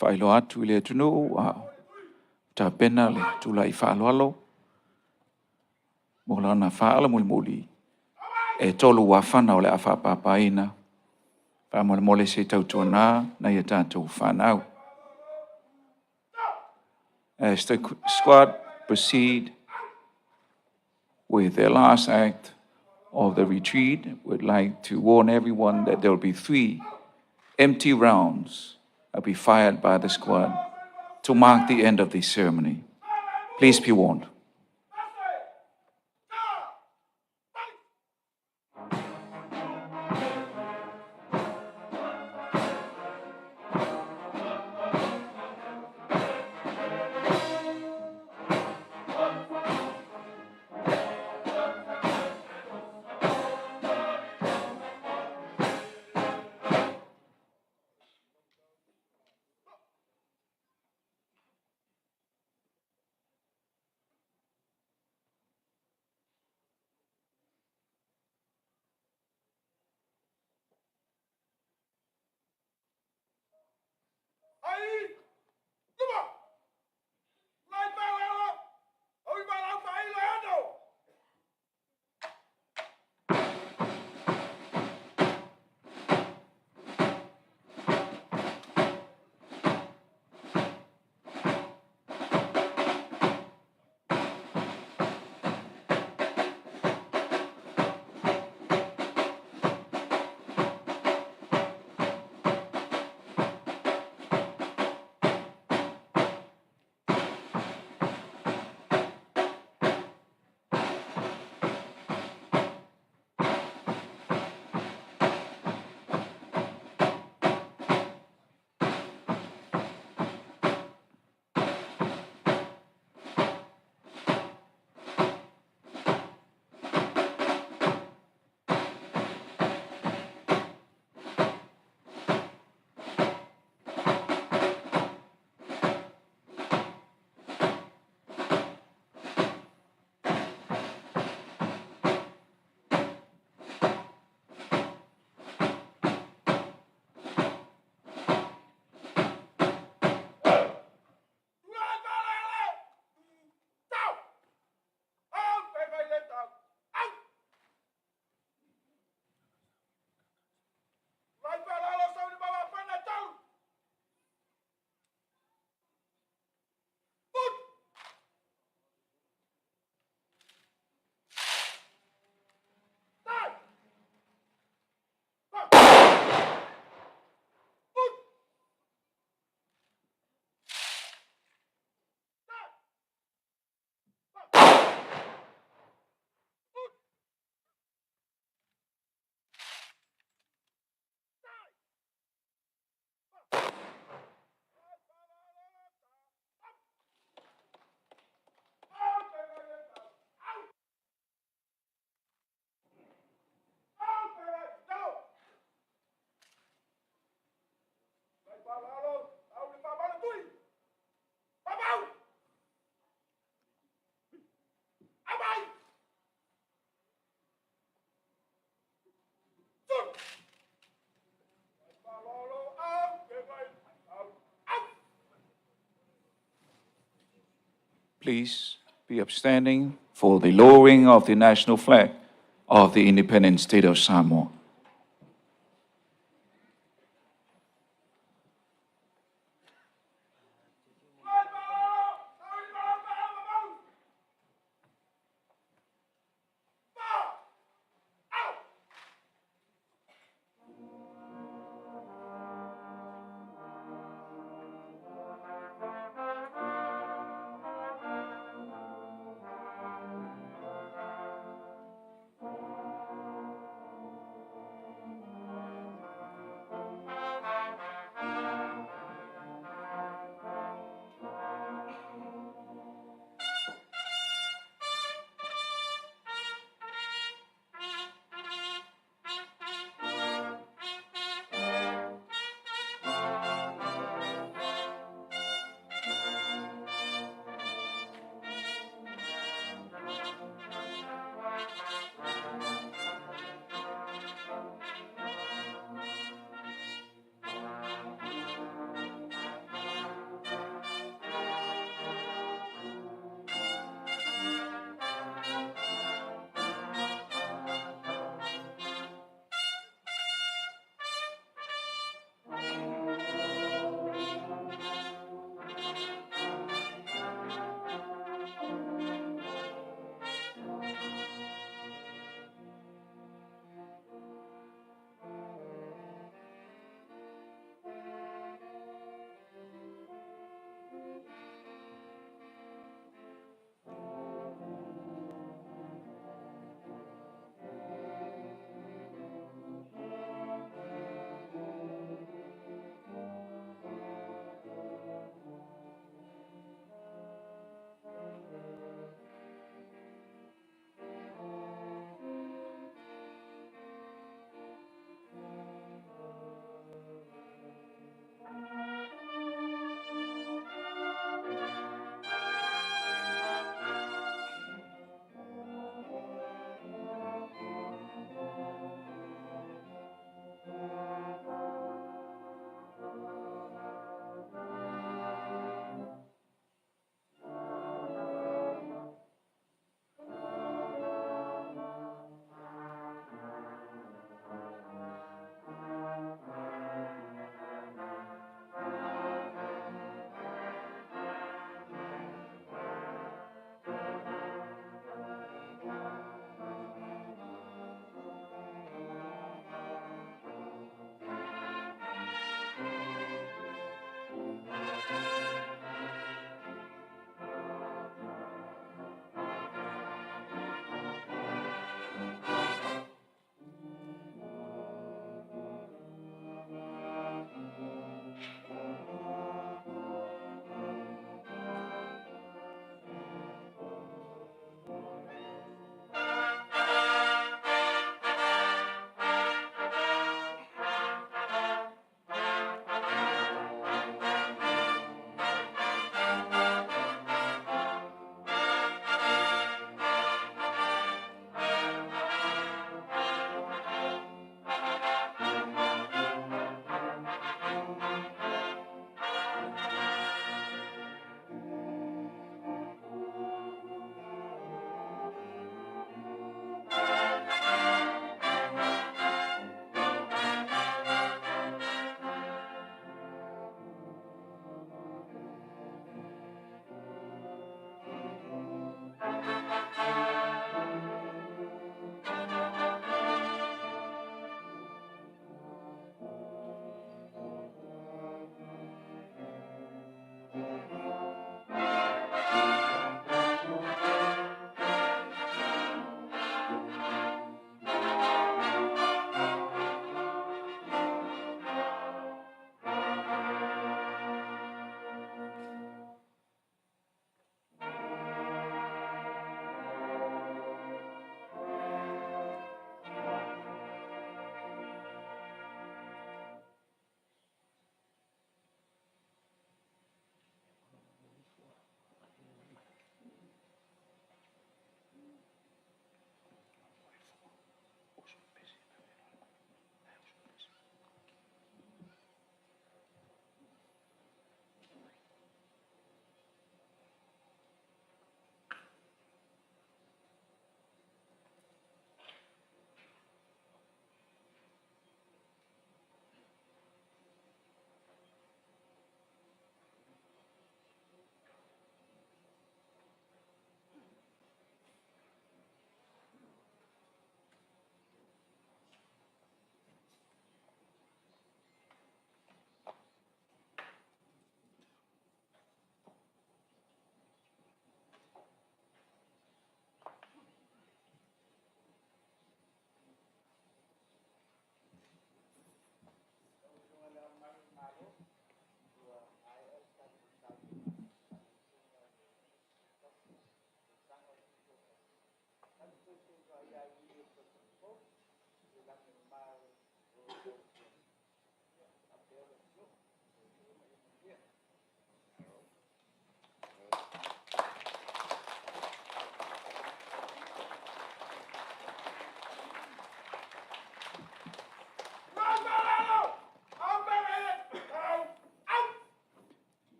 whaelo atu i le tunu, ta pena le tula i whaaloalo, mo lana whaala muli e tolu wafana o le a whapapaina, pa mole se tautuana na ia tātou whanau. As the squad proceed with their last act of the retreat, we'd like to warn everyone that there will be 3 empty rounds that will be fired by the squad to mark the end of the ceremony. Please be warned. Please be upstanding for the lowering of the national flag of the independent state of Samoa.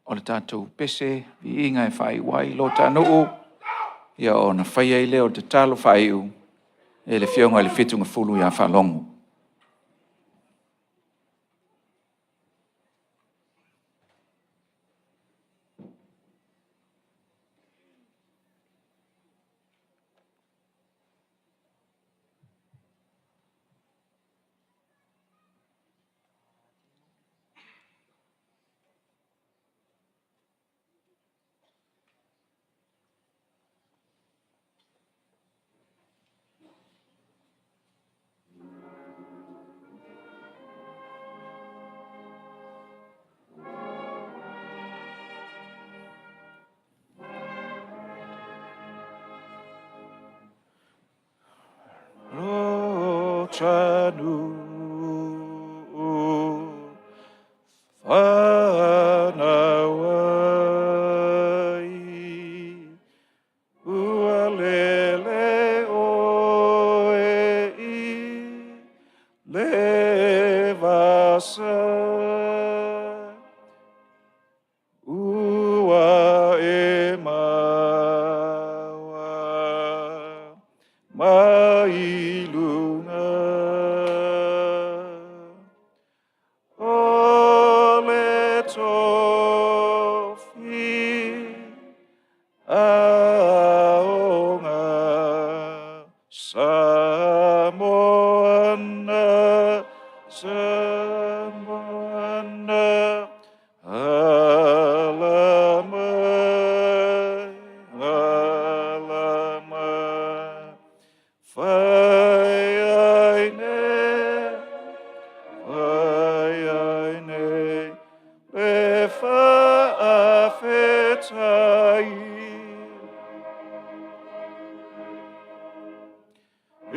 O le tātou pese, vi inga e whai wai lo tānuu. Ia o na whai ei leo te talo whai u. E le whionga le whitunga fulu ia whalongo. Chanu Whanawai Ualele oe I levasa Ua e mawa Mailunga Ole tofi Aonga Samoana Samoana Alamai Alamai Whai aine le whaawhetai I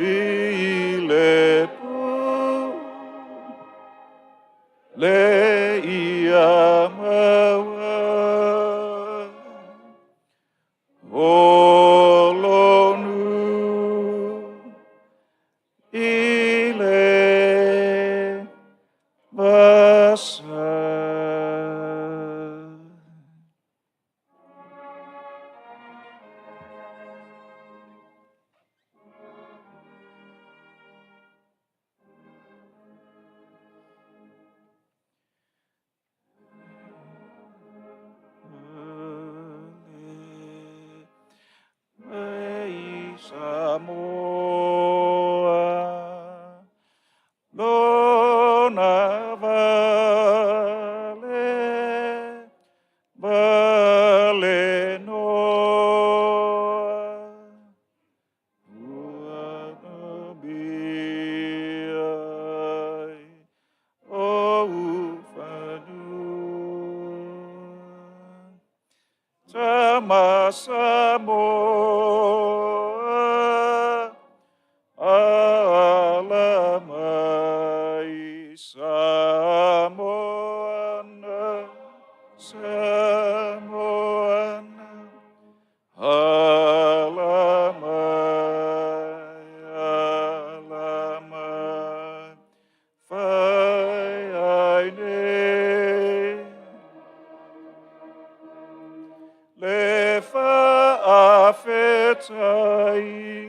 le pu le ia maua o lonu I le masa Samoa Lona vale noa Ua biai o ufanu Sama Samoa Alamai Samoana Samoana Alamai Alamai Whai aine Le whaawhetai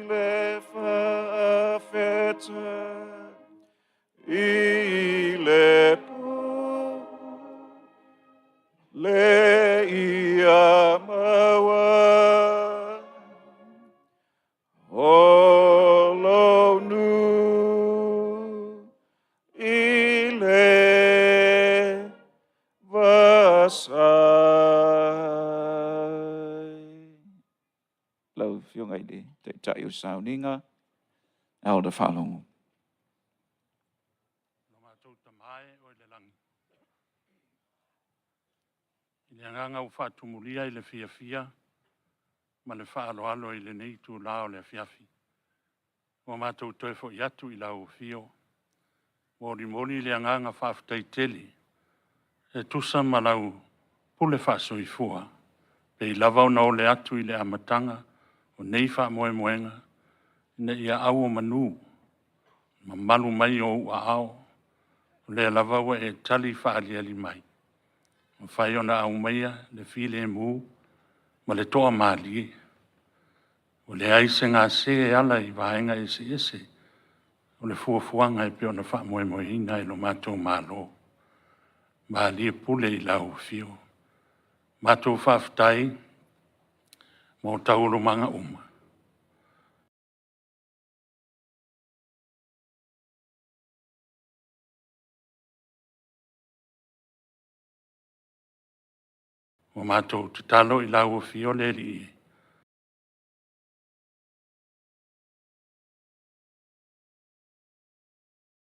le whaawhetai I le pu le ia maua o lonu I le vasai Lau whiongai de te tai o sauninga au de whalongo. I le anganga u whaatumulia I le fia ma le whaaloalo I le nei tu lao le fiafi. Wa mātou toi fo I atu I lau fio. Mori le anganga whaafutai teli. E tusa ma lau pule whaasoifua. Pe I lavau na ole atu I le amatanga o nei wha moenga. Ne ia au o manu. Ma malu mai o ua ao. O le lavau e tali whaaliali mai. Ma whai ona au meia, le file mu, ma le toa mali. O le aise ngā se e ala i vaenga ese ese. O le fuafuanga e pio na wha moe moe hina e lo mātou mālo. Mali e pule i lau fio. Mātou whaftai, mō tauro manga uma. O mātou te talo i lau fio le li.